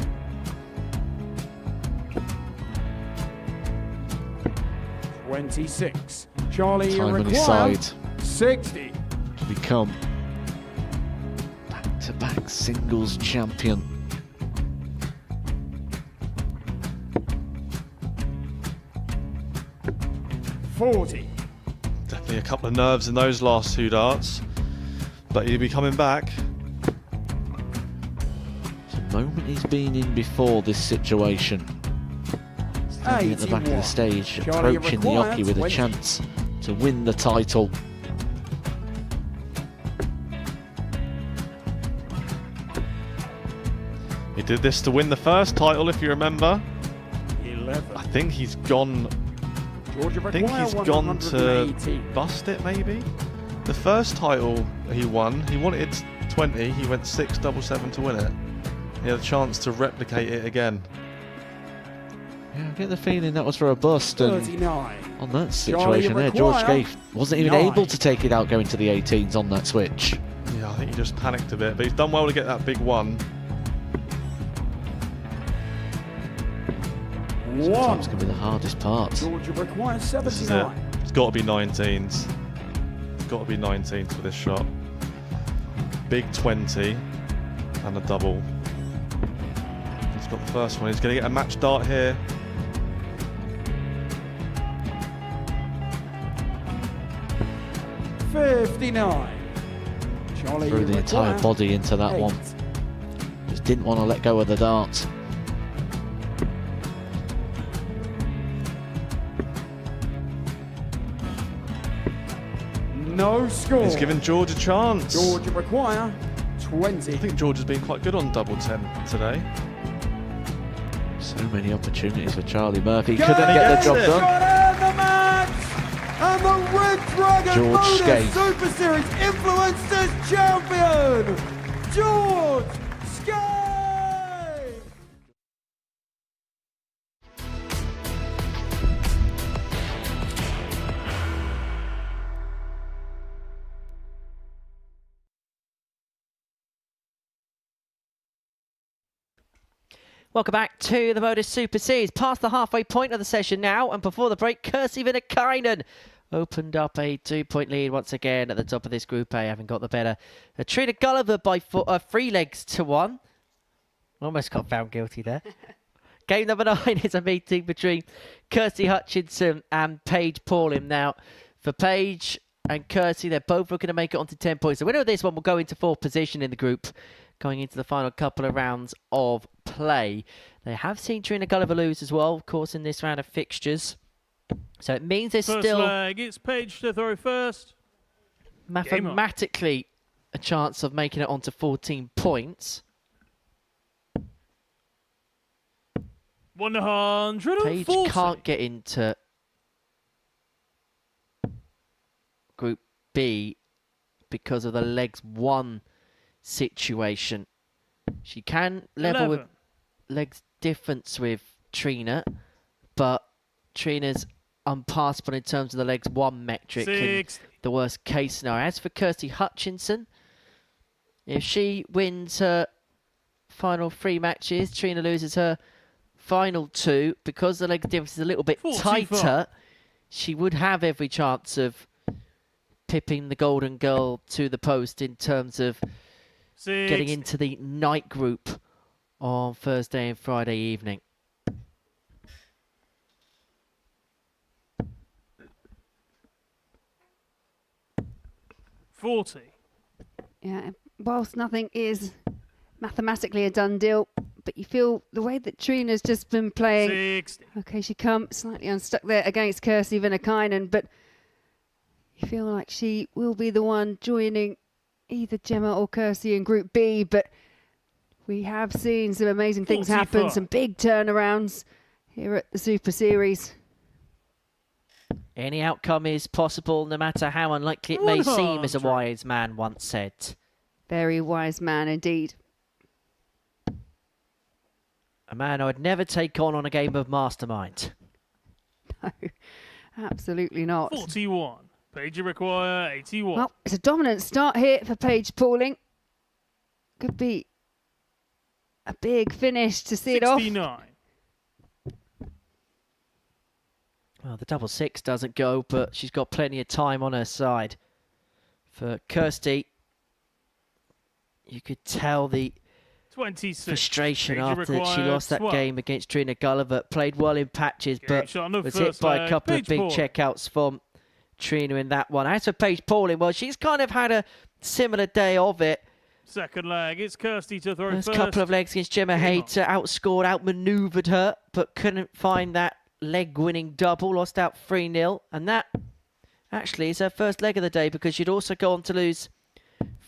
$26. Charlie Time on his required side 60. to become back-to-back singles champion. $40. Definitely a couple of nerves in those last 2 darts. But he'll be coming back. It's a moment he's been in before this situation. Standing at the back of the stage, Charlie approaching the required hockey with a 20. chance to win the title. He did this to win the first title, if you remember. 11. I think he's gone. Georgia I think require he's gone to 180. bust it, maybe. The first title he won, he wanted 20. He went 6-7-7 to win it. He had a chance to replicate it again. Yeah, I get the feeling that was for a bust, and 39. on that situation there, George Scaife wasn't even 9. able to take it out going to the 18s on that switch. Yeah, I think he just panicked a bit, but he's done well to get that big one. Sometimes can be the hardest part. Georgia requires This is it. 79. It's got to be 19s. It's got to be 19s for this shot. Big 20 and a double. He's got the first one. He's going to get a match dart here. $59. Charlie Threw the entire require body into that 8. one. Just didn't want to let go of the dart. No score. He's given George a chance. Georgia require 20. I think George has been quite good on double 10 today. So many opportunities for Charlie Murphy. Go Couldn't get the job Got done. in the match! And the Red Dragon George Modus Scaife. Super Series Influencers Champion, George Scaife! Welcome back to the Modus Super Series. Past the halfway point of the session now, and before the break, Kirsi Viinikainen opened up a 2-point lead once again at the top of this Group A, having got the better. Trina Gulliver by 3 legs to 1. Almost got found guilty there. Game number 9 is a meeting between Kirsty Hutchinson and Paige Pauling. Now, for Paige and Kirsi, they're both looking to make it onto 10 points. The winner of this one will go into 4th position in the group, going into the final couple of rounds of play. They have seen Trina Gulliver lose as well, of course, in this round of fixtures. So it means there's First still leg, it's Paige to throw first. mathematically a chance of making it onto 14 points. 140. Paige can't get into Group B because of the legs 1 situation. She can level 11. with legs difference with Trina, but Trina's unpassable in terms of the legs 1 metric in 6. the worst case scenario. As for Kirsty Hutchinson, if she wins her final 3 matches, Trina loses her final 2. Because the legs difference is a little bit 45. tighter, she would have every chance of pipping the Golden Girl to the post in terms of 6. getting into the night group on Thursday and Friday evening. $40. Yeah, whilst nothing is mathematically a done deal, but you feel the way that Trina's just been playing. 60. Okay, she come slightly unstuck there against Kirsi Viinikainen, but you feel like she will be the one joining either Gemma or Kirsi in Group B, but We have seen some amazing things happen, some big turnarounds here at the Super Series. Any outcome is possible, no matter how unlikely it may seem, as a wise man once said. Very wise man indeed. A man I would never take on a game of Mastermind. No, absolutely not. 41. Paige require 81. Well, it's a dominant start here for Paige Pauling. Could be a big finish to see 69. it off. Well, the double six doesn't go, but she's got plenty of time on her side. For Kirsty, you could tell the 26. frustration Paige after she lost that 12. game against Trina. Gulliver played well in patches, but was hit by a couple of big checkouts from Trina in that one. As for Paige Pauling, well, she's kind of had a similar day of it. Second leg, it's Kirsty to throw First first. couple of legs against Gemma Hayter, outscored, outmaneuvered her, but couldn't find that leg-winning double, lost out 3-0. And that actually is her first leg of the day, because she'd also go on to lose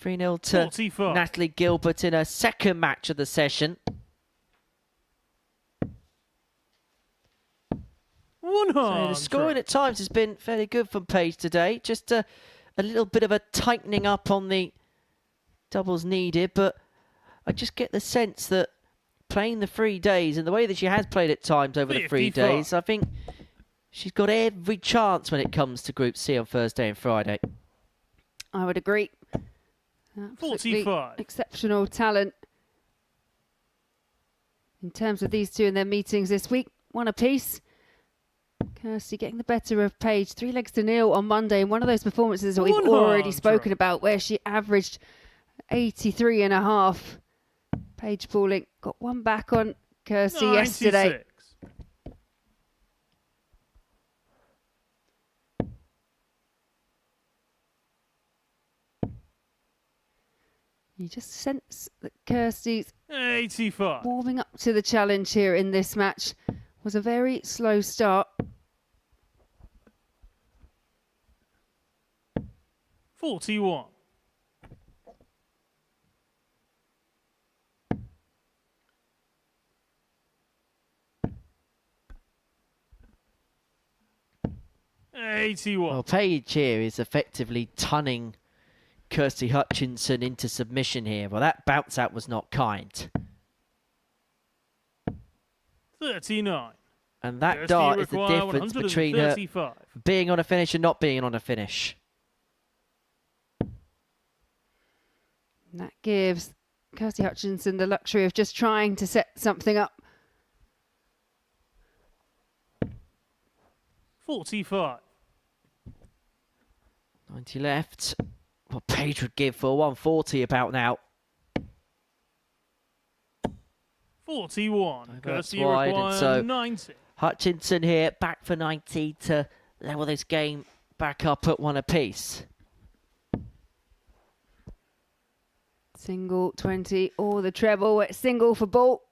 3-0 to 45. Natalie Gilbert in her second match of the session. 100. So the scoring at times has been fairly good from Paige today. Just a little bit of a tightening up on the doubles needed, but I just get the sense that playing the 3 days and the way that she has played at times over the 3 days, I think she's got every chance when it comes to Group C on Thursday and Friday. I would agree. Absolutely 45. Exceptional talent. In terms of these two in their meetings this week, one apiece. Kirsty getting the better of Paige, 3-0 on Monday, in one of those performances that we've already spoken about, where she averaged 83.5. Paige Pauling got one back on Kirsty 96. yesterday. You just sense that Kirsty's 85. warming up to the challenge here in this match. Was a very slow start. 41. Well, Paige here is effectively tunning Kirsty Hutchinson into submission here. Well, that bounce out was not kind. 39. And that Kirsty dart is the require difference between her 135. being on a finish and not being on a finish. And that gives Kirsty Hutchinson the luxury of just trying to set something up. 45. 90 left. Well, Paige would give for 140 about now. 41. That's Kirsty wide, and require so 90. Hutchinson here back for 90 to level this game back up at one apiece. Single 20 or the treble. It's single for ball.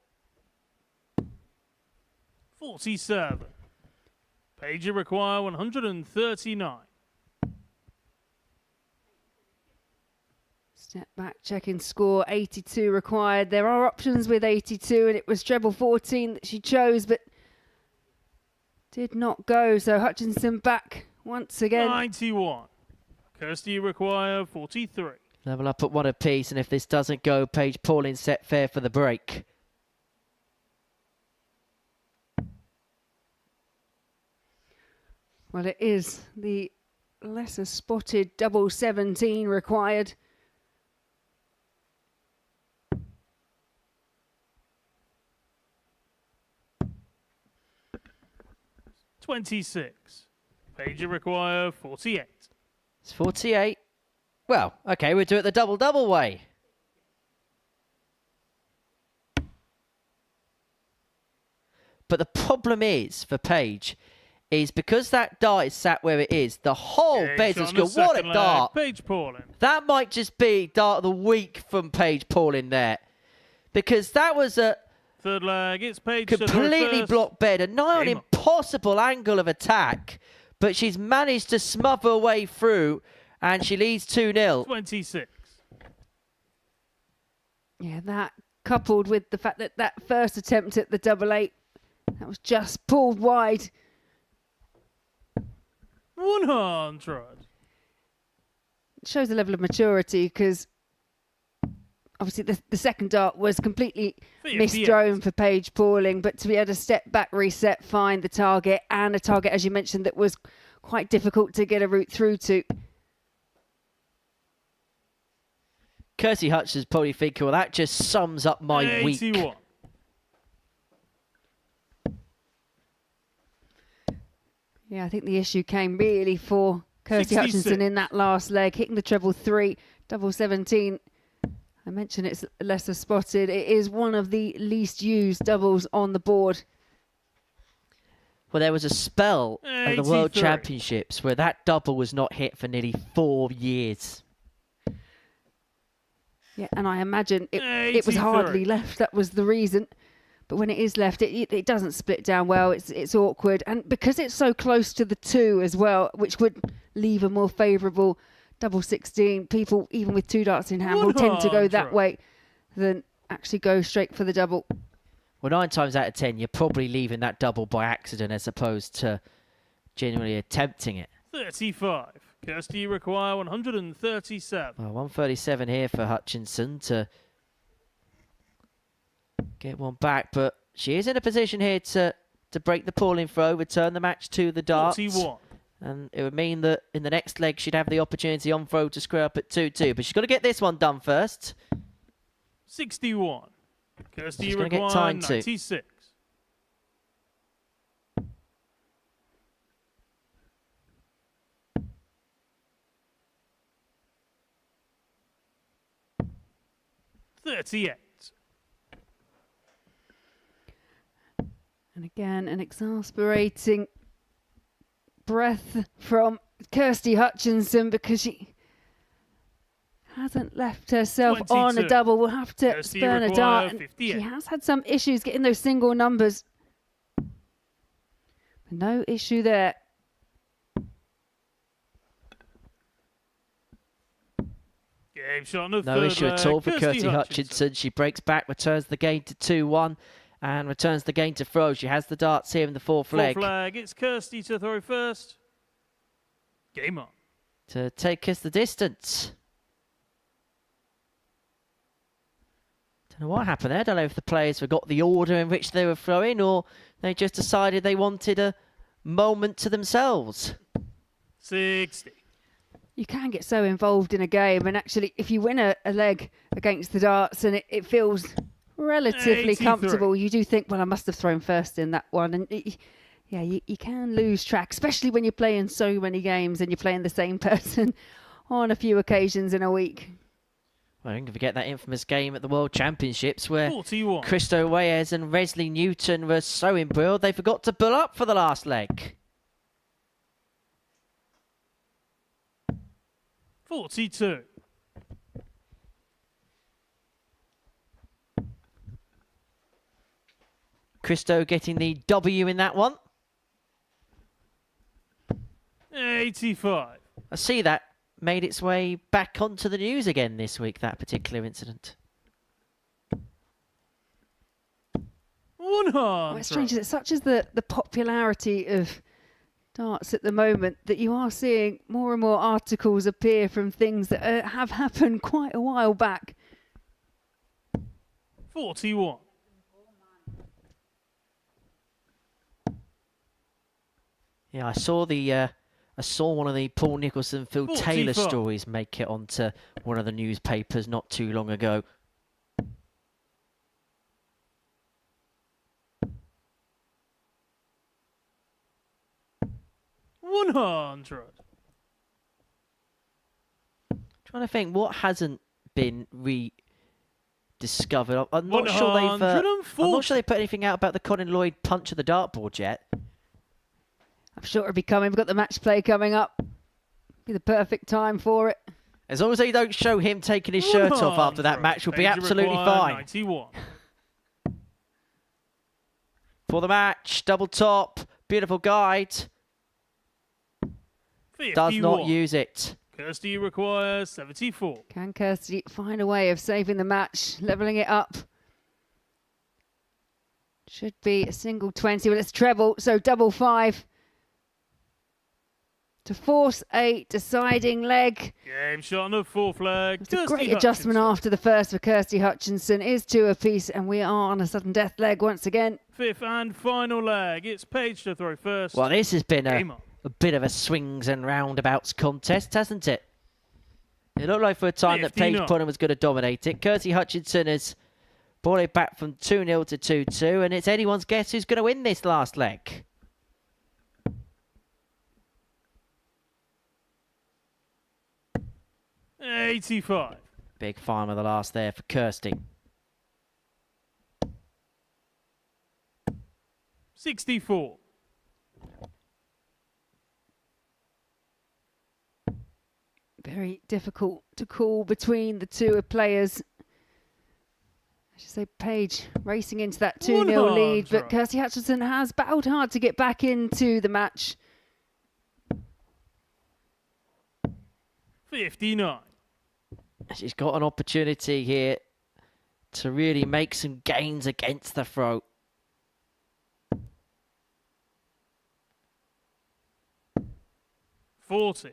47. Paige require 139. Step back, checking score. 82 required. There are options with 82, and it was treble 14 that she chose, but did not go. So Hutchinson back once again. 91. Kirsty require 43. Level up at one apiece, and if this doesn't go, Paige Pauling set fair for the break. Well, it is the lesser spotted double 17 required. $26. Paige require 48. It's 48. Well, okay, we'll do it the double-double way. But the problem is, for Paige, is because that dart is sat where it is, the whole bed's as good. What a dart. Paige Pauling. That might just be dart of the week from Paige Pauling there. Because that was a Third leg, it's Paige to throw completely first. blocked bed, a nigh on impossible angle of attack. But she's managed to smother her way through, and she leads 2-0. 26. Yeah, that coupled with the fact that that first attempt at the double 8, that was just pulled wide. 100. It shows a level of maturity because obviously the second dart was completely misthrown for Paige Pauling, but to be able to step back, reset, find the target, and a target, as you mentioned, that was quite difficult to get a route through to. Kirsty Hutchinson's probably thinking, well, that just sums up my 81. week. Yeah, I think the issue came really for Kirsty 66. Hutchinson in that last leg, hitting the treble 3, double 17. I mentioned it's lesser spotted. It is one of the least used doubles on the board. Well, there was a spell at the World 83. Championships where that double was not hit for nearly 4 years. Yeah, and I imagine it was 83. hardly left. That was the reason. But when it is left, it doesn't split down well. It's awkward. And because it's so close to the 2 as well, which would leave a more favourable double 16, people, even with 2 darts in hand, will tend to go that way than actually go straight for the double. Well, 9 times out of 10, you're probably leaving that double by accident as opposed to genuinely attempting it. 35. Kirsty, you require 137. Well, 137 here for Hutchinson to get one back, but she is in a position here to break the Pauling throw, return the match to the darts. 41. And it would mean that in the next leg she'd have the opportunity on throw to square up at 2-2. But she's got to get this one done first. 61. Kirsty, She's you gonna get require time to. 96. And again, an exasperating breath from Kirsty Hutchinson because she hasn't left herself 22. on a double. We'll have to Kirsty, spurn a require dart. And 58. she has had some issues getting those single numbers. No issue there. Game shot on the No third issue at leg. all for Kirsty Hutchinson. She breaks back, returns the game to 2-1, and returns the game to throw. She has the darts here in the fourth leg. It's Kirsty to throw first. Game on. To take us the distance. Don't know what happened there. Don't know if the players forgot the order in which they were throwing or they just decided they wanted a moment to themselves. 60. You can get so involved in a game, and actually, if you win a leg against the darts and it feels relatively 83. comfortable, you do think, well, I must have thrown first in that one. And you can lose track, especially when you're playing so many games and you're playing the same person on a few occasions in a week. Well, don't forget that infamous game at the World Championships where 41. Christo Reyes and Resley Newton were so embroiled they forgot to pull up for the last leg. 42. Christo getting the W in that one. 85. I see that made its way back onto the news again this week, that particular incident. 100. Oh, it's strange, it's such as the popularity of darts at the moment that you are seeing more and more articles appear from things that have happened quite a while back. 41. Yeah, I saw one of the Paul Nicholson, Phil 45. Taylor stories make it onto one of the newspapers not too long ago. $100. Trying to think what hasn't been rediscovered. I'm not sure they've. I'm not sure they put anything out about the Colin Lloyd punch of the dartboard yet. I'm sure it'll be coming. We've got the match play coming up. Be the perfect time for it. As long as they don't show him taking his shirt off after that match, we'll be absolutely fine. 91. For the match, double top, beautiful guide. 51. Does not use it. Kirsty requires 74. Can Kirsty find a way of saving the match, levelling it up? Should be a single 20, but it's treble, so double 5. To force a deciding leg. Game shot on the fourth leg. It's a great adjustment after the first for Kirsty Hutchinson. Is 2 apiece, and we are on a sudden death leg once again. Fifth and final leg. It's Paige to throw first. Well, this has been a bit of a swings and roundabouts contest, hasn't it? It looked like for a time that Paige Pullen was going to dominate it. Kirsty Hutchinson has brought it back from 2-0 to 2-2, and it's anyone's guess who's going to win this last leg. $85. Big fine with the last there for Kirsty. 64. Very difficult to call between the two players. I should say Paige racing into that 2-0 lead, but Kirsty Hutchinson has battled hard to get back into the match. 59. She's got an opportunity here to really make some gains against the throat. $40.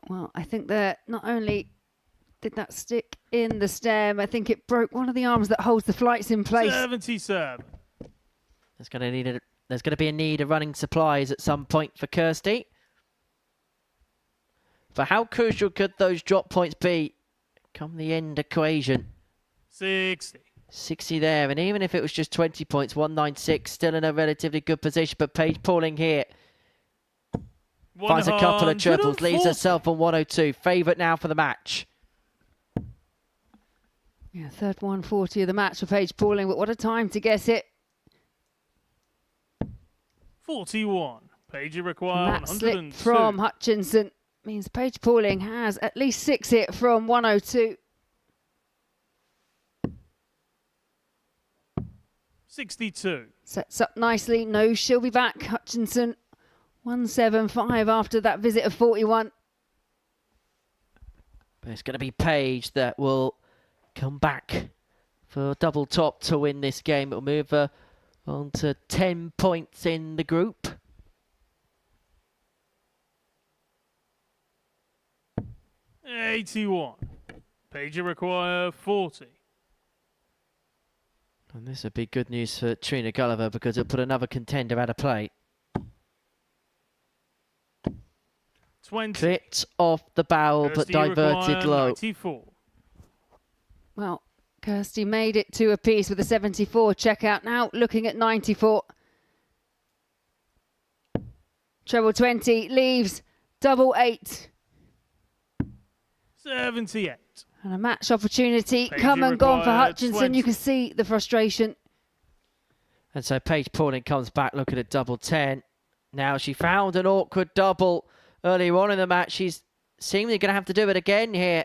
Well, I think that not only did that stick in the stem, I think it broke one of the arms that holds the flights in place. 77. There's going to be a need of running supplies at some point for Kirsty. But how crucial could those drop points be come the end equation? 60. 60 there, and even if it was just 20 points, 196, still in a relatively good position. But Paige Pullen here finds a couple of triples, leaves herself on 102. Favourite now for the match. Yeah, third 140 of the match for Paige Pullen, but what a time to get it. 41. Paige requires That slip from Hutchinson means Paige Pullen has at least 6 hit from 102. 62. Sets up nicely. No, she'll be back. Hutchinson 175 after that visit of 41. But it's going to be Paige that will come back for double top to win this game. It'll move her on to 10 points in the group. $81. Paige require 40. And this would be good news for Trina Gulliver because it'll put another contender out of play. 20. Clipped off the barrel but diverted low. 94. Well, Kirsty made it 2 apiece with a 74 checkout. Now looking at 94. Treble 20 leaves double 8. 78. And a match opportunity Paige come and gone for Hutchinson. 20. You can see the frustration. And so Paige Pullen comes back looking at double 10. Now she found an awkward double earlier on in the match. She's seemingly going to have to do it again here.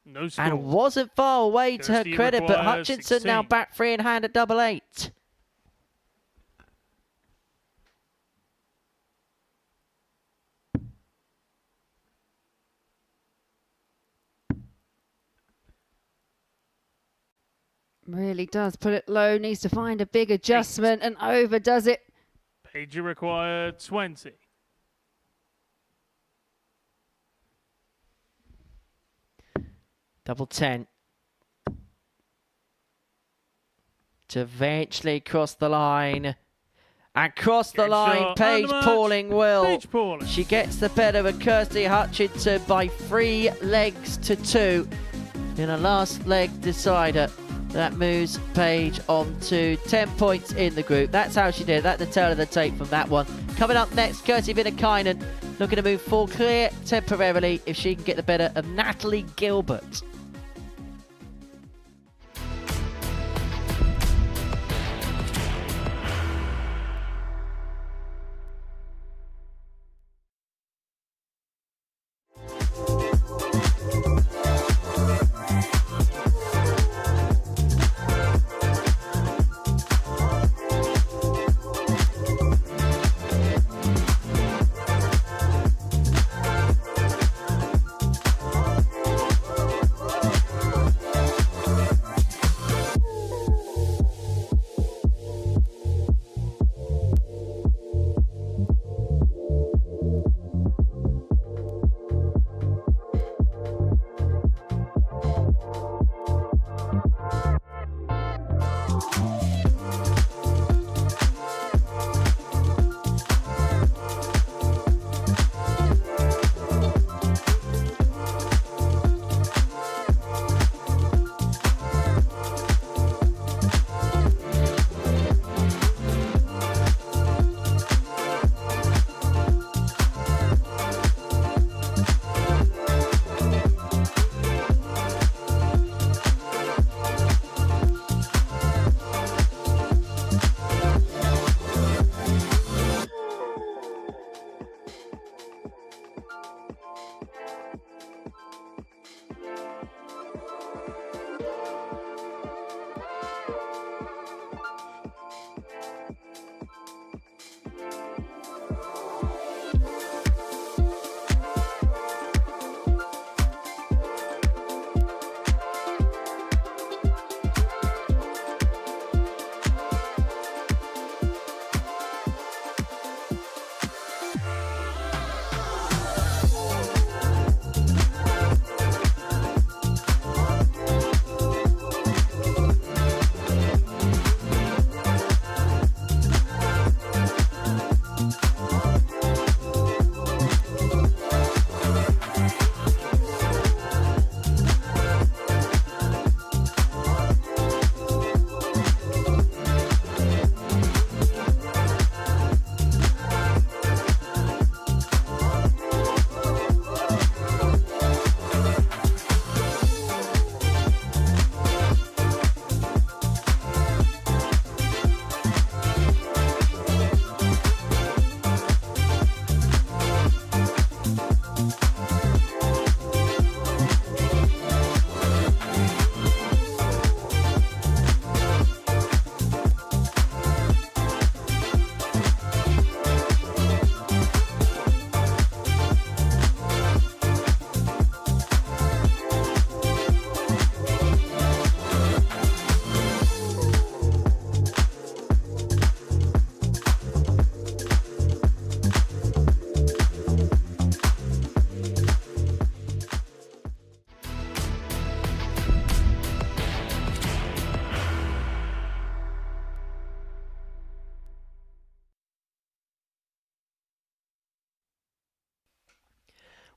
No score. And wasn't far away to her Kirsty credit, but requires Hutchinson 16. now back free in hand at double 8. Really does put it low. Needs to find a big adjustment and overdoes it. Paige require 20. Double 10. To eventually cross the line. And cross the line, Paige Pullen will. Paige Pullen. She gets the better of Kirsty Hutchinson by 3 legs to 2 in a last leg decider. That moves Paige on to 10 points in the group. That's how she did. That's the tail of the tape from that one. Coming up next, Kirsty Viinikainen looking to move full clear temporarily if she can get the better of Natalie Gilbert.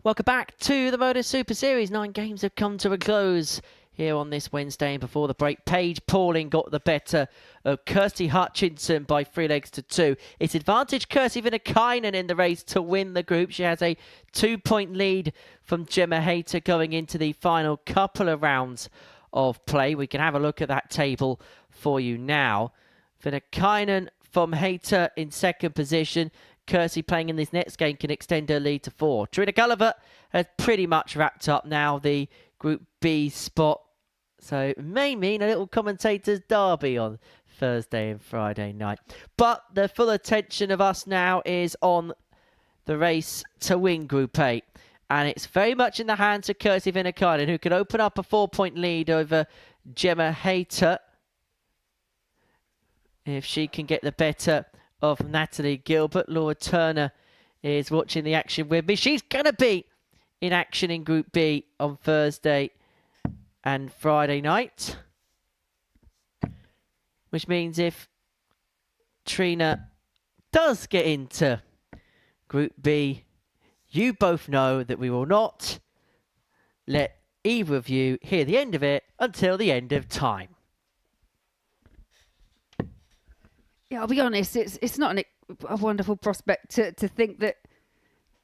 Welcome back to the Modus Super Series. 9 games have come to a close here on this Wednesday. And before the break, Paige Pauling got the better of Kirsty Hutchinson by 3 legs to 2. It's advantage Kirsi Viinikainen in the race to win the group. She has a 2-point lead from Gemma Hayter going into the final couple of rounds of play. We can have a look at that table for you now. Viinikainen from Hayter in second position. Kirsi playing in this next game can extend her lead to 4. Trina Gulliver has pretty much wrapped up now the Group B spot. So it may mean a little commentator's derby on Thursday and Friday night. But the full attention of us now is on the race to win Group A. And it's very much in the hands of Kirsi Viinikainen, who can open up a 4-point lead over Gemma Hayter if she can get the better of Natalie Gilbert. Laura Turner is watching the action with me. She's going to be in action in Group B on Thursday and Friday night. Which means if Trina does get into Group B, you both know that we will not let either of you hear the end of it until the end of time. Yeah, I'll be honest, it's not a wonderful prospect to think that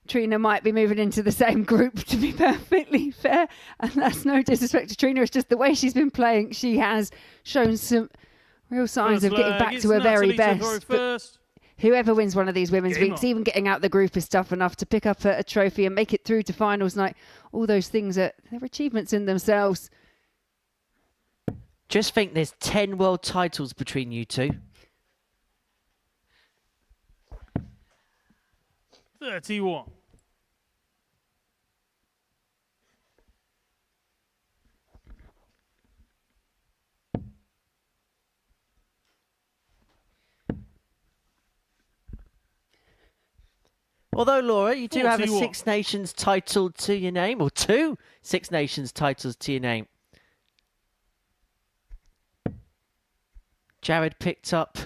Trina might be moving into the same group, to be perfectly fair. And that's no disrespect to Trina, it's just the way she's been playing. She has shown some real signs of getting back to her very best. Whoever wins one of these women's weeks, even getting out the group is tough enough to pick up a trophy and make it through to finals night. All those things they're achievements in themselves. Just think there's 10 world titles between you two. 31. Although, Laura, you do have a 41. Six Nations title to your name, or 2 Six Nations titles to your name. Jared picked up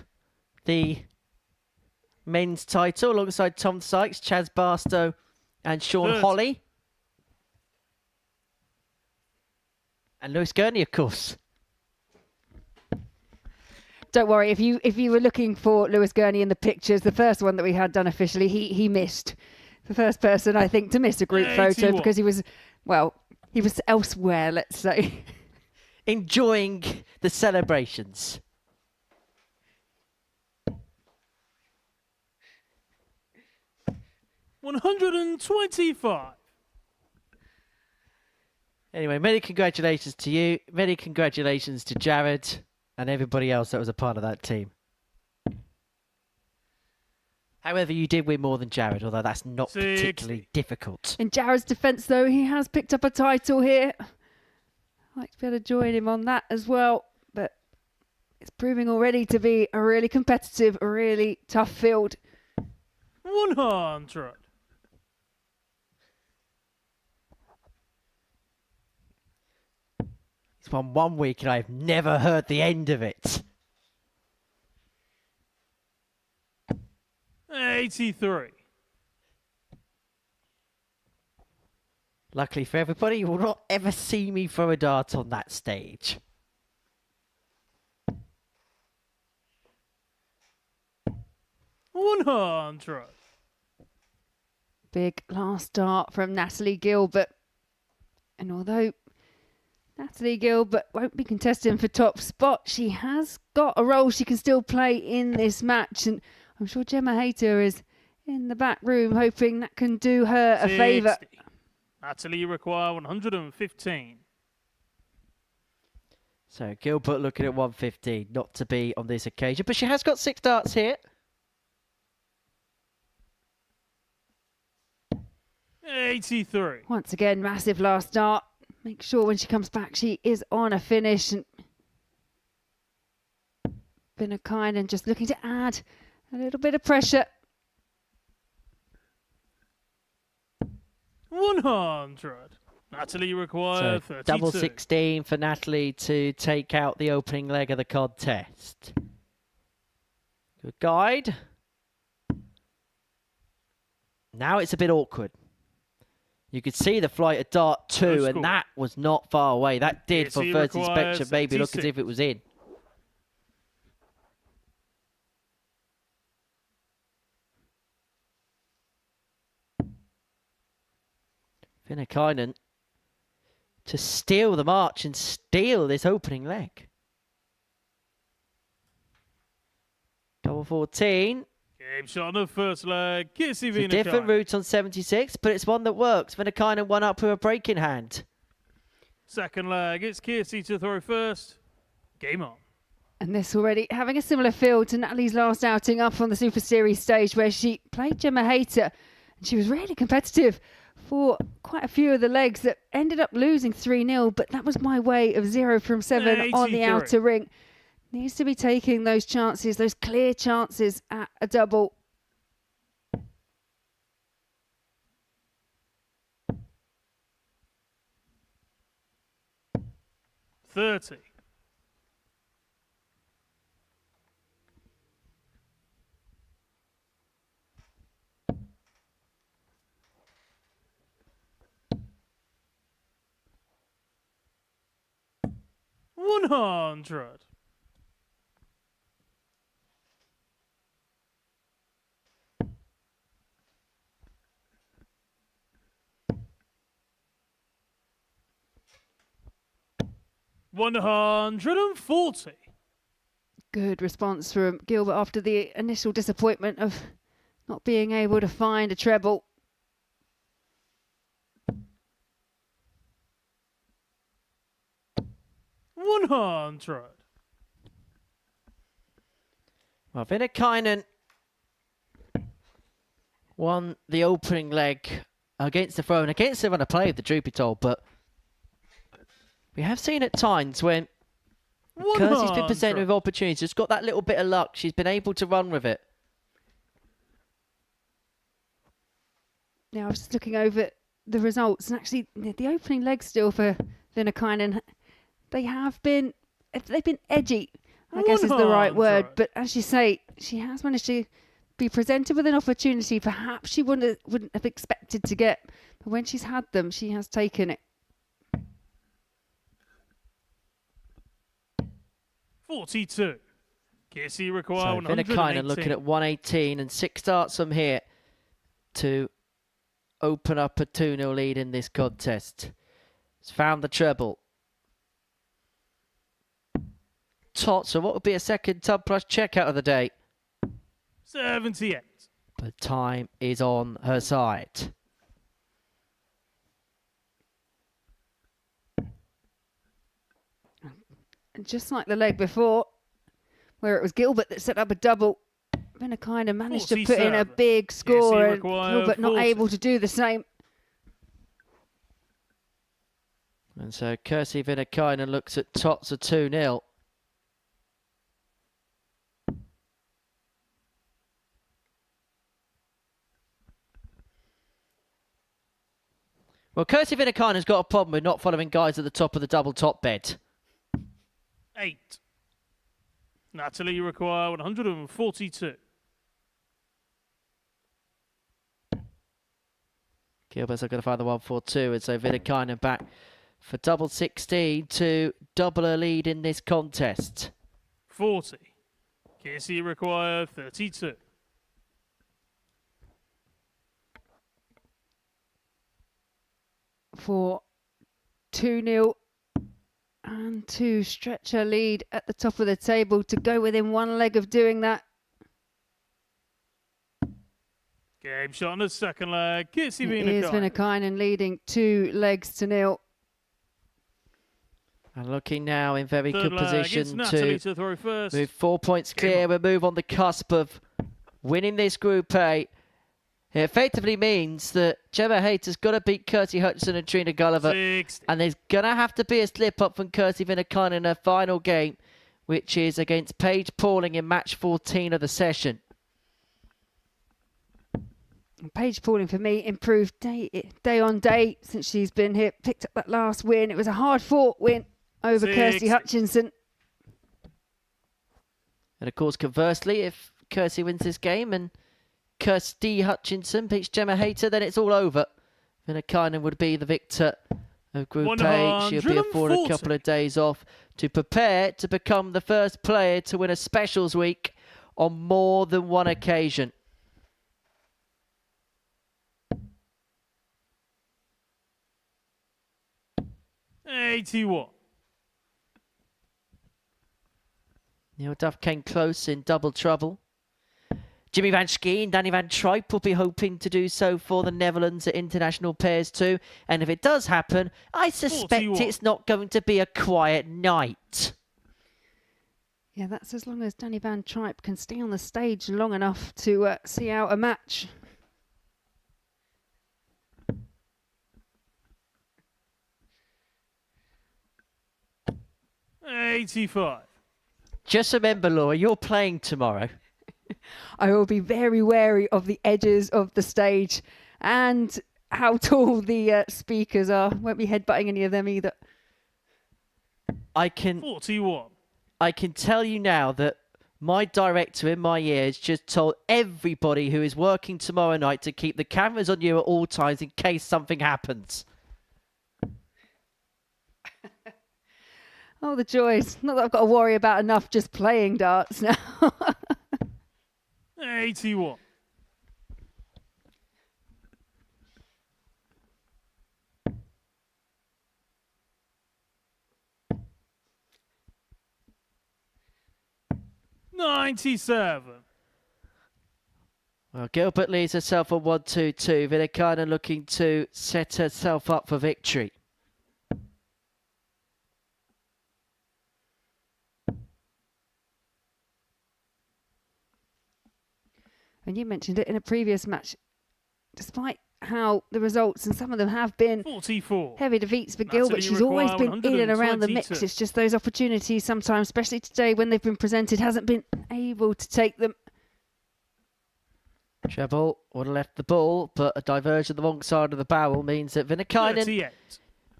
the men's title alongside Tom Sykes, Chaz Barstow and Sean Holly. And Lewis Gurney, of course. Don't worry, if you were looking for Lewis Gurney in the pictures, the first one that we had done officially, he missed. The first person, I think, to miss a group photo because he was elsewhere, let's say. Enjoying the celebrations. $125. Anyway, many congratulations to you. Many congratulations to Jared and everybody else that was a part of that team. However, you did win more than Jared, although that's not particularly difficult. In Jared's defence, though, he has picked up a title here. I'd like to be able to join him on that as well, but it's proving already to be a really competitive, a really tough field. 100. He's won 1 week and I've never heard the end of it. 83. Luckily for everybody, you will not ever see me throw a dart on that stage. $100. Big last dart from Natalie Gilbert. And although Natalie Gilbert won't be contesting for top spot, she has got a role she can still play in this match. And I'm sure Gemma Hayter is in the back room hoping that can do her a favour. Natalie, you require 115. So Gilbert looking at 115, not to be on this occasion, but she has got 6 darts here. 83. Once again, massive last dart. Make sure when she comes back she is on a finish. And Viinikainen just looking to add a little bit of pressure. 100. Natalie requires 32. Double 16 for Natalie to take out the opening leg of the contest. Good guide. Now it's a bit awkward. You could see the flight of dart 2, and that was not far away. That did, for first inspection, maybe look as if it was in. Viinikainen to steal the march and steal this opening leg. Double 14. Game shot on the first leg. Kirsi It's a Viinikainen. different route on 76, but it's one that works. Viinikainen won up with a break in hand. Second leg. It's Kirsi to throw first. Game on. And this already having a similar feel to Natalie's last outing up on the Super Series stage where she played Gemma Hayter. And she was really competitive for quite a few of the legs that ended up losing 3-0, but that was my way of 0 from 7 on the outer ring. Needs to be taking those chances, those clear chances at a double. $30. $100. $140. Good response from Gilbert after the initial disappointment of not being able to find a treble. $100. Well, Viinikainen won the opening leg against the throw and against the run of play of the Droopy Toll, but we have seen at times when Kirsty's been presented with opportunities, just got that little bit of luck. She's been able to run with it. Now, I was just looking over the results, and actually, the opening leg still for Viinikainen, they've been edgy. I guess is the right word. But as you say, she has managed to be presented with an opportunity perhaps she wouldn't have expected to get. But when she's had them, she has taken it. 42. Kirsi require So 118. Viinikainen looking at 118 and 6 starts from here to open up a 2-0 lead in this contest. It's found the treble. So what would be a second tub plus checkout of the day? 78. But time is on her side. And just like the leg before, where it was Gilbert that set up a double, Viinikainen managed to put in a big score, and Gilbert not able to do the same. And so Kirsi Viinikainen looks at tots of 2-0. Well, Kirsi Viinikainen's got a problem with not following guys at the top of the double top bed. 8. Natalie require 142. Gilbert's going to find the 142, and so Viinikainen back for double 16 to double her lead in this contest. 40. Kirsi require 32. For 2-0 and to stretch her lead at the top of the table to go within one leg of doing that. Game shot on the second leg. Kirsi Here's Viinikainen. Viinikainen leading 2 legs to 0. And looking now in very Third good leg, it's position Natalie to throw first. move 4 points clear. We move on the cusp of winning this Group A. It effectively means that Gemma Hayter's got to beat Kirsi Hutchinson and Trina Gulliver. 60. And there's going to have to be a slip-up from Kirsi Viinikainen in her final game, which is against Paige Pauling in match 14 of the session. Paige Pauling, for me, improved day on day since she's been here. Picked up that last win. It was a hard-fought win over Kirsty Hutchinson. And of course, conversely, if Kirsi wins this game and Kirsty Hutchinson beats Gemma Hayter, then it's all over. Viinikainen would be the victor of Group A. She'll be afforded a couple of days off to prepare to become the first player to win a specials week on more than one occasion. $81. Neil Duff came close in double trouble. Jimmy van Schie and Danny van Tripe will be hoping to do so for the Netherlands at international pairs too. And if it does happen, I suspect 41. it's not going to be a quiet night. Yeah, that's as long as Danny van Tripe can stay on the stage long enough to see out a match. $85. Just remember, Laura, you're playing tomorrow. I will be very wary of the edges of the stage and how tall the speakers are. Won't be headbutting any of them either. 41. I can tell you now that my director in my ears just told everybody who is working tomorrow night to keep the cameras on you at all times in case something happens. Oh, the joys. Not that I've got to worry about enough just playing darts now. 81. $97. Well, Gilbert leads herself on 1-2-2. Viinikainen looking to set herself up for victory. And you mentioned it in a previous match. Despite how the results, and some of them have been 44. heavy defeats for Natalie Gilbert, she's always been in and around the mix. 122. It's just those opportunities sometimes, especially today when they've been presented, hasn't been able to take them. Treble would have left the ball, but a diversion the wrong side of the barrel means that Viinikainen, 38.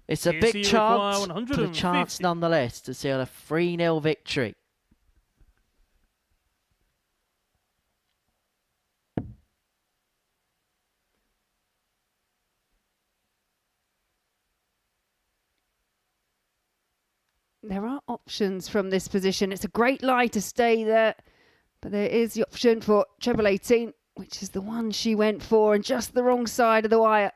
it's a Kirsi big chance, require but a chance 150. nonetheless to seal a 3-0 victory. there are options from this position. It's a great lie to stay there, but there is the option for treble 18, which is the one she went for, and just the wrong side of the wire.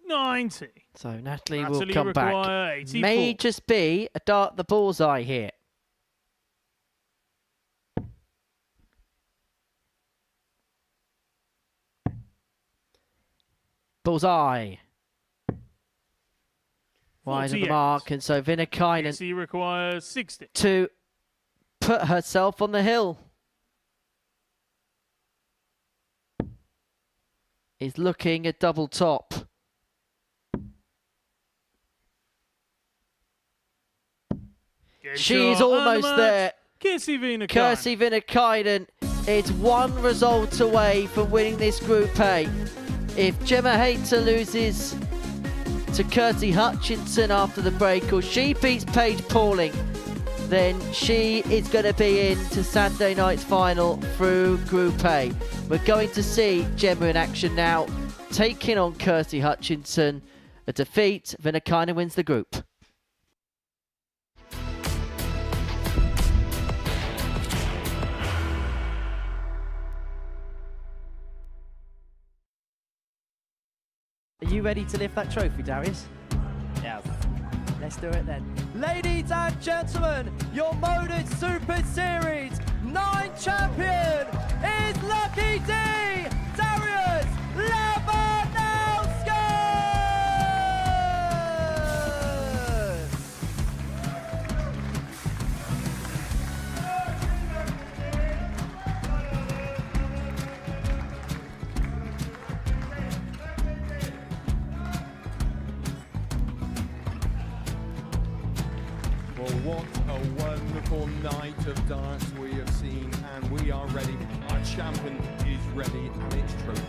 90. So Natalie will come back. 84. May just be a dart the bullseye here. Bullseye. Wide of the 48. mark, and so Viinikainen Kirsi requires 60. to put herself on the hill. Is looking at double top. She's almost there. Kirsi Viinikainen. Kirsi Viinikainen is one result away from winning this Group A. If Gemma Hayter loses to Kirsty Hutchinson after the break, or she beats Paige Pauling, then she is going to be in to Saturday night's final through Group A. We're going to see Gemma in action now, taking on Kirsty Hutchinson. A defeat, Viinikainen wins the group. Are you ready to lift that trophy, Darius? Yes. Let's do it then. Ladies and gentlemen, your Modus Super Series 9 champion is Lucky D, Darius Lewandowski! Well, what a wonderful night of darts we have seen, and we are ready. Our champion is ready, and it's trophy.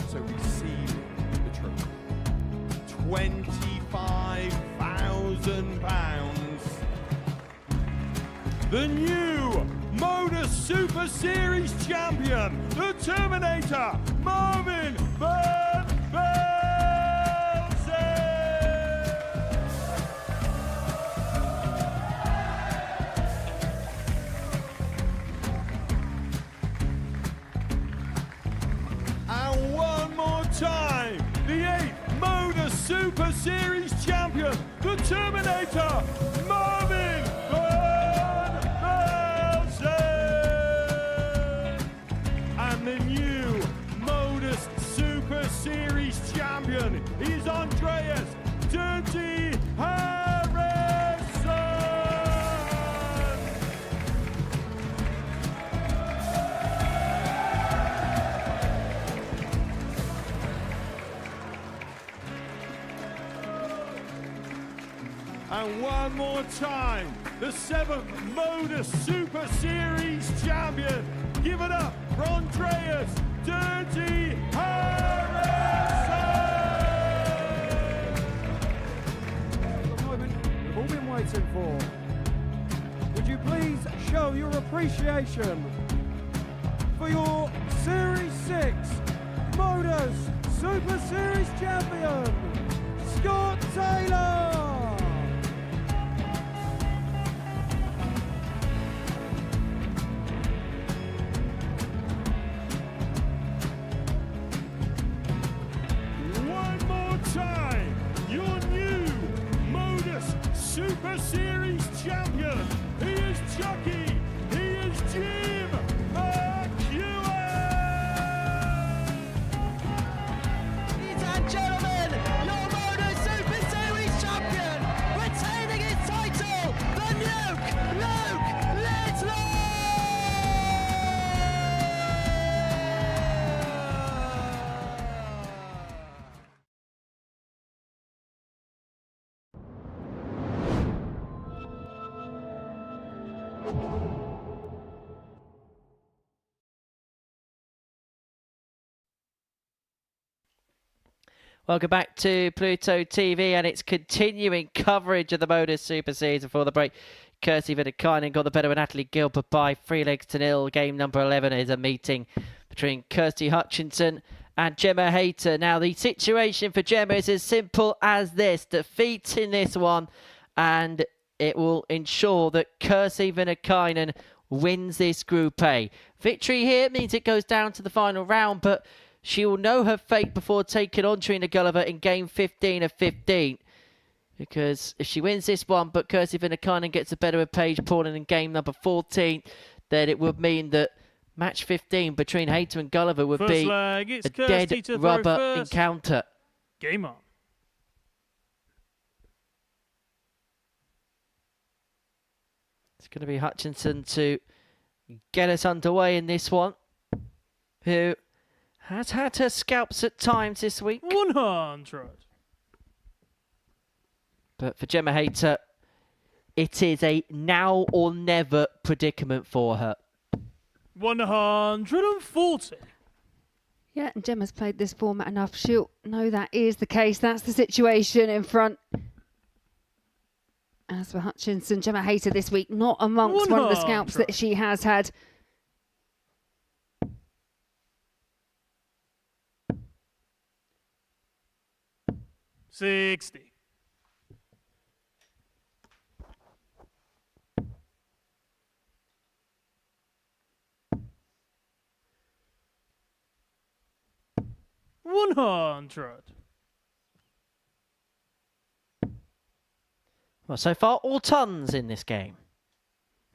So receive the trophy. £25,000. The new Modus Super Series champion, the Terminator, Marvin Van Velzen. And one more time, the 8th Modus Super Series champion, the Terminator, Marvin Van Velzen. And the new Modus Super Series champion is Andreas Dirty Harrison. And one more time, the 7th Modus Super Series champion. Give it up for Andreas Dirty Harrison. The moment we've all been waiting for. Would you please show your appreciation for your Series 6 Modus Super Series champion, Scott Taylor. One more time, your new Modus Super Series champion. He is Chucky. He is Jim McEwen. Ladies and gentlemen, your Modus Super Series champion, retaining his title, the Luke Lidlow! Welcome back to Pluto TV and its continuing coverage of the Modus Super Series. Before the break, Kirsty Viinikainen got the better of Natalie Gilbert by 3-0. Game number 11 is a meeting between Kirsty Hutchinson and Gemma Hayter. Now, the situation for Gemma is as simple as this. Defeating this one, and it will ensure that Kirsi Viinikainen wins this Group A. Victory here means it goes down to the final round, but she will know her fate before taking on Trina Gulliver in game 15 of 15. Because if she wins this one, but Kirsi Viinikainen gets the better of Paige Pauling in game number 14, then it would mean that match 15 between Hayter and Gulliver would be a dead rubber encounter. Game on. It's going to be Hutchinson to get us underway in this one, who has had her scalps at times this week. 100. But for Gemma Hayter, it is a now or never predicament for her. 140. Yeah, and Gemma's played this format enough. She'll know that is the case. That's the situation in front. As for Hutchinson, Gemma Hayter this week, not amongst one of the scalps that she has had. $60. $100. Well, so far, all tons in this game.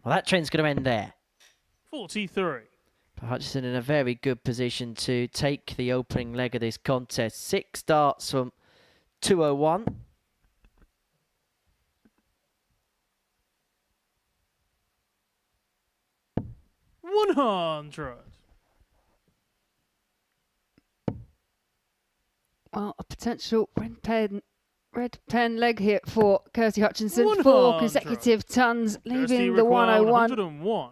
Well, that trend's going to end there. 43. But Hutchinson in a very good position to take the opening leg of this contest. 6 starts from 201. $100. Well, a potential red pen leg hit for Kirsty Hutchinson. 4 consecutive tons, leaving the 101. 101.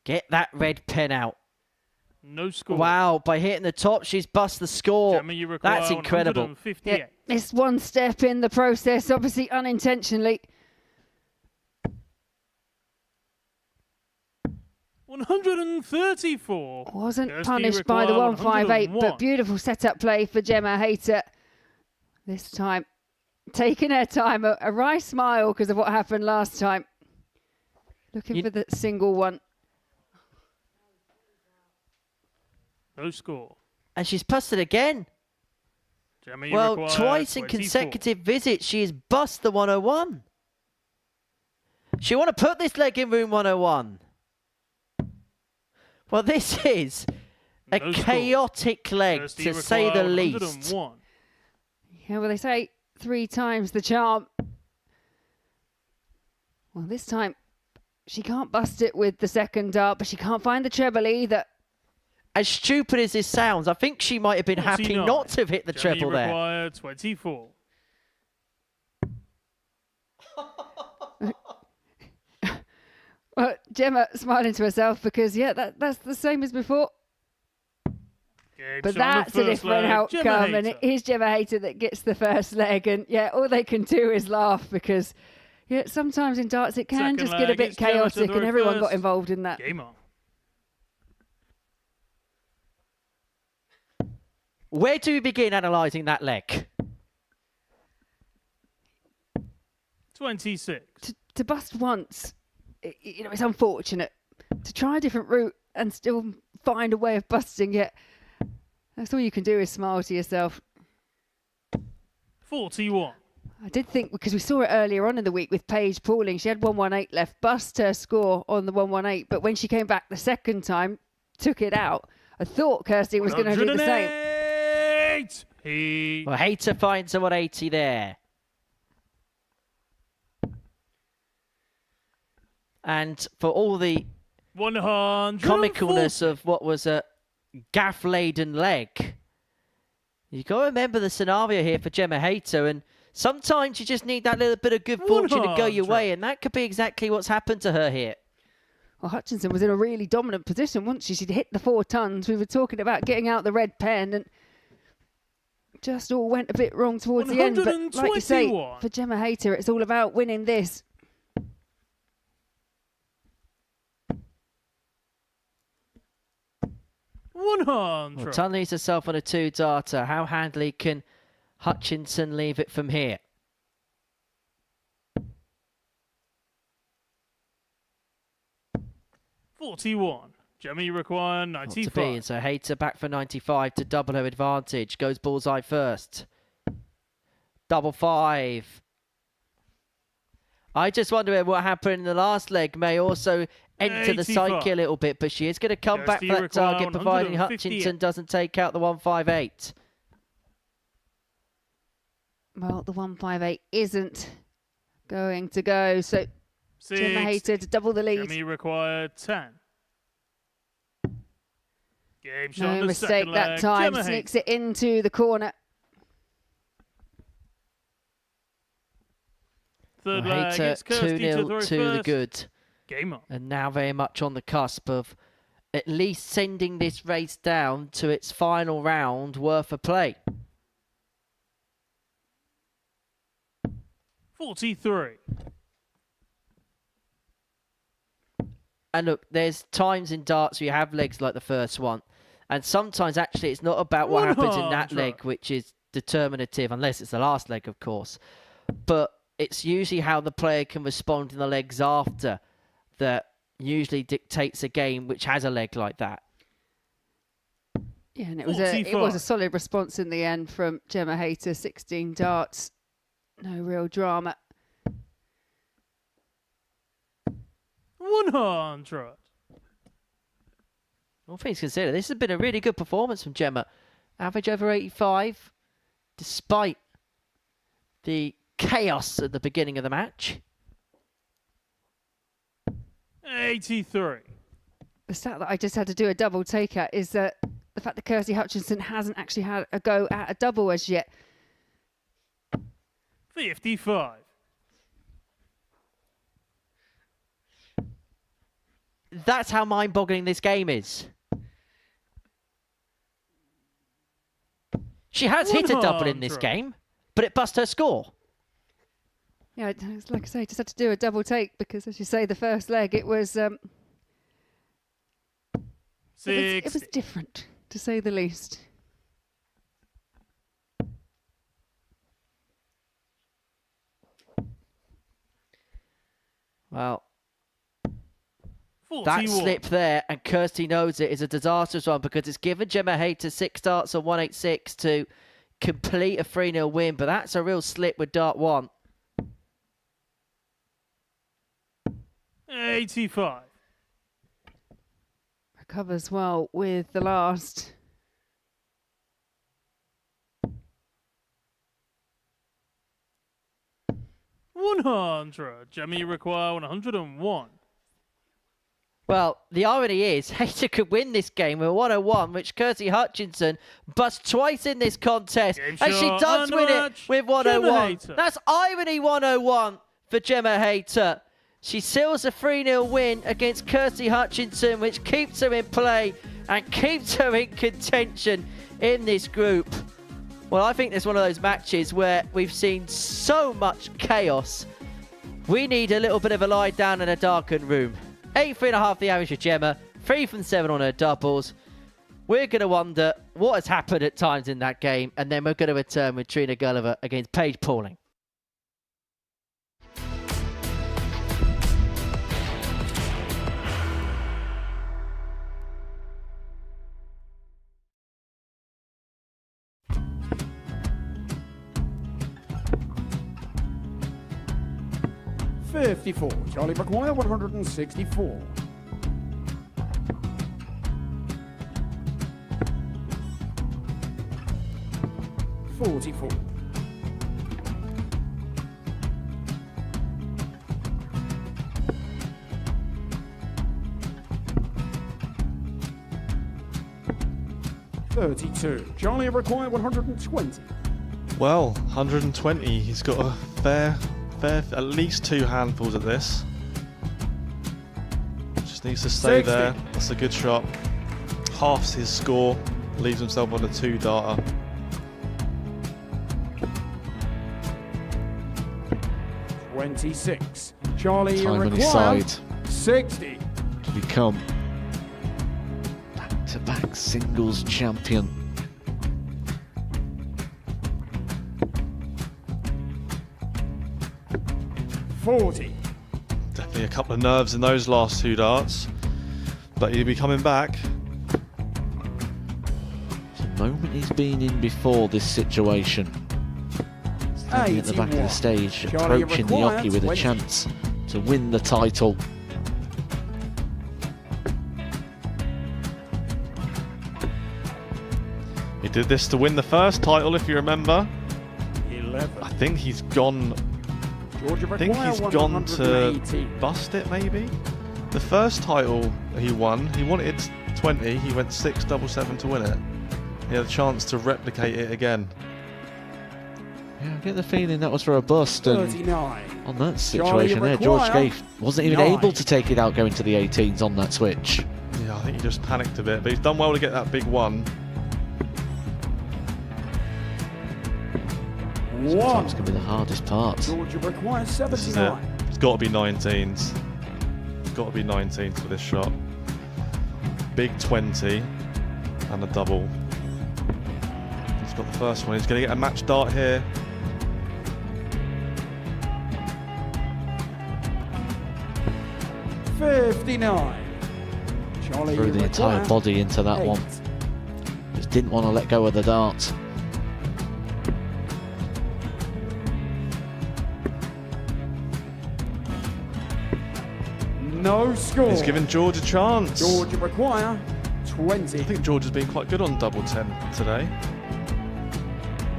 Get that red pen out. No score. Wow, by hitting the top, she's bust the score. Gemma, that's incredible. Yeah, it's one step in the process, obviously unintentionally. 134. Wasn't Kirsty punished by the 158, 101. but beautiful setup play for Gemma Hayter. This time, taking her time, a wry smile because of what happened last time. Looking for the single one. No score. And she's busted again. Gemma, well, twice in 24. consecutive visits, she has bust the 101. She want to put this leg in room 101. Well, this is a chaotic leg, Kirsty to say the least. 101. Yeah, well, they say 3 times the charm. Well, this time, she can't bust it with the second dart, but she can't find the treble either. As stupid as this sounds, I think she might have been happy 49. not to have hit the Gemma, treble there. require 24. Well, Gemma smiling to herself because, yeah, that's the same as before. But that's a different outcome, and it is Gemma Hayter that gets the first leg. And, yeah, all they can do is laugh because, yeah, sometimes in darts it can just get a bit chaotic, and everyone got involved in that. Game on. Where do we begin analysing that leg? 26. To bust once, you know, it's unfortunate. To try a different route and still find a way of busting it, that's all you can do is smile to yourself. 41. I did think, because we saw it earlier on in the week with Paige Pauling, she had 118 left, bust her score on the 118, but when she came back the second time, took it out. I thought Kirsty was going to do the same. Well, Hayter finds a 180 there. And for all the comicalness of what was a gaff-laden leg, you got to remember the scenario here for Gemma Hayter, and sometimes you just need that little bit of good fortune to go your way, and that could be exactly what's happened to her here. Well, Hutchinson was in a really dominant position, wasn't she? She'd hit the 4 tons. We were talking about getting out the red pen, and just all went a bit wrong towards the end. But like you say, for Gemma Hayter, it's all about winning this. 100. Well, Tun leaves herself on a 2-darter. How handily can Hutchinson leave it from here? 41. Gemma, you require 95. Not to be, and so Hayter back for 95 to double her advantage. Goes bullseye first. Double 5. I just wonder what happened in the last leg may also enter the psyche a little bit, but she is going to come back for that target, providing Hutchinson doesn't take out the 158. Well, the 158 isn't going to go, so Gemma Hayter to double the lead. Gemma required 10. Game shot on No the mistake second that leg. time, Gemma sneaks it into the corner. Third leg, Hayter it's Kirsty 2-0 to the first. good. Game on. And now very much on the cusp of at least sending this race down to its final round worth a play. 43. And look, there's times in darts where you have legs like the first one. And sometimes actually it's not about what happens in that leg, which is determinative, unless it's the last leg, of course. But it's usually how the player can respond in the legs after that usually dictates a game which has a leg like that. Yeah, and it was a solid response in the end from Gemma Hayter. 16 darts, no real drama. 100. All things considered, this has been a really good performance from Gemma. Average over 85, despite the chaos at the beginning of the match. 83. The stat that I just had to do a double take at is that the fact that Kirsty Hutchinson hasn't actually had a go at a double as yet. 55. That's how mind-boggling this game is. She has hit a double in this game, but it bust her score. Yeah, like I say, just had to do a double take because, as you say, the first leg, it was it was different, to say the least. Well, 41. that slip there, and Kirsty knows it, is a disastrous one because it's given Gemma Hayter 6 darts on 186 to complete a 3-0 win, but that's a real slip with dart 1. 85. Recovers well with the last. $100. Gemma, you require 101. Well, the irony is, Hayter could win this game with 101, which Kirsty Hutchinson busts twice in this contest, and she does win it with 101. That's irony 101 for Gemma Hayter. She seals a 3-0 win against Kirsty Hutchinson, which keeps her in play and keeps her in contention in this group. Well, I think it's one of those matches where we've seen so much chaos. We need a little bit of a lie down in a darkened room. 8.5 the average for Gemma, 3 from 7 on her doubles. We're going to wonder what has happened at times in that game, and then we're going to return with Trina Gulliver against Paige Pauling. $54. Charlie McGuire, 164. $44. $32. Charlie required 120. Well, 120. He's got a fair, at least 2 handfuls at this. Just needs to stay 60. there. That's a good shot. Halves his score. Leaves himself on a 2-darter. $26. Charlie Time on his required side 60. to become that back-to-back singles champion. Definitely a couple of nerves in those last two darts, but he'll be coming back. It's a moment he's been in before this situation. Standing at the back of the stage, approaching the jockey with a chance to win the title. He did this to win the first title, if you remember. 11. I think he's gone. I think he's gone to bust it, maybe. The first title he wanted 20. He went 6-7-7 to win it. He had a chance to replicate it again. Yeah, I get the feeling that was for a bust. And 39. on that situation there, George Scaife wasn't even able to take it out going to the 18s on that switch. Yeah, I think he just panicked a bit, but he's done well to get that big one. Sometimes can be the hardest part. Georgia requires This is it. 79. It's got to be 19s. It's got to be 19s for this shot. Big 20 and a double. He's got the first one. He's going to get a match dart here. Threw the entire body into that one. Just didn't want to let go of the dart. No score. He's giving George a chance. Georgia require 20. I think George has been quite good on double 10 today.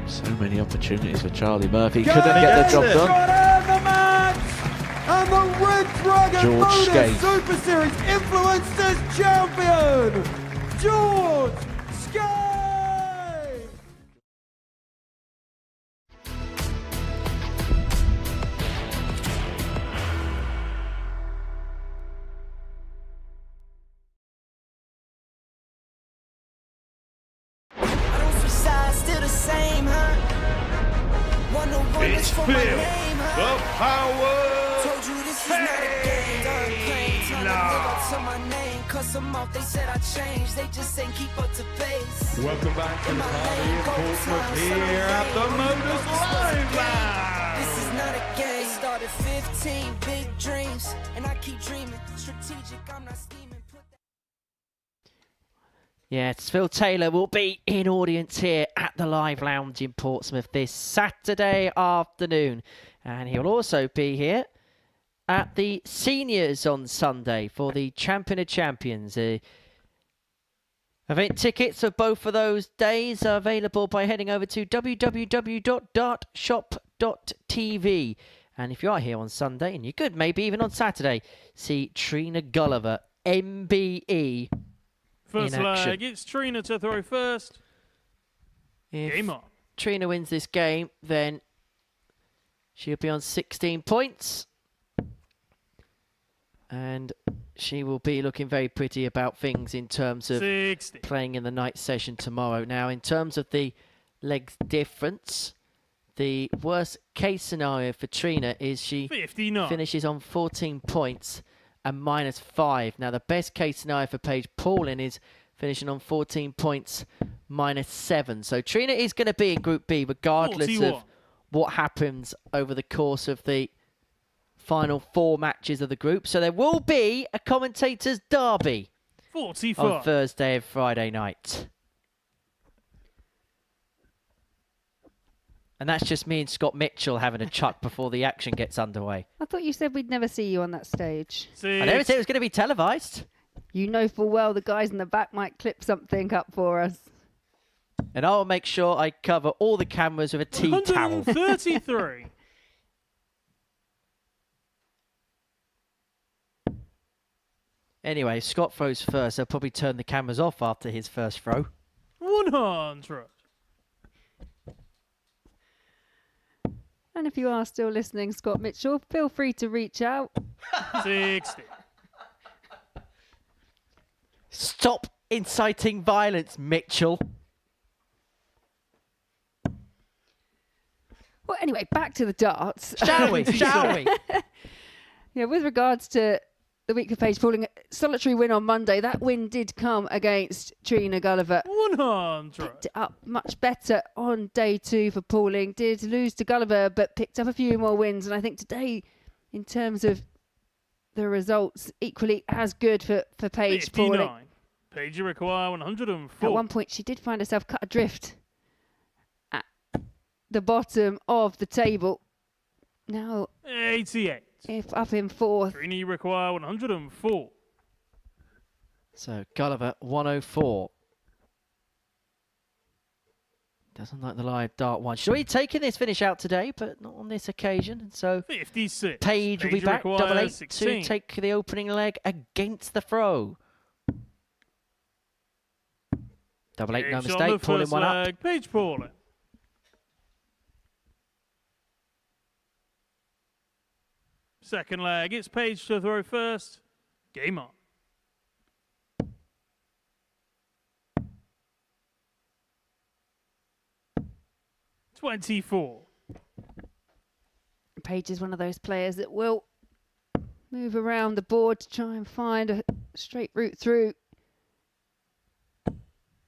So many opportunities for Charlie Murphy. Couldn't get the job done. The match! And the Red Dragon George Modus Scaife. Super Series Influencers Champion, George Scaife! It's feel the power. Told you this is not a game. Done playing, trying to live up to my name. Cuss them off, they said I changed. They just ain't keep up to pace. Welcome back to the party in Portsmouth here at the Modus Live Lounge. This is not a game. Started 15 big dreams, and I keep dreaming. Strategic, I'm not scheming. Yes, Phil Taylor will be in audience here at the Live Lounge in Portsmouth this Saturday afternoon. And he'll also be here at the Seniors on Sunday for the Champion of Champions. Event tickets for both of those days are available by heading over to www.dartshop.tv. And if you are here on Sunday, and you could maybe even on Saturday, see Trina Gulliver, MBE. First leg, it's Trina to throw first. Game on. Trina wins this game, then she'll be on 16 points. And she will be looking very pretty about things in terms of 60. Playing in the night session tomorrow. Now, in terms of the legs difference, the worst case scenario for Trina is she 59. Finishes on 14 points and -5. Now, the best case scenario for Paige Paulin is finishing on 14 points, -7. So Trina is going to be in Group B regardless 41. of what happens over the course of the final 4 matches of the group. So there will be a commentator's derby 45. on Thursday and Friday night. And that's just me and Scott Mitchell having a chuck before the action gets underway. I thought you said we'd never see you on that stage. I never said it was going to be televised. You know full well the guys in the back might clip something up for us. And I'll make sure I cover all the cameras with a tea towel. 133. Anyway, Scott throws first. They'll probably turn the cameras off after his first throw. 100. And if you are still listening, Scott Mitchell, feel free to reach out. 60. Stop inciting violence, Mitchell. Well, anyway, back to the darts. Shall we? Shall we? Yeah, with regards to the week of Paige Pauling. Solitary win on Monday. That win did come against Trina Gulliver. 100. Picked it up much better on day 2 for Pauling. Did lose to Gulliver, but picked up a few more wins. And I think today, in terms of the results, equally as good for Paige Pauling. Paige require 104. At one point, she did find herself cut adrift at the bottom of the table. Now, 88. If up in 4th. Trina require 104. So Gulliver 104. Doesn't like the live dart one. She's already taken this finish out today, but not on this occasion. And so 56. Paige will be back. Double 8 16. to take the opening leg against the throw. Double 8, no mistake. Pauling one up. Paige Pauling. Second leg, it's Paige to throw first. Game on. $24. Paige is one of those players that will move around the board to try and find a straight route through.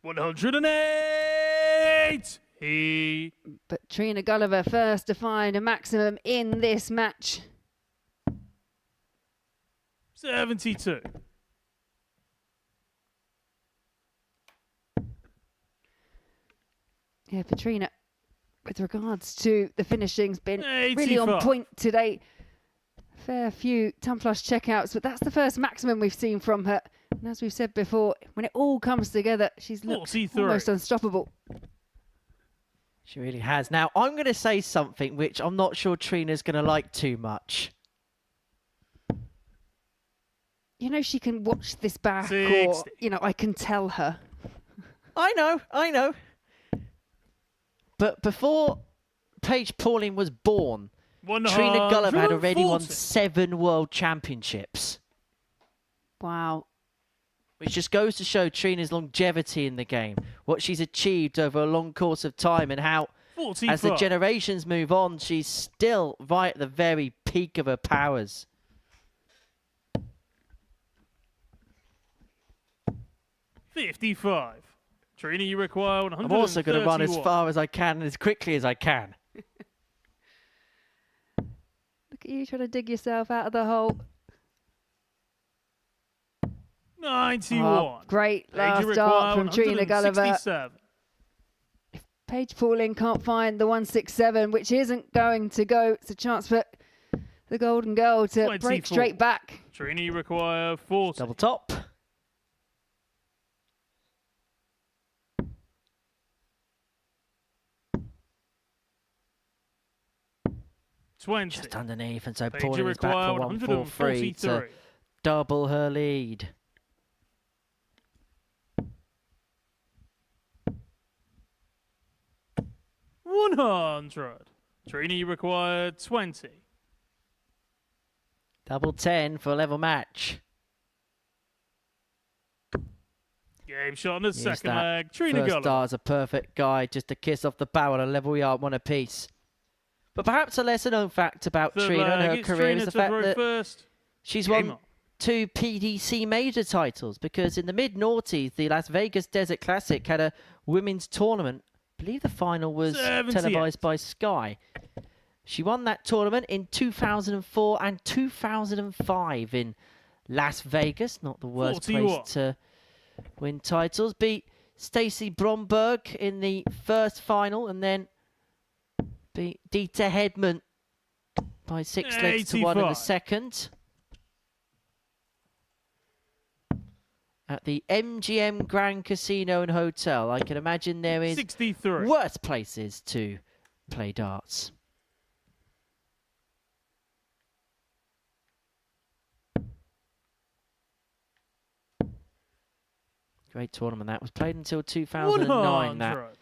108. But Trina Gulliver first to find a maximum in this match. 72. Yeah, for Trina, with regards to the finishing's been 85. really on point today. Fair few ton plus checkouts, but that's the first maximum we've seen from her. And as we've said before, when it all comes together, she's looked almost unstoppable. She really has. Now, I'm going to say something which I'm not sure Trina's going to like too much. You know, she can watch this back, 60. or, you know, I can tell her. I know. But before Paige Pauling was born, Trina Gulliver had already won 7 world championships. Wow. Which just goes to show Trina's longevity in the game, what she's achieved over a long course of time, and how, 44. as the generations move on, she's still right at the very peak of her powers. 55. Trina, you require 131. I'm also going to run as far as I can and as quickly as I can. Look at you trying to dig yourself out of the hole. 91. Oh, great last start from Trina Gulliver. If Paige Pauling can't find the 167, which isn't going to go, it's a chance for the Golden Girl to 24. break straight back. Trina, you require 40. Double top. 20. Just underneath, and so Paige Pauling is back for 143 to double her lead. $100. Trina, you require 20. Double 10 for a level match. Game shot on the Use second that leg. Trina first Gulliver. star's a perfect guide, just a kiss off the bow on a level yard, one apiece. But perhaps a lesser known fact about Third Trina and leg, her it's career Trina is the to fact throw that first. she's Game won on. 2 PDC major titles, because in the mid-noughties, the Las Vegas Desert Classic had a women's tournament. I believe the final was 78. televised by Sky. She won that tournament in 2004 and 2005 in Las Vegas. Not the worst 41. place to win titles. Beat Stacey Bromberg in the first final, and then beat Dieter Hedman by 6 legs to 1 in the 85. second. At the MGM Grand Casino and Hotel. I can imagine there is 63. worse places to play darts. Great tournament. That was played until 2009, that 100.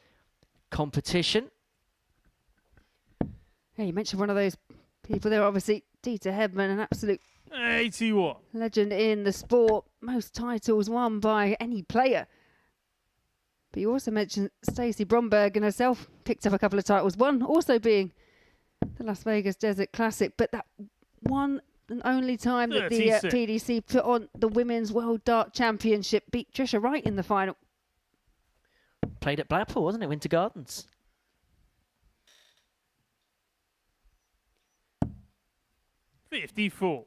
competition. Yeah, you mentioned one of those people there, obviously, Dieter Hedman, an absolute 81. legend in the sport. Most titles won by any player. But you also mentioned Stacey Bromberg and herself picked up a couple of titles. One also being the Las Vegas Desert Classic. But that one and only time that the 36. PDC put on the Women's World Dart Championship, beat Trisha Wright in the final. Played at Blackpool, wasn't it? Winter Gardens. $54.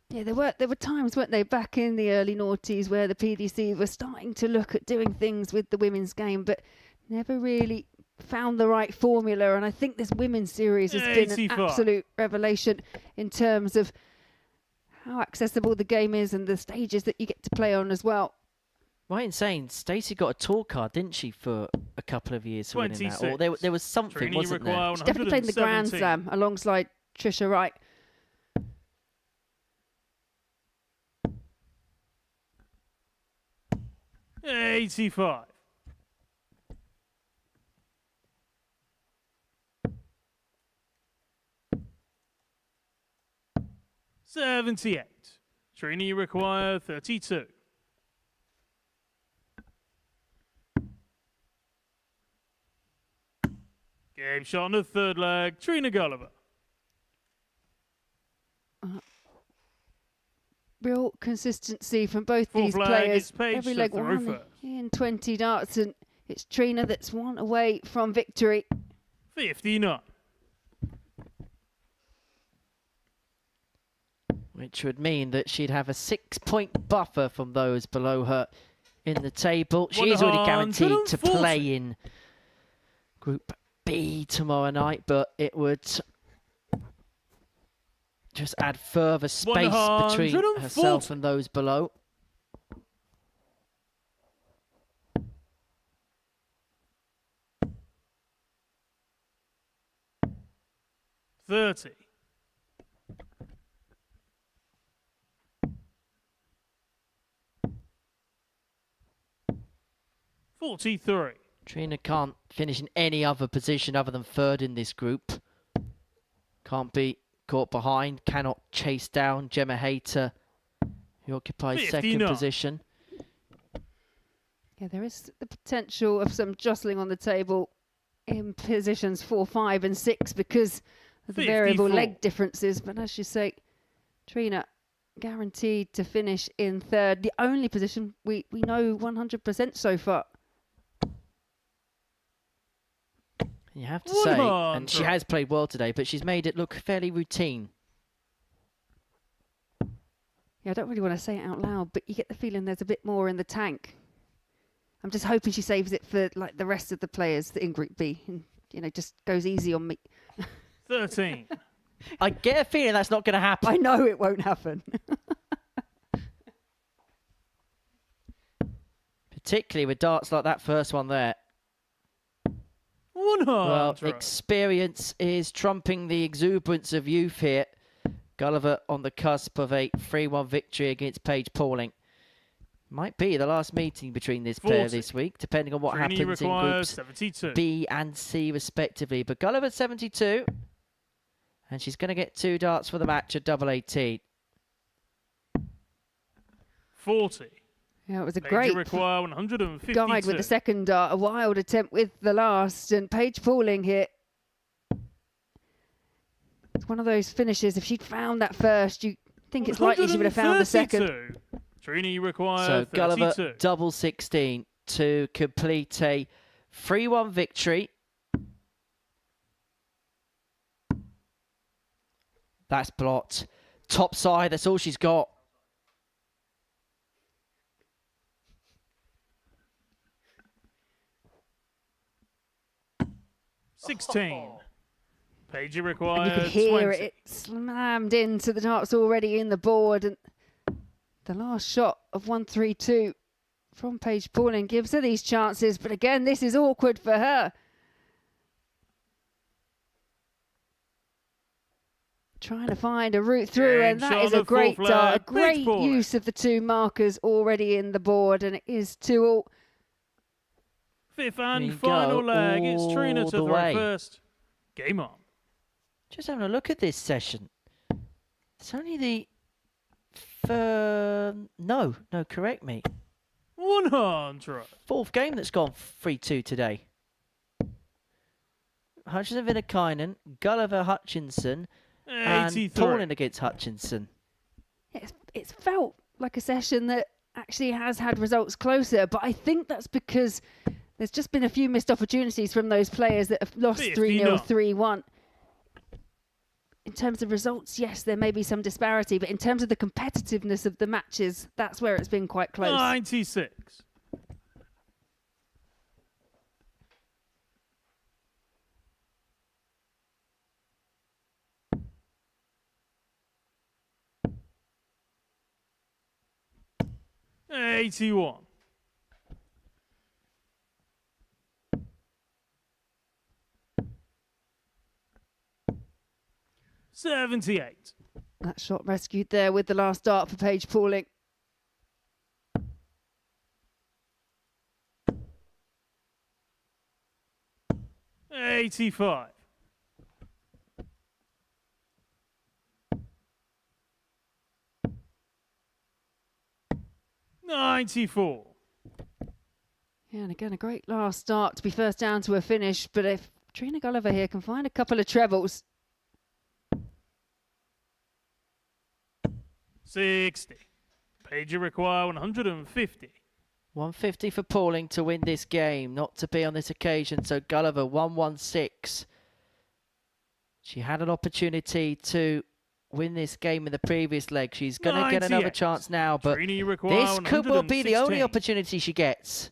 Yeah, there were times, weren't they, back in the early noughties where the PDC were starting to look at doing things with the women's game, but never really found the right formula. And I think this women's series has been an 85. absolute revelation in terms of how accessible the game is and the stages that you get to play on as well. Right in saying, Stacey got a tour card, didn't she, for a couple of years for winning that? Or 26. there was something, Trina wasn't there? require She definitely played in the Grand 117. Slam alongside Trisha Wright. $85. $78. Trina, you require 32. Game shot on the third leg. Trina Gulliver. Real consistency from both Fourth these leg, players. it's Paige Every to leg throw one first. in 20 darts, and it's Trina that's one away from victory. 59. Which would mean that she'd have a 6-point buffer from those below her in the table. She is already guaranteed to 140. play in Group B tomorrow night, but it would just add further space between 140. herself and those below. $30. $43. Trina can't finish in any other position other than third in this group. Can't be caught behind, cannot chase down Gemma Hayter, who occupies 59. second position. Yeah, there is the potential of some jostling on the table in positions 4, 5 and 6 because of the variable 54. leg differences. But as you say, Trina guaranteed to finish in third. The only position we know 100% so far. You have to say, and she has played well today, but she's made it look fairly routine. Yeah, I don't really want to say it out loud, but you get the feeling there's a bit more in the tank. I'm just hoping she saves it for like the rest of the players in Group B, and just goes easy on me. 13. I get a feeling that's not going to happen. I know it won't happen. Particularly with darts like that first one there. 100. Well, experience is trumping the exuberance of youth here. Gulliver on the cusp of a 3-1 victory against Paige Pauling. Might be the last meeting between this pair 40. this week, depending on what Trina happens in requires groups 72. B and C respectively. But Gulliver 72, and she's going to get 2 darts for the match at double 18. 40. Yeah, it was a Paige great require 152. guide with the second dart, a wild attempt with the last, and Paige Pauling here. It's one of those finishes. If she'd found that first, you think it's likely she would have found the second. 132. Trina, you require So 32. Gulliver double 16 to complete a 3-1 victory. That's blocked. Top side, that's all she's got. $16. Paige And you requires could hear 20. it slammed into the darts already in the board. And the last shot of 132 from Paige Pauling gives her these chances. But again, this is awkward for her. Trying to find a route through, and that is a great dart. A great use of the 2 markers already in the board, and it is 2-all. Fifth and final leg. It's Trina to throw first. Game on. Just having a look at this session. It's only the no, correct me. 100. 4th game that's gone 3-2 today. Hutchinson, Viinikainen, Gulliver, Hutchinson, and 83. Pauling against Hutchinson. it's felt like a session that actually has had results closer, but I think that's because there's just been a few missed opportunities from those players that have lost 3-0, 3-1. In terms of results, yes, there may be some disparity, but in terms of the competitiveness of the matches, that's where it's been quite close. 96. $81. $78. That shot rescued there with the last dart for Paige Pauling. $85. $94. Yeah, and again, a great last start to be first down to a finish, but if Trina Gulliver here can find a couple of trebles. 60. Paige require 150. 150 for Pauling to win this game, not to be on this occasion. So Gulliver 116. She had an opportunity to win this game in the previous leg. She's going to get another chance now, but this could well be the only opportunity she gets.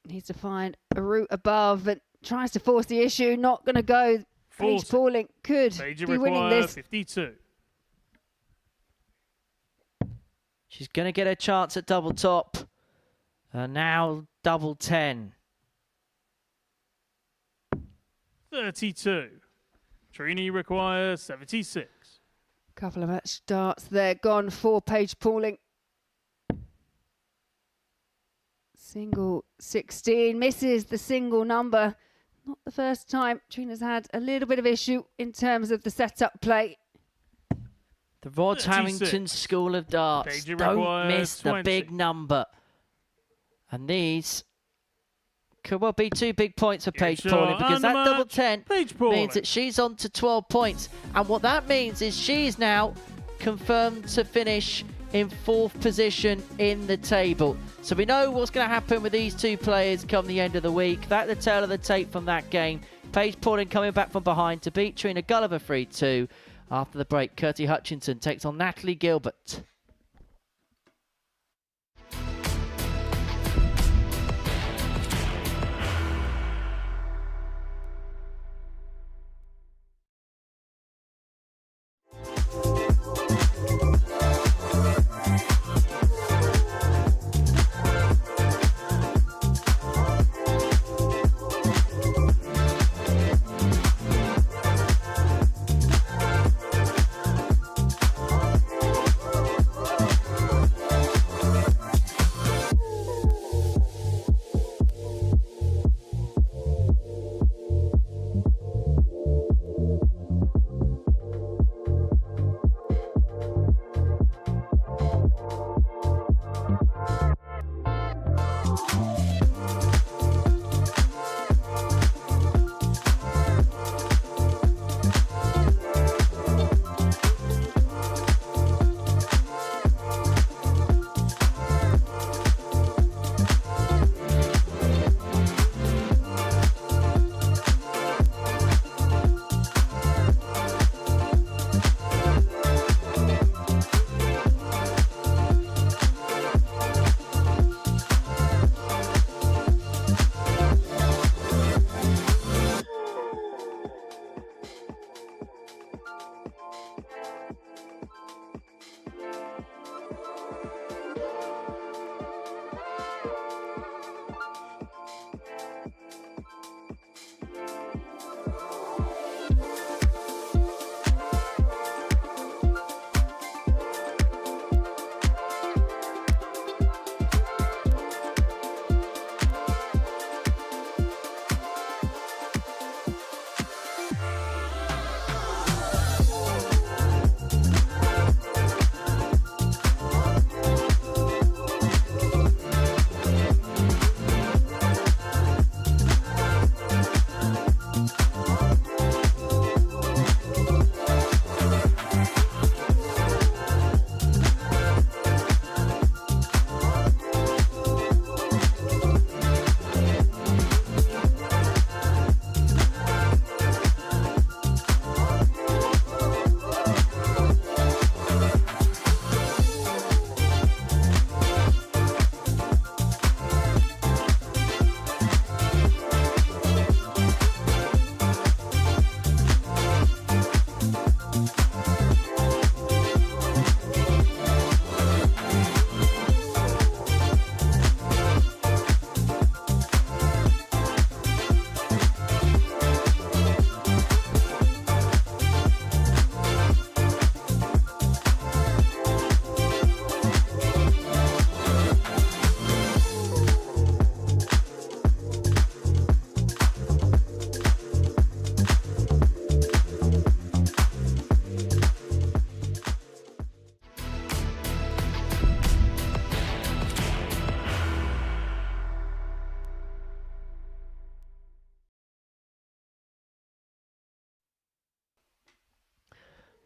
Needs to find a route above and tries to force the issue. Not going to go. Paige Pauling could be winning this. 52. She's going to get a chance at double top. And now double 10. 32. Trina requires 76. Couple of match darts there gone for Paige Pauling. Single 16 misses the single number. Not the first time. Trina's had a little bit of issue in terms of the setup play. The Rod Harrington School of Darts. Don't miss the big number. And these could well be 2 big points for Paige Pauling, because that double 10 means that she's on to 12 points. And what that means is she's now confirmed to finish in 4th position in the table. So we know what's going to happen with these 2 players come the end of the week. That's the tail of the tape from that game. Paige Pauling coming back from behind to beat Trina Gulliver 3-2. After the break, Kirsty Hutchinson takes on Natalie Gilbert.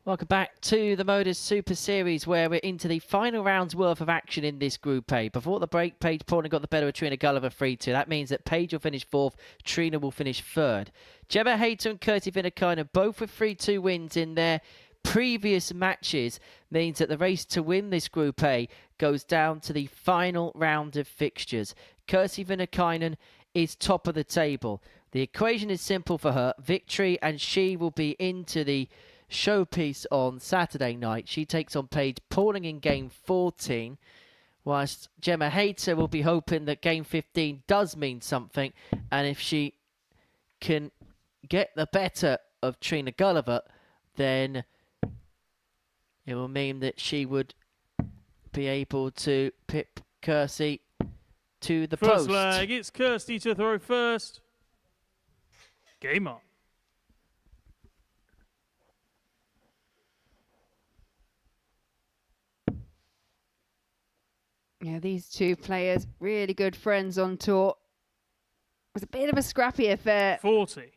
Welcome back to the Modus Super Series, where we're into the final round's worth of action in this Group A. Before the break, Paige Pauling got the better of Trina Gulliver 3-2. That means that Paige will finish 4th, Trina will finish 3rd. Gemma, Hayter and Kirsi Viinikainen, both with 3-2 wins in their previous matches, means that the race to win this Group A goes down to the final round of fixtures. Kirsi Viinikainen is top of the table. The equation is simple for her. Victory, and she will be into the showpiece on Saturday night. She takes on Paige Pauling in game 14, whilst Gemma Hayter will be hoping that game 15 does mean something, and if she can get the better of Trina Gulliver, then it will mean that she would be able to pip Kirsi to the post. First leg, it's Kirsty to throw first. Game on. Yeah, these two players, really good friends on tour. It was a bit of a scrappy affair 40.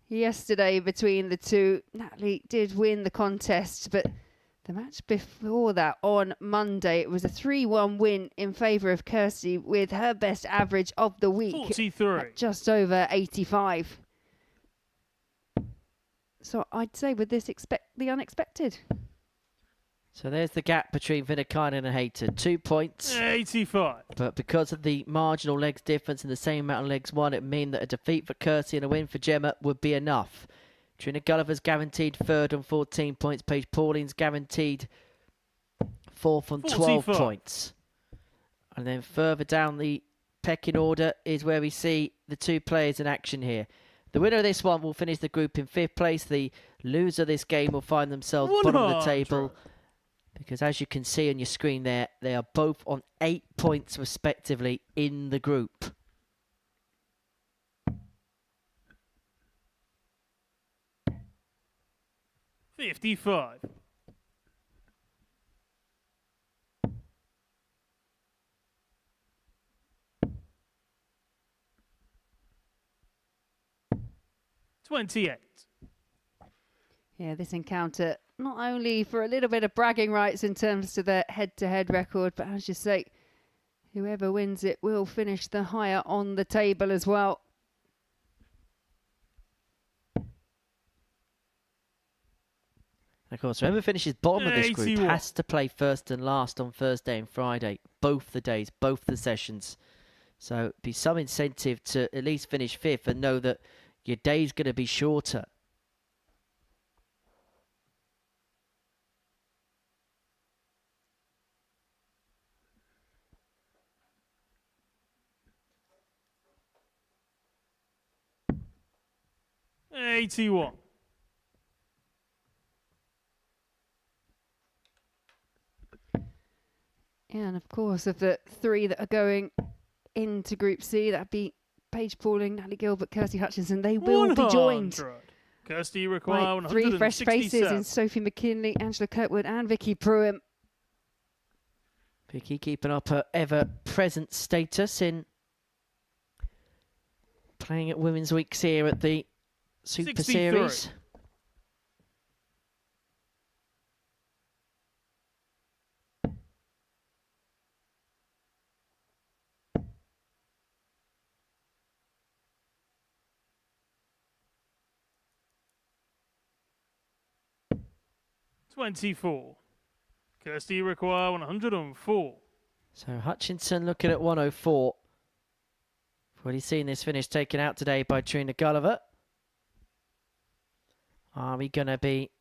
Yesterday between the two. Natalie did win the contest, but the match before that on Monday, it was a 3-1 win in favour of Kirsty, with her best average of the week 43. at just over 85. So I'd say with this, expect the unexpected. So there's the gap between Viinikainen and Hayter. 2 points. 85. But because of the marginal legs difference and the same amount of legs won, it would mean that a defeat for Kirsi and a win for Gemma would be enough. Trina Gulliver's guaranteed 3rd on 14 points. Paige Pauling's guaranteed 4th on 12 45. points. And then further down the pecking order is where we see the two players in action here. The winner of this one will finish the group in 5th place. The loser of this game will find themselves bottom of the table. Because as you can see on your screen there, they are both on 8 points respectively in the group. $55. $28. Yeah, this encounter, not only for a little bit of bragging rights in terms of their head-to-head record, but as you say, whoever wins it will finish the higher on the table as well. Of course, whoever finishes bottom of this group 81. has to play first and last on Thursday and Friday, both the days, both the sessions. So be some incentive to at least finish 5th and know that your day's going to be shorter. $81. Yeah, and of course, of the 3 that are going into Group C, that'd be Paige Pauling, Natalie Gilbert, Kirsty Hutchinson. They will be joined Kirsty require by 3 fresh faces in 167. Sophie McKinley, Angela Kirkwood and Vicky Pruitt. Vicky keeping up her ever-present status in playing at Women's Weeks here at the Super 63. Series. $24. Kirsty require 104. So Hutchinson looking at 104. We've already seen this finish taken out today by Trina Gulliver. Are we going to be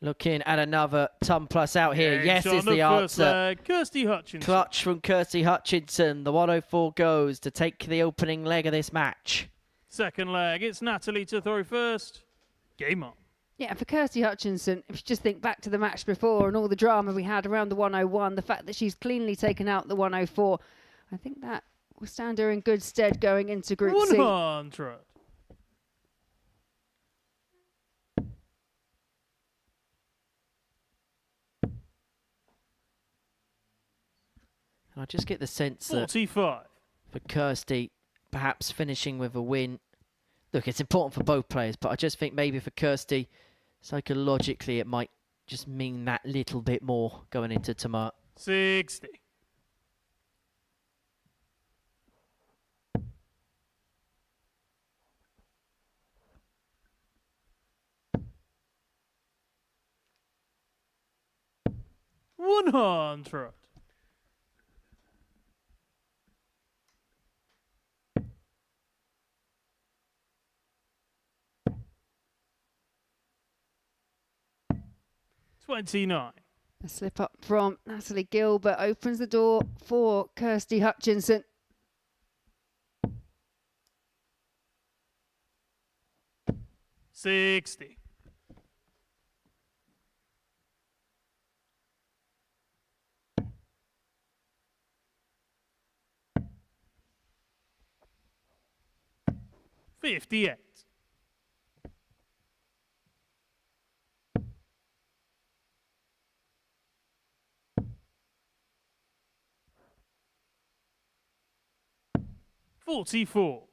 looking at another ton plus out here? Yes, is the answer. Kirsty Hutchinson. Clutch from Kirsty Hutchinson. The 104 goes to take the opening leg of this match. Second leg, it's Natalie to throw first. Game on. Yeah, for Kirsty Hutchinson, if you just think back to the match before and all the drama we had around the 101, the fact that she's cleanly taken out the 104, I think that will stand her in good stead going into Group C. 100. I just get the sense that 45. for Kirsty, perhaps finishing with a win. Look, it's important for both players, but I just think maybe for Kirsty, psychologically it might just mean that little bit more going into tomorrow. 60. $100. $29. A slip up from Natalie Gilbert opens the door for Kirsty Hutchinson. $60. $58. $44.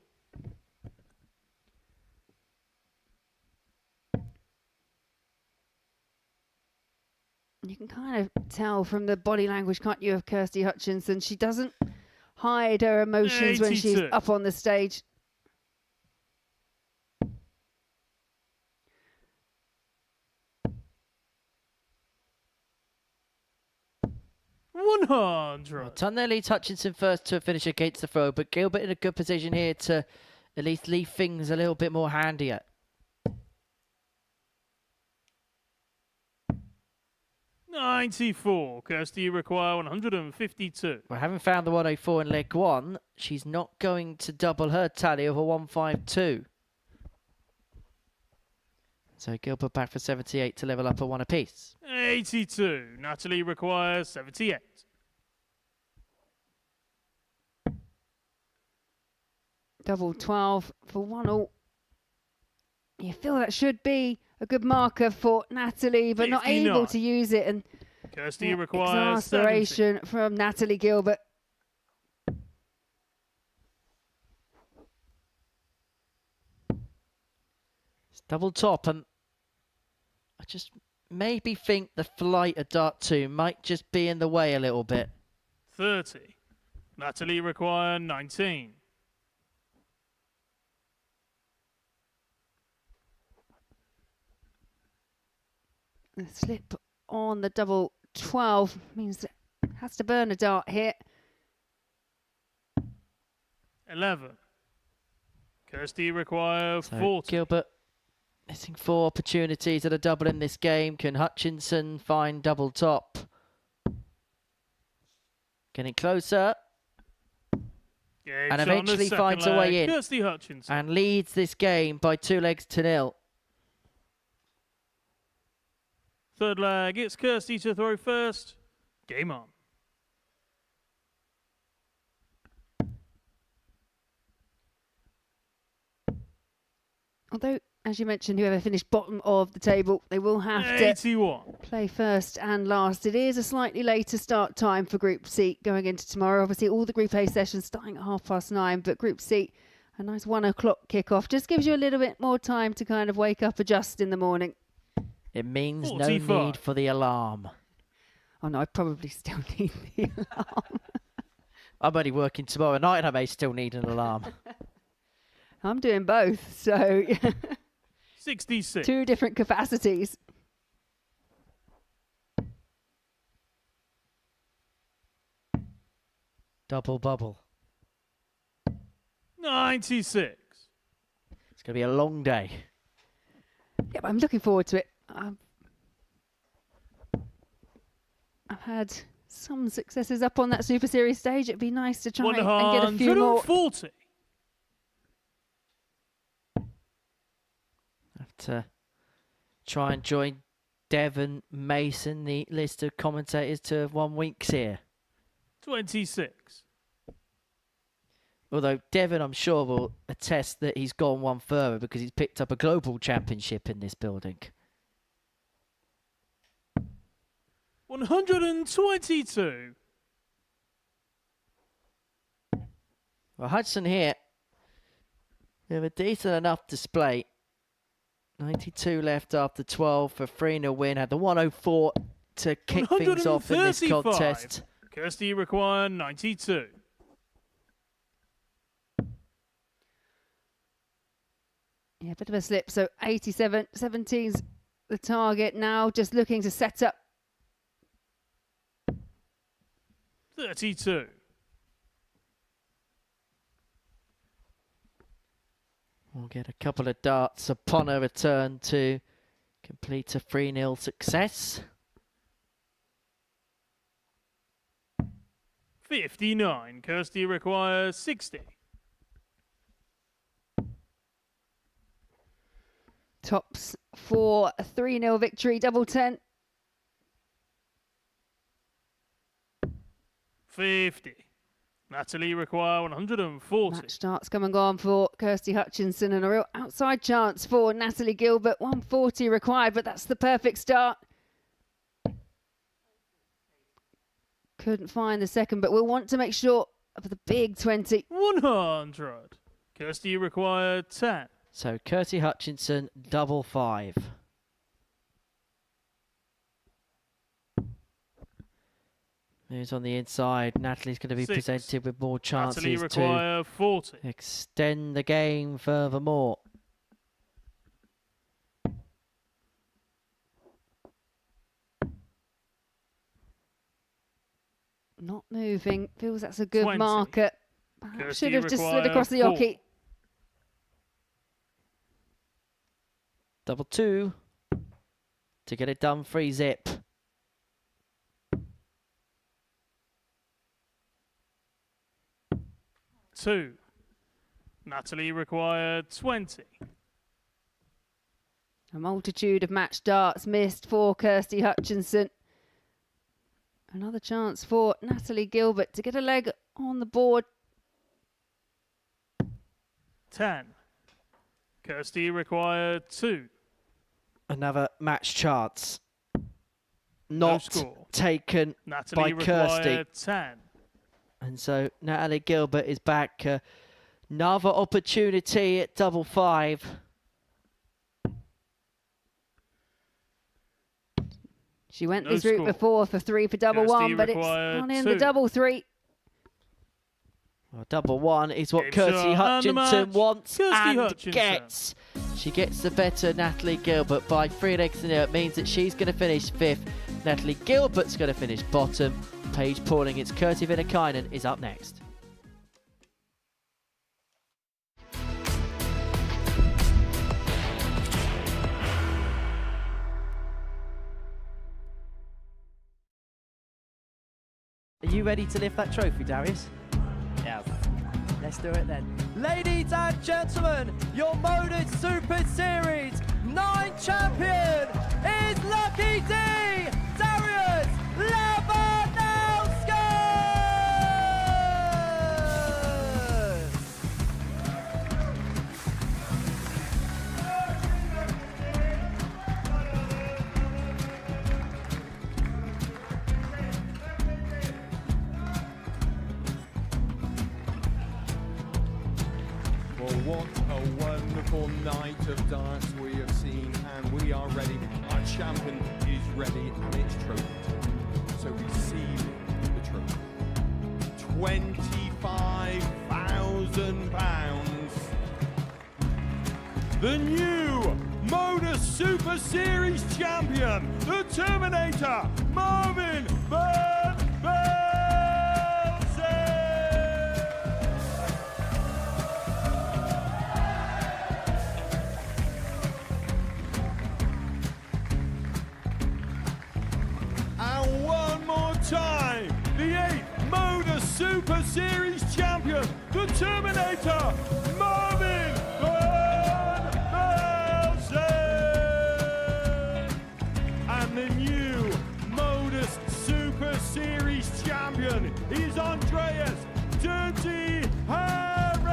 You can kind of tell from the body language, can't you, of Kirsty Hutchinson? She doesn't hide her emotions when she's 82. up on the stage. Tunnell leads Hutchinson first to a finish against the throw, but Gilbert in a good position here to at least leave things a little bit more handier. $94. Kirsty, you require 152. Well, having found the 104 in leg one, she's not going to double her tally of a 152. So Gilbert back for 78 to level up a one apiece. 82. Natalie requires 78. Double 12 for 1-all. You feel that should be a good marker for Natalie, but not 59. able to use it. And Kirsty requires exasperation from Natalie Gilbert. It's double top, and I just maybe think the flight of dart 2 might just be in the way a little bit. 30. Natalie require 19. The slip on the double 12 means that it has to burn a dart here. 11. Kirsty requires So 40. Gilbert missing 4 opportunities at a double in this game. Can Hutchinson find double top? Getting closer. Game's And on the eventually second finds a leg. way in. Kirsty Hutchinson. And leads this game by 2 legs to 0. Third leg, it's Kirsty to throw first. Game on. Although, as you mentioned, whoever finished bottom of the table, they will have 81. to play first and last. It is a slightly later start time for Group C going into tomorrow. Obviously, all the Group A sessions starting at 9:30, but Group C, a nice 1 o'clock kickoff. Just gives you a little bit more time to kind of wake up, adjust in the morning. It means 45. no need for the alarm. Oh no, I probably still need the alarm. I'm only working tomorrow night and I may still need an alarm. I'm doing both, so 66. 2 different capacities. Double bubble. 96. It's going to be a long day. Yeah, but I'm looking forward to it. I've had some successes up on that Super Series stage. It'd be nice to try and get a few more. 140. Have to try and join Devon Mason, the list of commentators to have won weeks here. 26. Although Devon, I'm sure, will attest that he's gone one further because he's picked up a global championship in this building. 122. Well, Hudson here, we have a decent enough display. 92 left after 12 for 3-0 win. Had the 104 to kick things off in this contest. Kirsty require 92. Yeah, a bit of a slip. So 87, 17's the target now. Just looking to set up. 32. We'll get a couple of darts upon her return to complete a 3-0 success. 59. Kirsty requires 60. Tops for a 3-0 victory, double 10. 50. Natalie require 140. Match starts come and gone for Kirsty Hutchinson, and a real outside chance for Natalie Gilbert. 140 required, but that's the perfect start. Couldn't find the second, but we'll want to make sure of the big 20. 100. Kirsty required 10. So Kirsty Hutchinson, double 5. Moves on the inside. Natalie's going to be 6. presented with more chances Natalie require to 40. extend the game furthermore. Not moving. Feels that's a good 20. marker. Kirsty Should have just slid require across the 4. hockey. Double 2 to get it done. 3 zip. Two. Natalie required 20. A multitude of match darts missed for Kirsty Hutchinson. Another chance for Natalie Gilbert to get a leg on the board. 10. Kirsty required 2. Another match chance. Not score. taken Natalie by Kirsty. required 10. And so Natalie Gilbert is back. Another opportunity at double 5. She went No this route score. before for 3 for double Kirsty 1, but it's required on in 2. the double 3. Well, double 1 is what Game's Kirsty shot and the Hutchinson match. wants Kirsty and Hutchinson. gets. She gets the better Natalie Gilbert by 3 legs to 0. It means that she's going to finish 5th. Natalie Gilbert's going to finish bottom. Paige Pauling, it's Kirsty Viinikainen is up next. Are you ready to lift that trophy, Darius? Yes. Let's do it then. Ladies and gentlemen, your Modus Super Series 9 champion is Lucky D, Darius Labanowski! Well, what a wonderful night of darts we have seen, and we are ready. Our champion is ready, and it's trophy. So receive the trophy. £25,000. The new Modus Super Series champion, the Terminator, Marvin Van Velzen. And one more time, the 8th Modus Super Series champion, the Terminator, Marvin Van Velzen. And the new Modus Super Series champion is Andreas Dirty Harrison.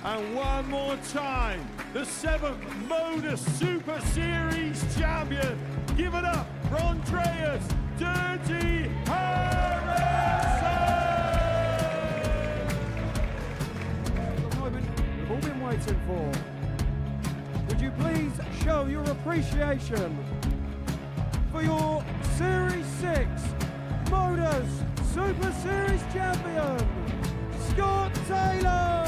And one more time, the 7th Modus Super Series champion. Give it up for Andreas Dirty Harrison! The moment we've all been waiting for. Would you please show your appreciation for your Series 6 Modus Super Series champion, Scott Taylor!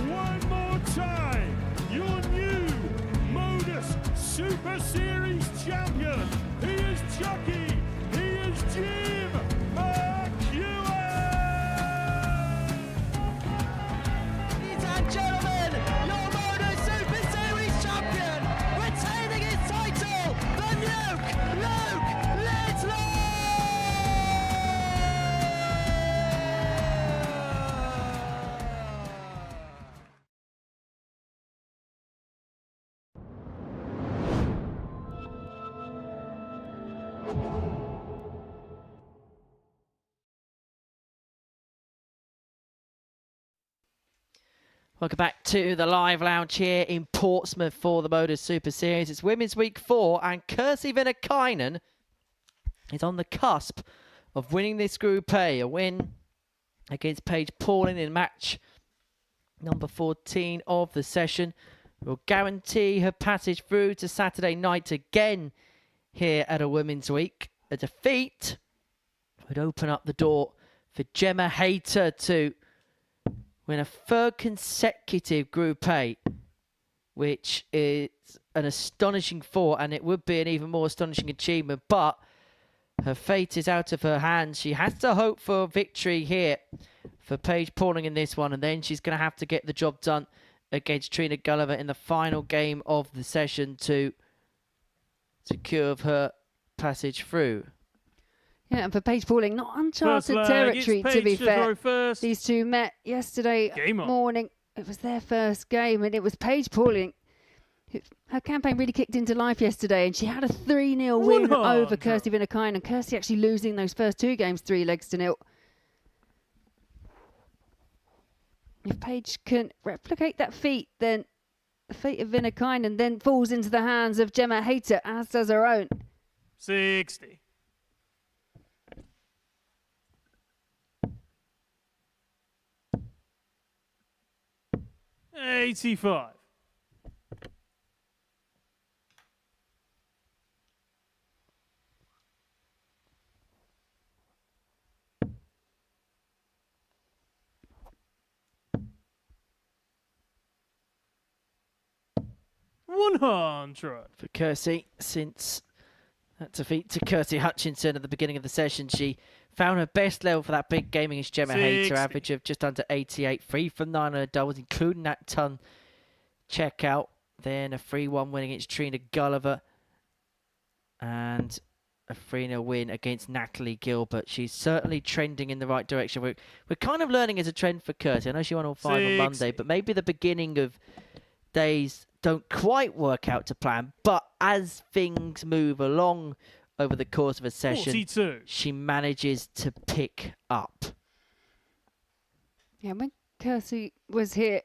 One more time, your new Modus Super Series champion. He is Chucky. He is Jim McEwen. Ladies and gentlemen, your Modus Super Series champion, retaining his title, the Luke Lidlow! Welcome back to the live lounge here in Portsmouth for the Modus Super Series. It's Women's Week 4 and Kirsi Viinikainen is on the cusp of winning this Group A. A win against Paige Pauling in match number 14 of the session will guarantee her passage through to Saturday night again here at a Women's Week. A defeat would open up the door for Gemma Hayter to win a third consecutive Group A, which is an astonishing thought, and it would be an even more astonishing achievement, but her fate is out of her hands. She has to hope for a victory here for Paige Pauling in this one, and then she's going to have to get the job done against Trina Gulliver in the final game of the session to secure her passage through. Yeah, and for Paige Pauling, not uncharted territory, to be fair. These two met yesterday morning. It was their first game, and it was Paige Pauling. Her campaign really kicked into life yesterday, and she had a 3-0 win over Kirsi Viinikainen, and Kirsi actually losing those first two games 3-0. If Paige can replicate that feat, then the fate of Viinikainen then falls into the hands of Gemma Hayter, as does her own. 60. $85. $100 for Kirsi. Since that defeat to Kirsty Hutchinson at the beginning of the session, she found her best level for that big game against Gemma Hayter, average of just under 88, 3 from 9 on her doubles, including that ton checkout. Then a 3-1 win against Trina Gulliver and a 3-0 win against Natalie Gilbert. She's certainly trending in the right direction. We're kind of learning as a trend for Kirsty. I know she won all 5 on Monday, but maybe the beginning of days don't quite work out to plan. But as things move along over the course of a session, 42. She manages to pick up. Yeah, when Kirsty was here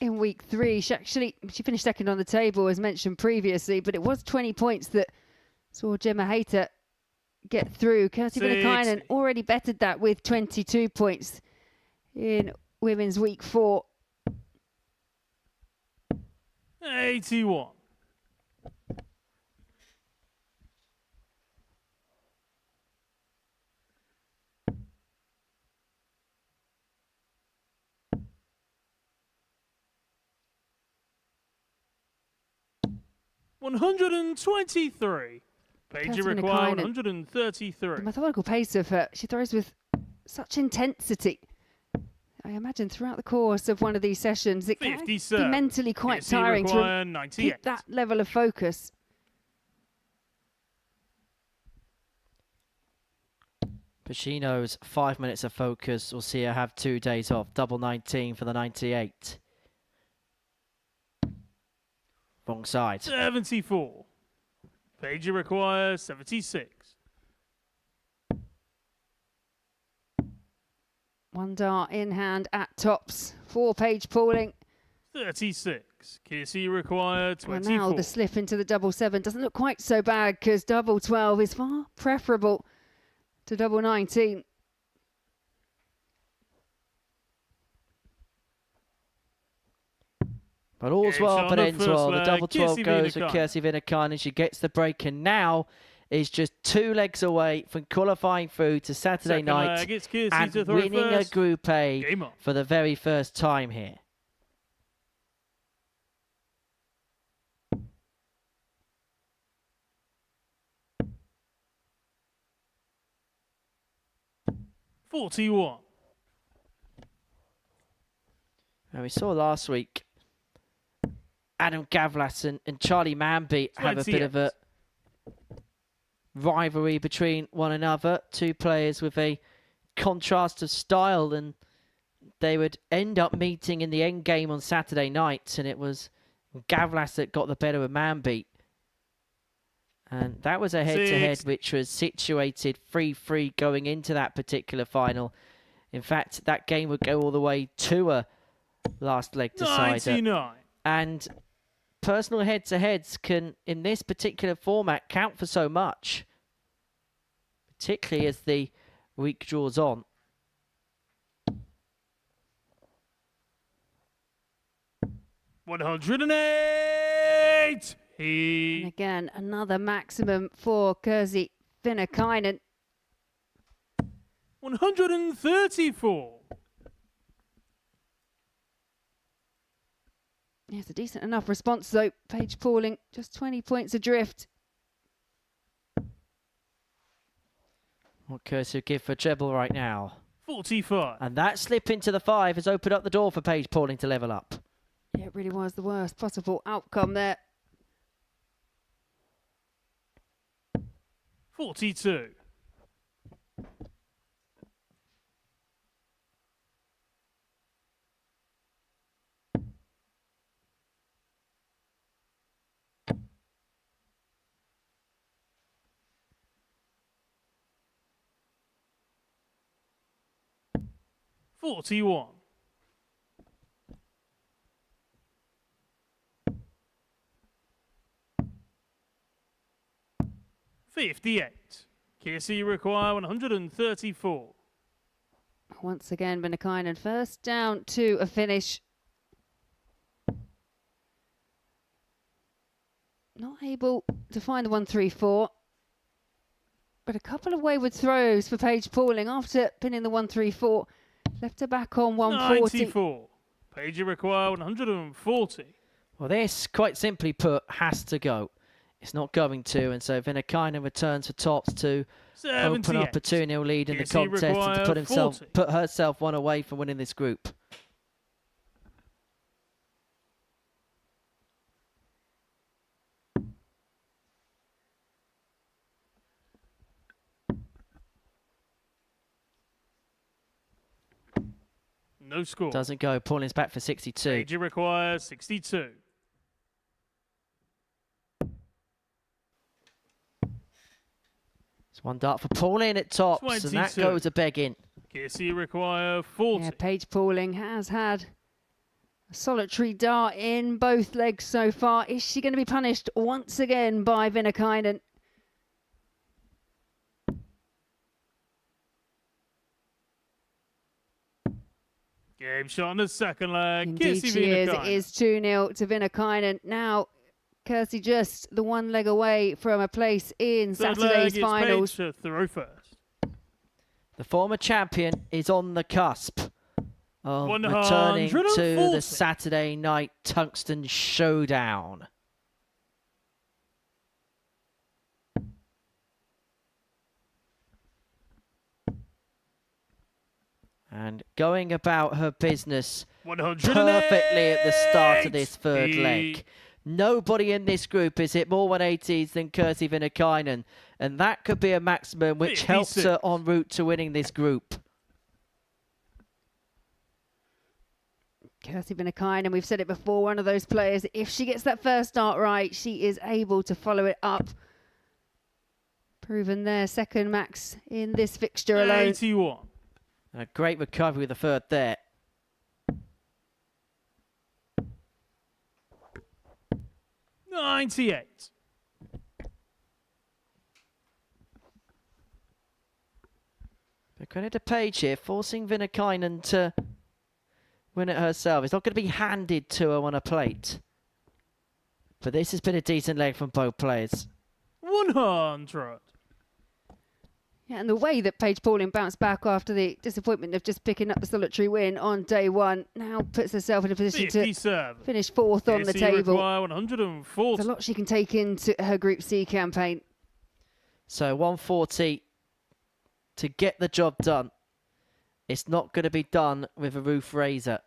in week 3, she finished second on the table, as mentioned previously, but it was 20 points that saw Gemma Hayter get through. Kirsty Viinikainen already bettered that with 22 points in Women's Week 4. 81. $123. Paige require 133. The methodical pace of her, she throws with such intensity. I imagine throughout the course of one of these sessions, it can be mentally quite tiring to keep that level of focus. But she knows 5 minutes of focus will see her have 2 days off. Double 19 for the 98. Wrong side. 74. Paige requires 76. One dart in hand at tops for Paige Pauling. 36. Kirsi required 24. Well, now the slip into the double 7 doesn't look quite so bad because double 12 is far preferable to double 19. But all's well, but ends well. The double 12 Kirsi goes for Viinikainen. Kirsi Viinikainen. She gets the break and now is just 2 legs away from qualifying through to Saturday Second night leg, it's Kirsi and to throw winning first. a Group A Game on. for the very first time here. $41. And we saw last week Adam Gavlas and Charlie Manby have a bit of a rivalry between one another. 2 players with a contrast of style, and they would end up meeting in the end game on Saturday night, and it was Gavlas that got the better of Manby. And that was a head-to-head which was situated 3-3 going into that particular final. In fact, that game would go all the way to a last leg decider. 99. And personal head-to-heads can, in this particular format, count for so much, particularly as the week draws on. $108. And again, another maximum for Kirsi Viinikainen. 134. Yes, a decent enough response though. Paige Pauling just 20 points adrift. What Kirsi would give for treble right now. 45. And that slip into the 5 has opened up the door for Paige Pauling to level up. Yeah, it really was the worst possible outcome there. 42. $41. 58. Kirsi require 134. Once again, Viinikainen first down to a finish. Not able to find the 134. But a couple of wayward throws for Paige Pauling after pinning the 134. Left her back on 140. 94. Paige require 140. Well, this, quite simply put, has to go. It's not going to, and so Viinikainen returns for tops to open up a 2-0 lead in the contest and to put herself one away from winning this group. No score. Doesn't go. Pauling's back for 62. Paige requires 62. It's one dart for Pauling at tops, 22. and that goes a begging. Kirsi require 40. Yeah, Paige Pauling has had a solitary dart in both legs so far. Is she going to be punished once again by Viinikainen? Game shot on the second leg. Indeed Kirsi she is. It Viinikainen. is 2-0 to Viinikainen. Now, Kirsi just the 1 leg away from a place in Third Saturday's leg, finals. It's Paige to throw first. The former champion is on the cusp of returning to 140. the Saturday night Tungsten Showdown. And going about her business 108. perfectly at the start of this third leg. Nobody in this group has hit more 180s than Kirsi Viinikainen, and that could be a maximum which helps her en route to winning this group. Kirsi Viinikainen, we've said it before, one of those players, if she gets that first start right, she is able to follow it up. Proven their second max in this fixture alone. 81. A great recovery with the third there. $98. But credit to Paige here, forcing Viinikainen to win it herself. It's not going to be handed to her on a plate. But this has been a decent leg from both players. 100. Yeah, and the way that Paige Pauling bounced back after the disappointment of just picking up the solitary win on day one now puts herself in a position to finish fourth on the table. 140. There's a lot she can take into her Group C campaign. So 140 to get the job done. It's not going to be done with a roof razor.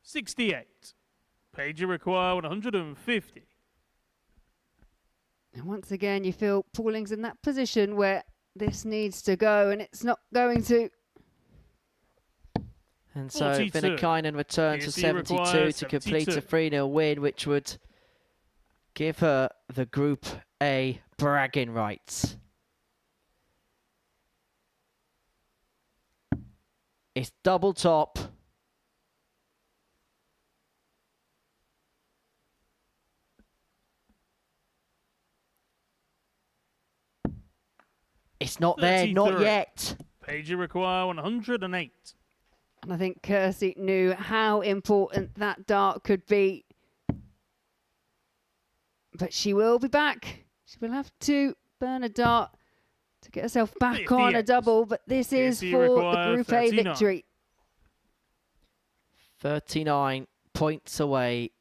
$68. Paige require 150. And once again, you feel Pauling's in that position where this needs to go, and it's not going to. And so Viinikainen returns to 72 to complete a 3-0 win, which would give her the Group A bragging rights. It's double top. It's not there, not yet. Paige require 108. And I think Kirsi knew how important that dart could be. But she will be back. She will have to burn a dart to get herself back on a double. But this is for the Group A victory. 39 points away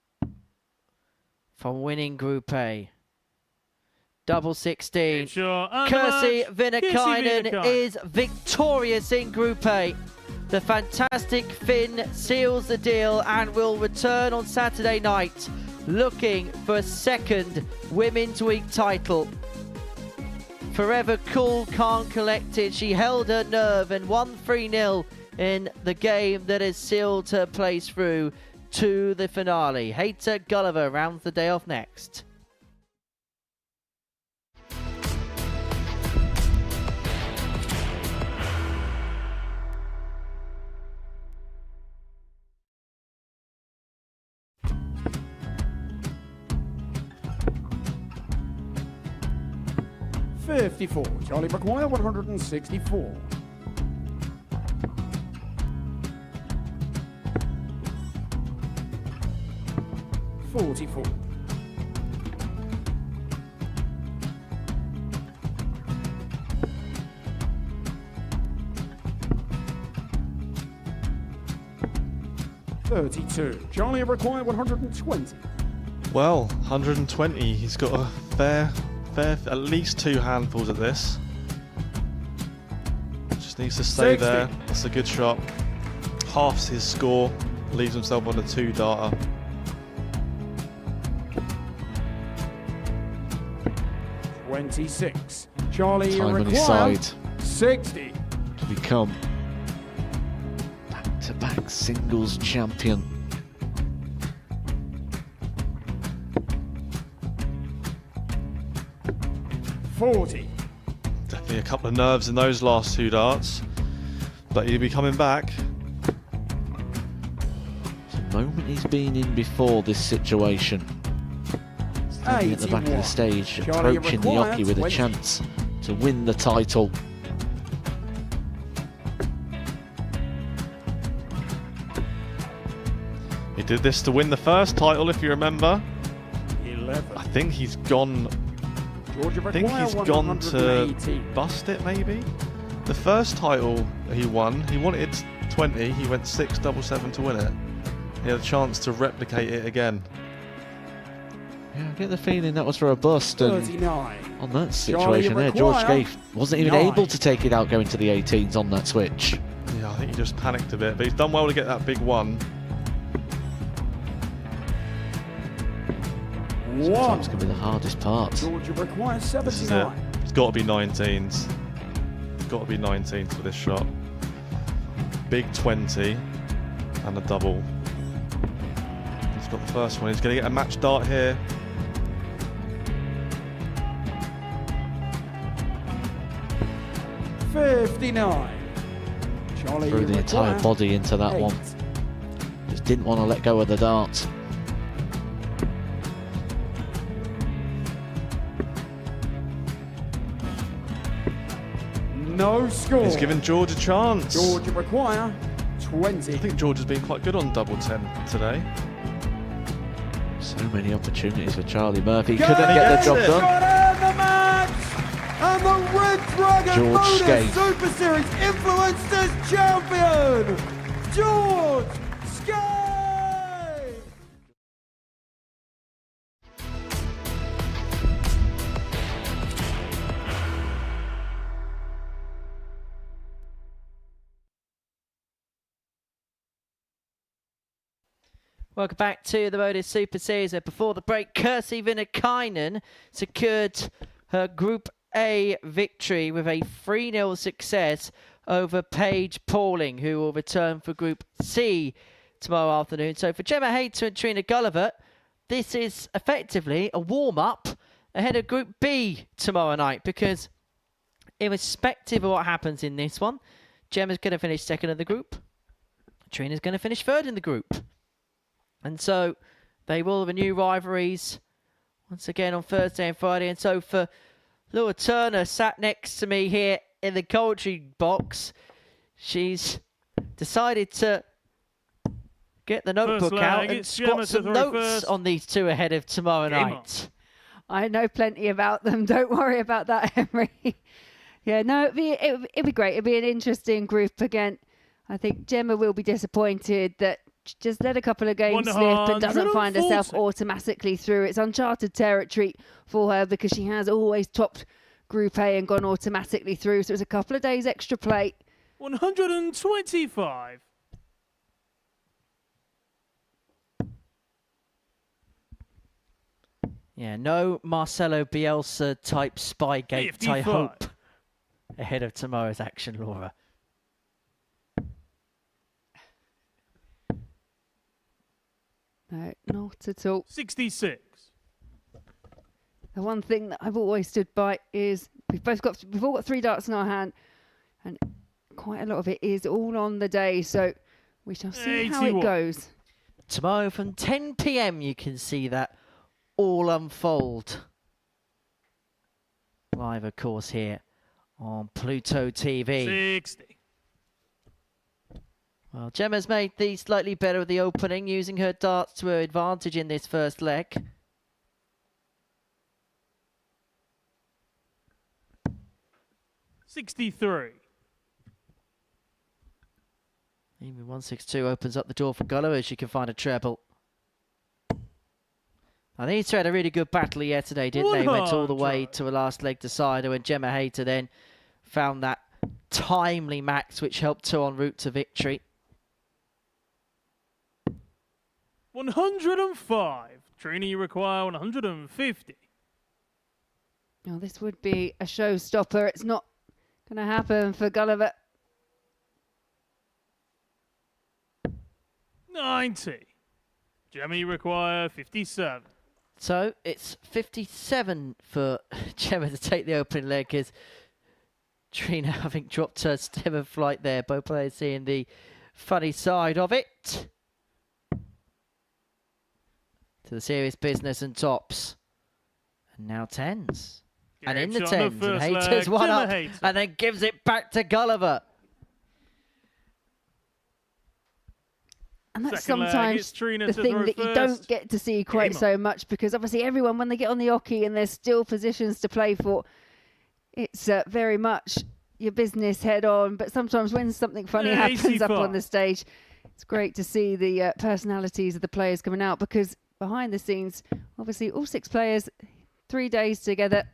from winning Group A. Double 16. Kirsi Viinikainen is victorious in Group A. The fantastic Finn seals the deal and will return on Saturday night looking for a second Women's Week title. Forever cool, calm, collected, she held her nerve and won 3-0 in the game that has sealed her place through to the finale. Hayter Gulliver rounds the day off next. $54. Charlie McGuire, 164. $44. $32. Charlie required 120. Well, 120. He's got a fair, at least 2 handfuls at this. Just needs to stay 60. there. That's a good shot. Halves his score. Leaves himself on a 2-darter. $26. Charlie Time on his required side 60. to become back-to-back singles champion. $40. Definitely a couple of nerves in those last 2 darts, but he'll be coming back. It's a moment he's been in before this situation. Standing at the back of the stage, Charlie approaching the jockey with a chance to win the title. He did this to win the first title, if you remember. 11. I think he's gone. I think he's gone to bust it, maybe. The first title he won, he wanted 20. He went 6-7-7 to win it. He had a chance to replicate it again. Yeah, I get the feeling that was for a bust. And 39. on that situation there, George Scaife wasn't even able to take it out going to the 18s on that switch. Yeah, I think he just panicked a bit, but he's done well to get that big one. Sometimes can be the hardest part. Georgia requires 79. This is it. It's got to be 19s. It's got to be 19s for this shot. Big 20 and a double. He's got the first one. He's going to get a match dart here. Threw the entire body into that one. Just didn't want to let go of the dart. No score. He's given George a chance. George require 20. I think George has been quite good on double 10 today. So many opportunities for Charlie Murphy. Couldn't get the job done. The match! And the Red Dragon George Modus Skate. Super Series Influencers Champion, George Skate! Welcome back to the Modus Super Series, where before the break, Kirsi Viinikainen secured her Group A victory with a 3-0 success over Paige Pauling, who will return for Group C tomorrow afternoon. So for Gemma Hayter and Trina Gulliver, this is effectively a warm-up ahead of Group B tomorrow night, because irrespective of what happens in this one, Gemma's going to finish second in the group, Trina's going to finish third in the group. And so they will renew rivalries once again on Thursday and Friday. And so for Laura Turner, sat next to me here in the commentary box, she's decided to get the notebook out and squat some notes on these two ahead of tomorrow night. I know plenty about them. Don't worry about that, Henry. Yeah, no, it'd be great. It'd be an interesting group again. I think Gemma will be disappointed that she just let a couple of games slip and doesn't find herself automatically through. It's uncharted territory for her because she has always topped Group A and gone automatically through. So it's a couple of days extra play. 125. Yeah, no Marcelo Bielsa type Spygate, I hope, ahead of tomorrow's action, Laura. No, not at all. 66. The one thing that I've always stood by is we've all got 3 darts in our hand, and quite a lot of it is all on the day. So we shall see how it goes. Tomorrow from 10 p.m. you can see that all unfold live, of course, here on Pluto TV. 60. Well, Gemma's made these slightly better with the opening, using her darts to her advantage in this first leg. $63. Even 162 opens up the door for Gulliver. She can find a treble. I think these two had a really good battle yesterday, didn't they? Went all the way to a last leg decider, when Gemma Hayter then found that timely max, which helped her en route to victory. 105. Trina, you require 150. Now, this would be a showstopper. It's not going to happen for Gulliver. 90. Gemma, you require 57. So it's 57 for Gemma to take the opening leg, as Trina, I think, dropped her stem of flight there. Both players seeing the funny side of it. To the serious business and tops. And now tens. And in the tens. And Hayter's one up. And then gives it back to Gulliver. And that's sometimes the thing that you don't get to see quite so much, because obviously everyone, when they get on the oche and there's still positions to play for, it's very much your business head on. But sometimes when something funny happens up on the stage, it's great to see the personalities of the players coming out, because behind the scenes, obviously all 6 players, 3 days together,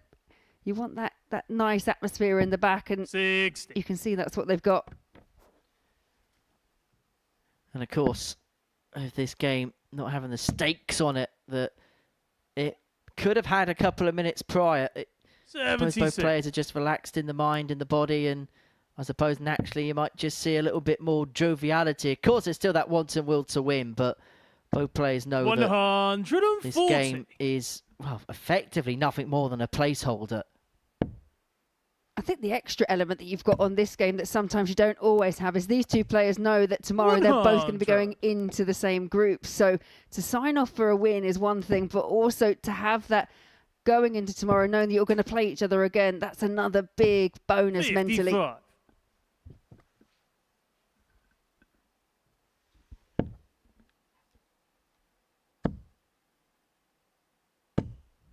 you want that nice atmosphere in the back, and 60. You can see that's what they've got. And of course, with this game not having the stakes on it that it could have had a couple of minutes prior, I suppose both players are just relaxed in the mind and the body, and I suppose naturally you might just see a little bit more joviality. Of course, there's still that wanton will to win, but Both players know that 140. this game is, well, effectively nothing more than a placeholder. I think the extra element that you've got on this game that sometimes you don't always have is these two players know that tomorrow they're both going to be going into the same group. So to sign off for a win is one thing, but also to have that going into tomorrow knowing that you're going to play each other again, that's another big bonus 55. mentally.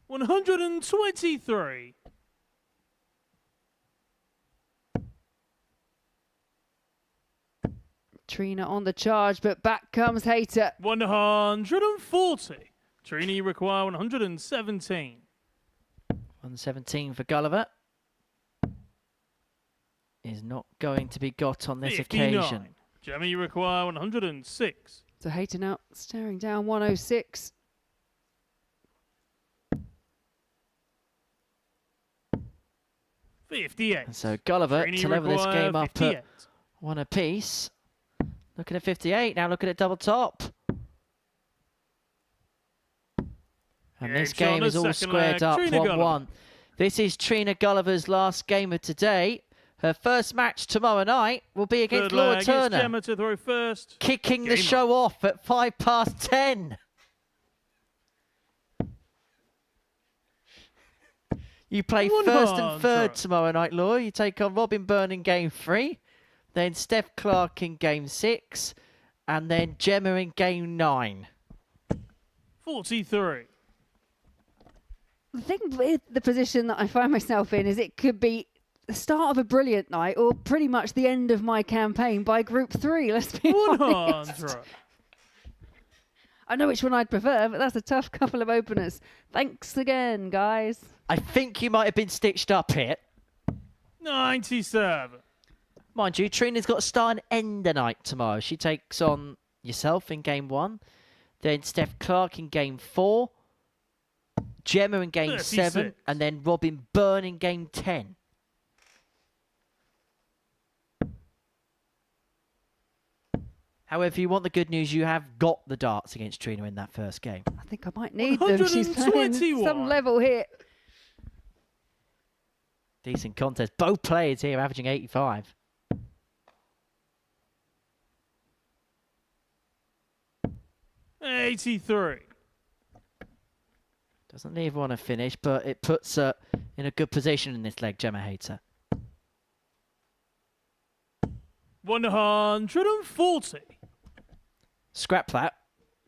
$123. Trina on the charge, but back comes Hayter. 140. Trina, you require 117. 117 for Gulliver. Is not going to be got on this 59. occasion. Gemma, you require 106. So Hayter now staring down 106. $58. So Gulliver Trina, to level this require game up 58. at 1 apiece. Looking at 58, now looking at double top. And this game is all squared up, 1-1. This is Trina Gulliver's last game of today. Her first match tomorrow night will be against Laura Turner. Gemma to throw first. Kicking the show off at 10:05. You play first and third tomorrow night, Laura. You take on Robin Byrne in game 3, then Steph Clark in game 6, and then Gemma in game 9. 43. The thing with the position that I find myself in is it could be the start of a brilliant night or pretty much the end of my campaign by group 3, let's be honest. I know which one I'd prefer, but that's a tough couple of openers. Thanks again, guys. I think you might have been stitched up here. 97. Mind you, Trina's got to start and end the night tomorrow. She takes on yourself in game 1, then Steph Clark in game 4, Gemma in game 7, and then Robin Byrne in game 10. However, if you want the good news, you have got the darts against Trina in that first game. I think I might need them. She's playing some level here. Decent contest. Both players here averaging 85. $83. Doesn't leave one a finish, but it puts her in a good position in this leg, Gemma Hayter. 140. Scrap that.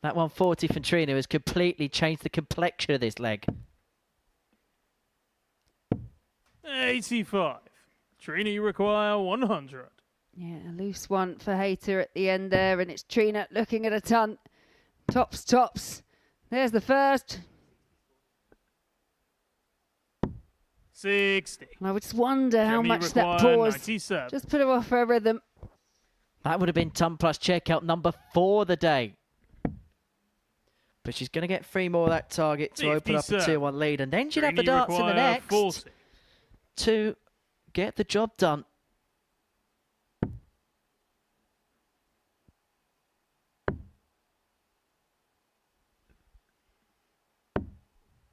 That 140 from Trina has completely changed the complexion of this leg. 85. Trina, you require 100. Yeah, a loose one for Hayter at the end there, and it's Trina looking at a ton. Tops. There's the first. 60. And I would just wonder how Gemma, much you that require pause 97. just put her off her rhythm. That would have been Ton Plus checkout number 4 of the day. But she's going to get 3 more of that target to open up a 2-1 lead. And then she'd have the darts in the next 40. to get the job done.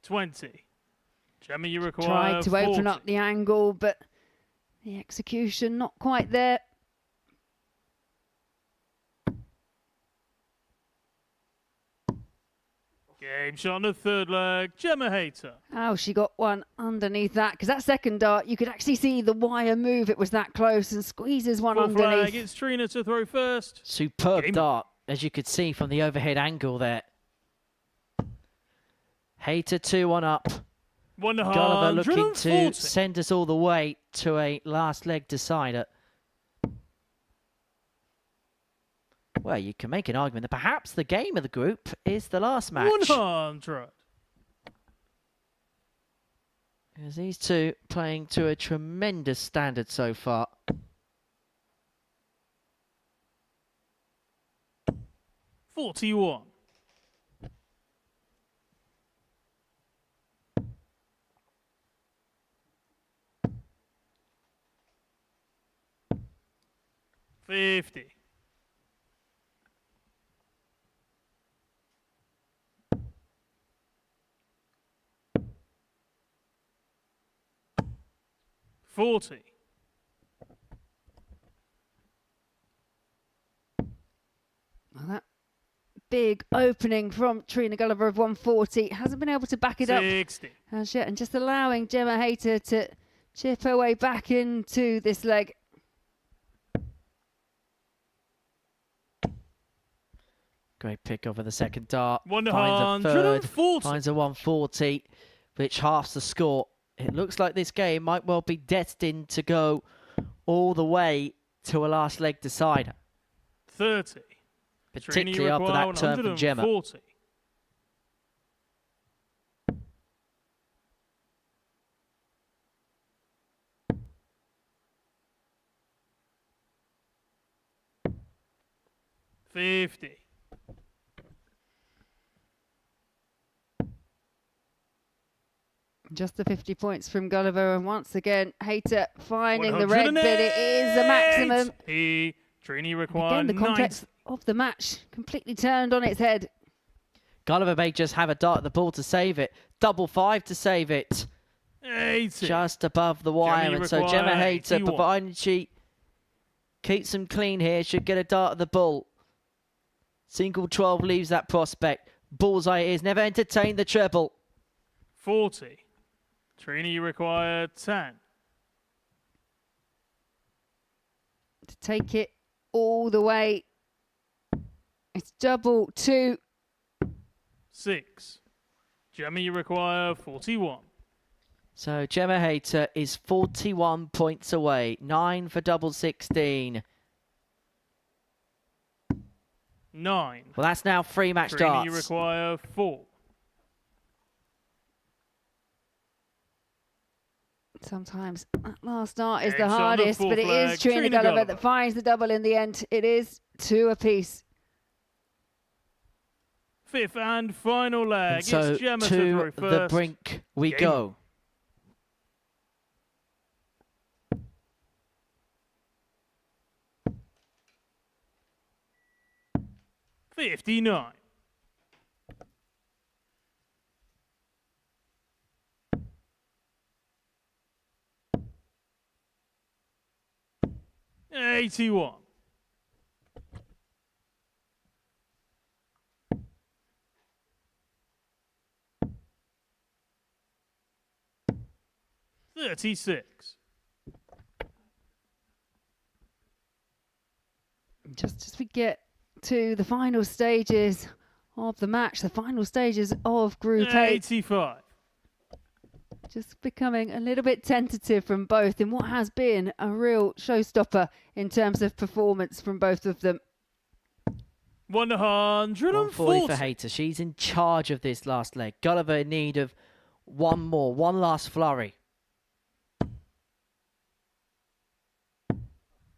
$20. Gemma, you require Tried to 40. open up the angle, but the execution not quite there. Game shot on the third leg. Gemma Hayter. Oh, she got one underneath that, because that second dart, you could actually see the wire move. It was that close and squeezes one Full underneath. flag. It's Trina to throw first. Superb dart, as you could see from the overhead angle there. Hayter 2-1 up. Gulliver looking to send us all the way to a last leg decider. Well, you can make an argument that perhaps the game of the group is the last match. 100. As these two playing to a tremendous standard so far. $41. $50. 40. Well, that big opening from Trina Gulliver of 140 hasn't been able to back it 60. up as yet, and just allowing Gemma Hayter to chip her way back into this leg. Great pick over the second dart. 140. Finds a 140, which halves the score. It looks like this game might well be destined to go all the way to a last leg decider. 30. Particularly after that turn from Gemma. 140. $50. Just the 50 points from Gulliver, and once again, Hayter finding the red, but it is the maximum. Trina required again, the context of the match completely turned on its head. Gulliver may just have a dart at the ball to save it. Double 5 to save it. 80. Just above the wire, and so Gemma Hayter, providing she keeps them clean here, should get a dart at the ball. Single 12 leaves that prospect. Bullseye is never entertained the treble. 40. Trina, you require 10. To take it all the way. It's double 2. 6. Gemma, you require 41. So Gemma Hayter is 41 points away. 9 for double 16. 9. Well, that's now 3 match Trina, darts. you require 4. Sometimes that last dart is the Eggs on the hardest, but it fourth is Trina leg. Gulliver that finds the double in the end. It is 2 apiece. 5th and final leg. And so It's Gemma to throw the first. brink we Game. go. $59. $81. $36. Just as we get to the final stages of the match, the final stages of Group A. 85. Just becoming a little bit tentative from both in what has been a real showstopper in terms of performance from both of them. 140 for Hayter. She's in charge of this last leg. Gulliver in need of one last flurry.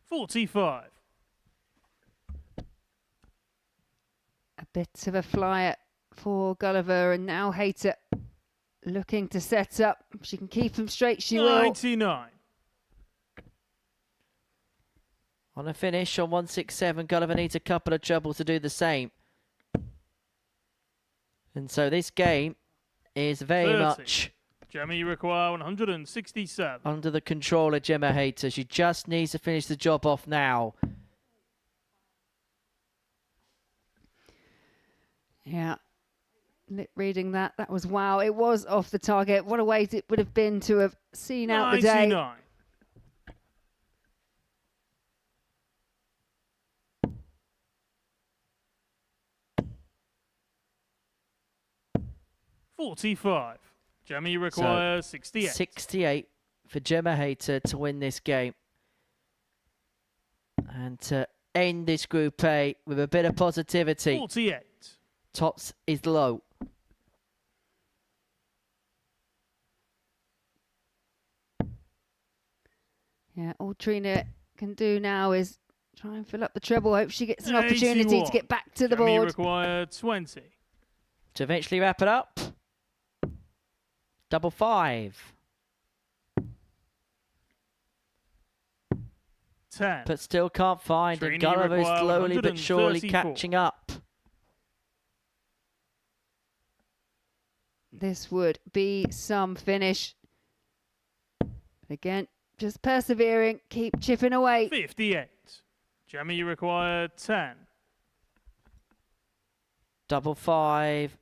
45. A bit of a flyer for Gulliver, and now Hayter looking to set up. If she can keep him straight, she will. 99. On a finish on 167, Gulliver needs a couple of trebles to do the same. And so this game is very 30. much Gemma, you require 167. under the control of Gemma Hayter. She just needs to finish the job off now. Yeah. Reading that was wow. It was off the target. What a way it would have been to have seen out the day. 99. $45. Gemma, you require 68. 68 for Gemma Hayter to win this game. And to end this Group A with a bit of positivity. 48. Tops is low. Yeah, all Trina can do now is try and fill up the treble. Hope she gets an opportunity 81. to get back to the Gemma, you board. require 20. To eventually wrap it up. Double 5. 10. But still can't find it. Trina, you Gulliver is require slowly but surely 134. catching up. This would be some finish. Again, just persevering, keep chipping away. 58. Gemma, you require 10. Double 5.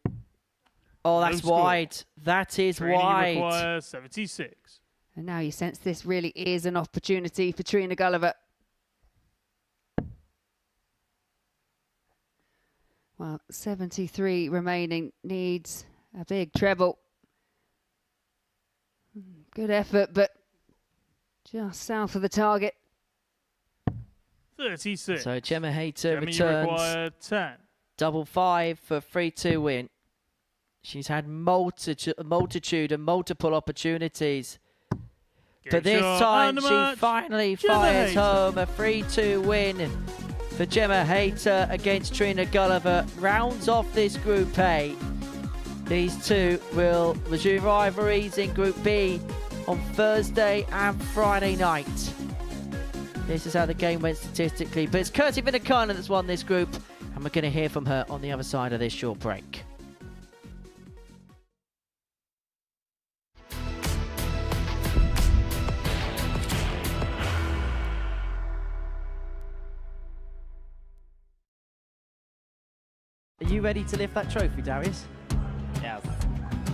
Oh, that's No score. wide. That is Trina, wide. you require 76. And now you sense this really is an opportunity for Trina Gulliver. Well, 73 remaining, needs a big treble. Good effort, but just south of the target. 36. So Gemma Hayter Gemma, you returns. require 10. Double 5 for a 3-2 win. She's had multitude and multiple opportunities. But this time she finally fires home a 3-2 win for Gemma Hayter against Trina Gulliver. Rounds off this Group A. These two will resume rivalries in Group B on Thursday and Friday night. This is how the game went statistically. But it's Kirsi Viinikainen that's won this group, and we're going to hear from her on the other side of this short break. Are you ready to lift that trophy, Darius? Yes.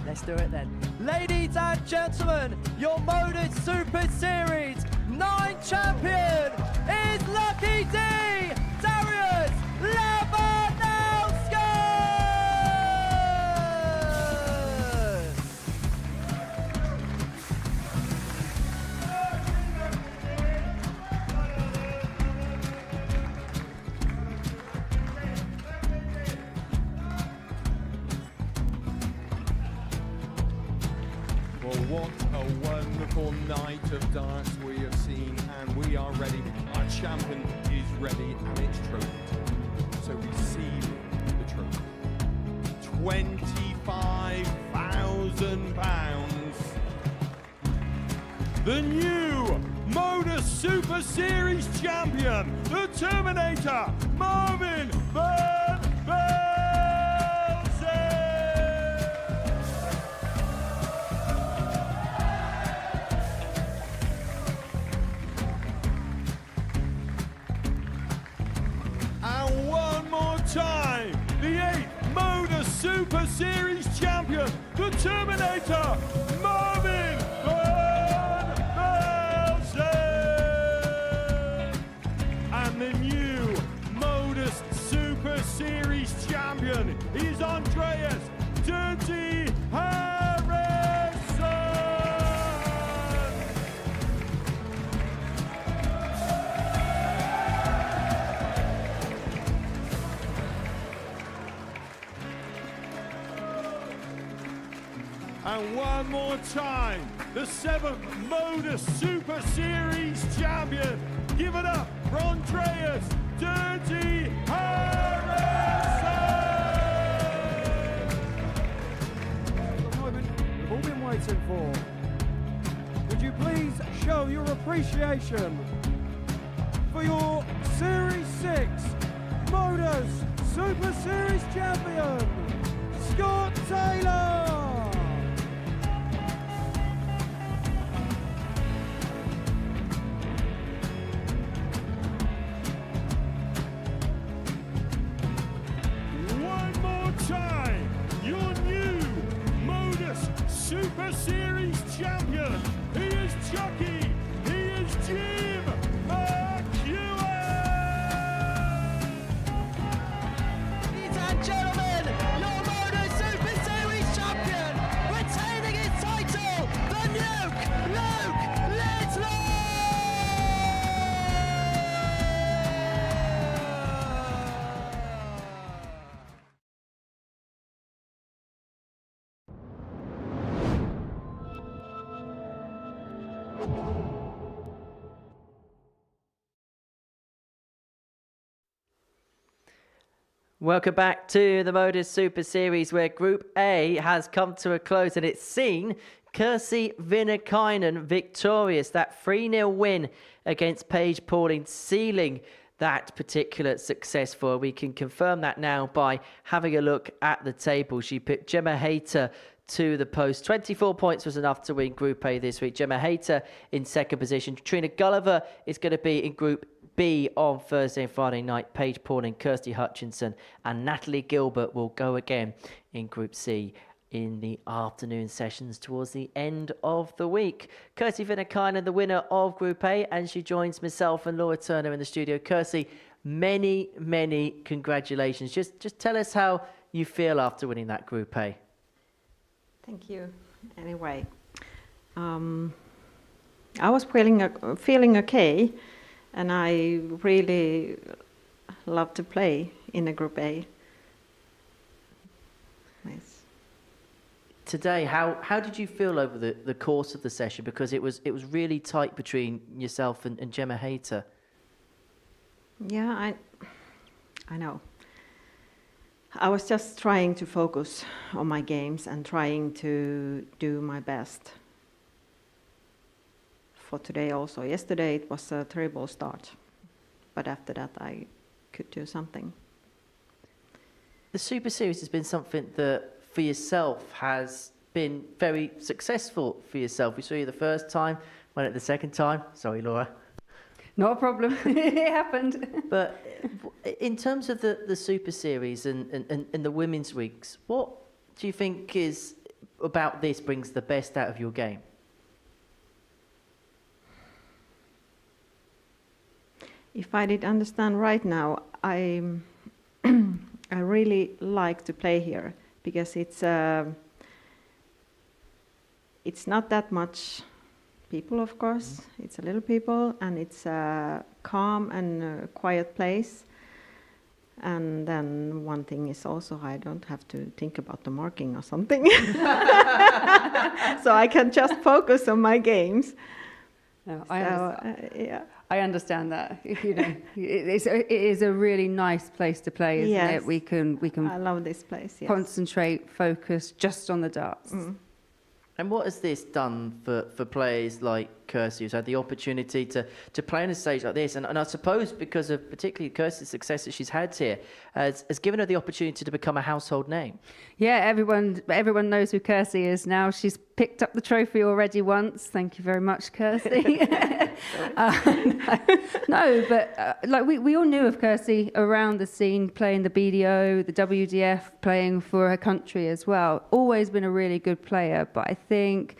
Let's do it then. Ladies and gentlemen, your Modus Super Series 9 champion is Lucky D, Darius Labanowski! Well, what a wonderful night of darts we have seen, and we are ready. Our champion is ready, and it's trophy. So receive the trophy. £25,000. The new Modus Super Series champion, the Terminator, Marvin Van Velzen. And one more time, the 8th Modus Super Series champion, the Terminator, Marvin Van Velzen. And the new Modus Super Series champion is Andreas Dirty Harrison. And one more time, the 7th Modus Super Series champion. Give it up for Andreas Dirty Harrison. The moment we've all been waiting for. Would you please show your appreciation for your Series 6 Modus Super Series champion, Scott Taylor. Time, your new Modus Super Series champion. He is Chucky. He is Jim McEwen. Ladies and gentlemen, your Modus Super Series champion, retaining his title, the Nuke, Luke Littler. Welcome back to the Modus Super Series, where Group A has come to a close, and it's seen Kirsi Viinikainen victorious. That 3-0 win against Paige Pauling, sealing that particular success for her. We can confirm that now by having a look at the table. She put Gemma Hayter to the post. 24 points was enough to win Group A this week. Gemma Hayter in second position. Trina Gulliver is going to be in Group B on Thursday and Friday night. Paige Pauling, Kirsty Hutchinson and Natalie Gilbert will go again in Group C in the afternoon sessions towards the end of the week. Kirsi Viinikainen, the winner of Group A, and she joins myself and Laura Turner in the studio. Kirsi, many congratulations. Just tell us how you feel after winning that Group A. Thank you. Anyway, I was feeling okay, and I really love to play in a Group A. Nice. Today, how did you feel over the course of the session? Because it was really tight between yourself and Gemma Hayter. Yeah, I know. I was just trying to focus on my games and trying to do my best for today also. Yesterday it was a terrible start, but after that I could do something. The Super Series has been something that for yourself has been very successful for yourself. We saw you the first time, won it the second time. Sorry, Laura. Not a problem. It happened. But in terms of the Super Series and the Women's Weeks, what do you think is about this brings the best out of your game? If I did understand right now, I really like to play here because it's not that much people, of course. It's a little people, and it's a calm and quiet place. And then one thing is also I don't have to think about the marking or something. So I can just focus on my games. No, yeah. I understand that. You know, it is a really nice place to play, isn't Yes. it? We can. I love this place. Yes. Concentrate, focus just on the darts. Mm. And what has this done for players like Kirsi, who's had the opportunity to play on a stage like this? And I suppose because of particularly Kirsi's success that she's had here, has given her the opportunity to become a household name. Yeah, everyone knows who Kirsi is now. She's picked up the trophy already once. Thank you very much, Kirsi. No, but like we all knew of Kirsi around the scene, playing the BDO, the WDF, playing for her country as well. Always been a really good player, but I think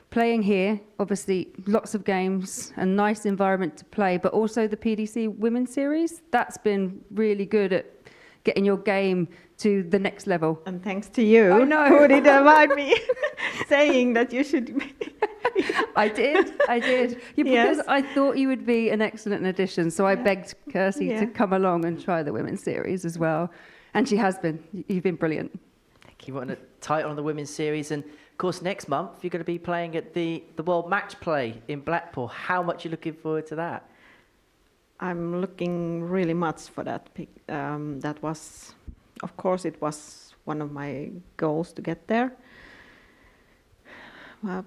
playing here, obviously lots of games, a nice environment to play, but also the PDC Women's Series, that's been really good at getting your game to the next level. And thanks to you, I know. who did invite me, saying that you should. I did. Yeah, because I thought you would be an excellent addition, so I begged Kirsi to come along and try the Women's Series as well. And she has been. You've been brilliant. Thank you. Want to tight on the Women's Series. And of course, next month, you're going to be playing at the World Match Play in Blackpool. How much are you looking forward to that? I'm looking really much for that. That was, of course, it was one of my goals to get there. Well,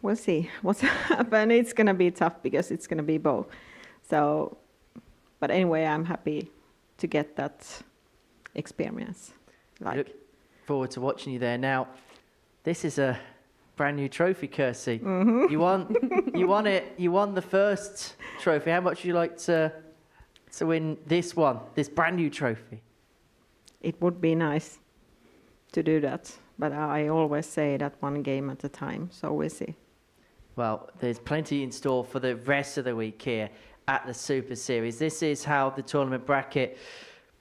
we'll see what's happening. It's going to be tough because it's going to be both. So, but anyway, I'm happy to get that experience. Look forward to watching you there. Now, this is a brand new trophy, Kirsi. Mm-hmm. You won it. You won the first trophy. How much would you like to win this one, this brand new trophy? It would be nice to do that, but I always say that one game at a time, so we'll see. Well, there's plenty in store for the rest of the week here at the Super Series. This is how the tournament bracket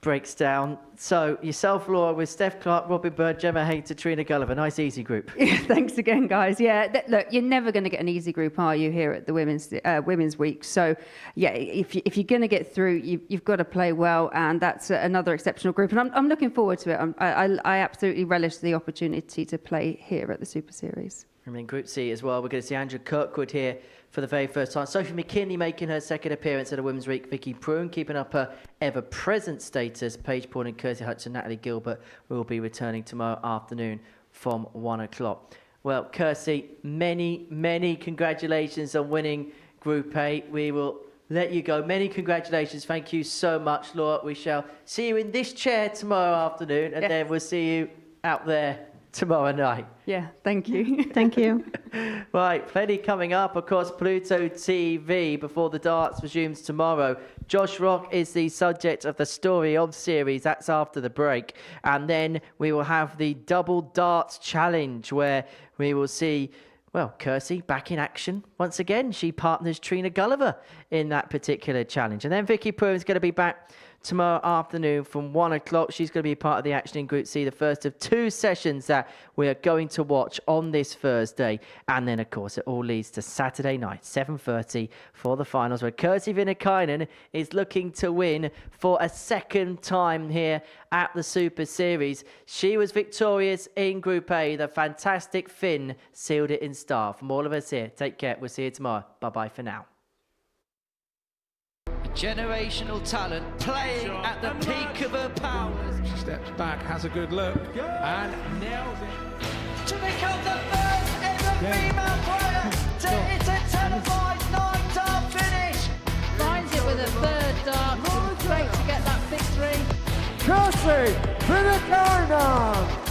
breaks down. So yourself, Laura, with Steph Clark, Robin Bird, Gemma Hayter, Trina Gulliver. Nice, easy group. Thanks again, guys. Yeah, look, you're never going to get an easy group, are you, here at the Women's Week? So, yeah, if you're going to get through, you've got to play well, and that's another exceptional group. And I'm looking forward to it. I absolutely relish the opportunity to play here at the Super Series. And in Group C as well, we're going to see Andrew Kirkwood here for the very first time. Sophie McKinley making her second appearance at a Women's Week. Vicky Prune keeping up her ever-present status. Paige Pauling, Kirsty Hutchinson, Natalie Gilbert will be returning tomorrow afternoon from 1 o'clock. Well, Kirsty, many congratulations on winning Group A. We will let you go. Many congratulations. Thank you so much, Laura. We shall see you in this chair tomorrow afternoon, and then we'll see you out there tomorrow night. Yeah, thank you. Thank you. Right, plenty coming up. Of course, Pluto TV before the darts resumes tomorrow. Josh Rock is the subject of the Story of series. That's after the break. And then we will have the Double Darts Challenge, where we will see, well, Kirsi back in action once again. She partners Trina Gulliver in that particular challenge. And then Vicky Poon's going to be back tomorrow afternoon from 1 o'clock. She's going to be part of the action in Group C, the first of 2 sessions that we are going to watch on this Thursday. And then, of course, it all leads to Saturday night, 7:30 for the finals, where Kirsi Viinikainen is looking to win for a second time here at the Super Series. She was victorious in Group A. The fantastic Finn sealed it in style. From all of us here, take care. We'll see you tomorrow. Bye-bye for now. Generational talent playing at the peak of her powers. She steps back, has a good look, and nails it. To become the first ever female player to hit a televised 9-dart finish. Finds it with a third dart. Great to get that victory. Kirsi Viinikainen!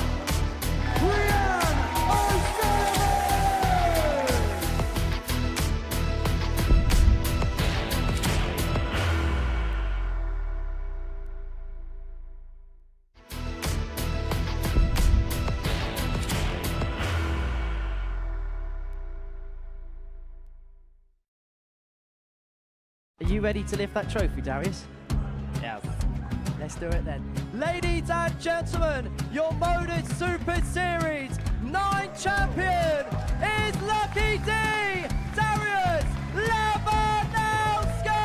Are you ready to lift that trophy, Darius? Yes. Let's do it then. Ladies and gentlemen, your Modus Super Series 9 champion is Lucky D, Darius Labanowski!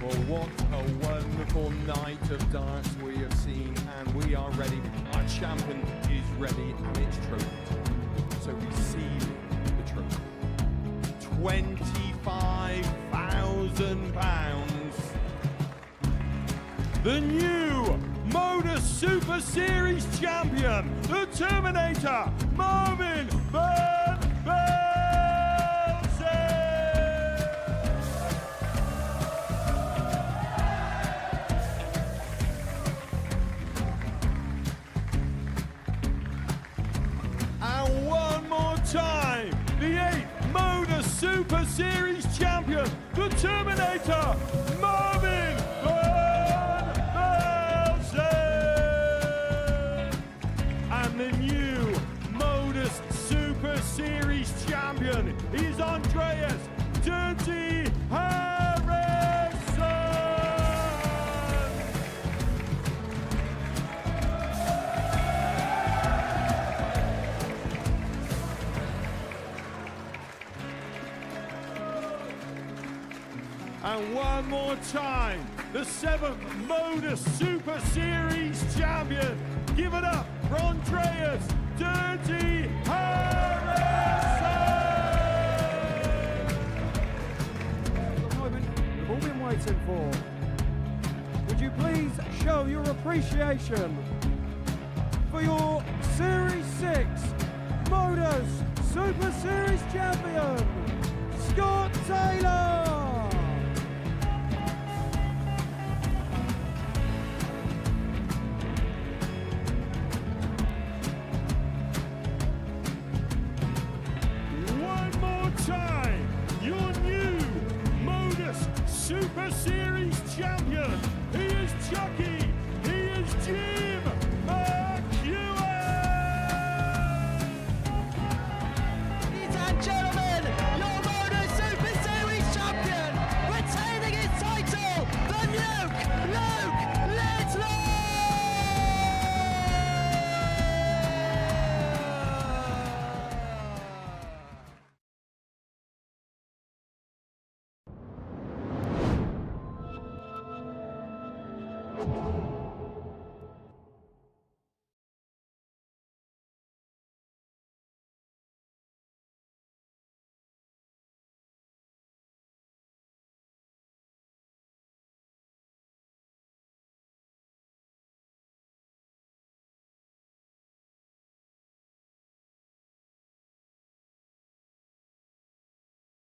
Well, what a wonderful night of darts we have seen, and we are ready. Our champion is ready, and it's trophy. So receive the trophy. £25,000. The new Modus Super Series champion, the Terminator, Marvin Van Velzen. And one more time, the 8th Modus Super Series champion, the Terminator, Marvin Van Velzen. And the new Modus Super Series champion is Andreas Dirty Harrison. And one more time, the 7th Modus Super Series champion. Give it up for Andreas Dirty Harrison. The moment we've all been waiting for. Would you please show your appreciation for your Series 6 Modus Super Series champion, Scott Taylor? One more time, your new Modus Super Series champion. He is Chucky. He is Jim McEwen. Ladies and gentlemen, your Modus Super Series champion, retaining his title, the Nuke, Luke Littler!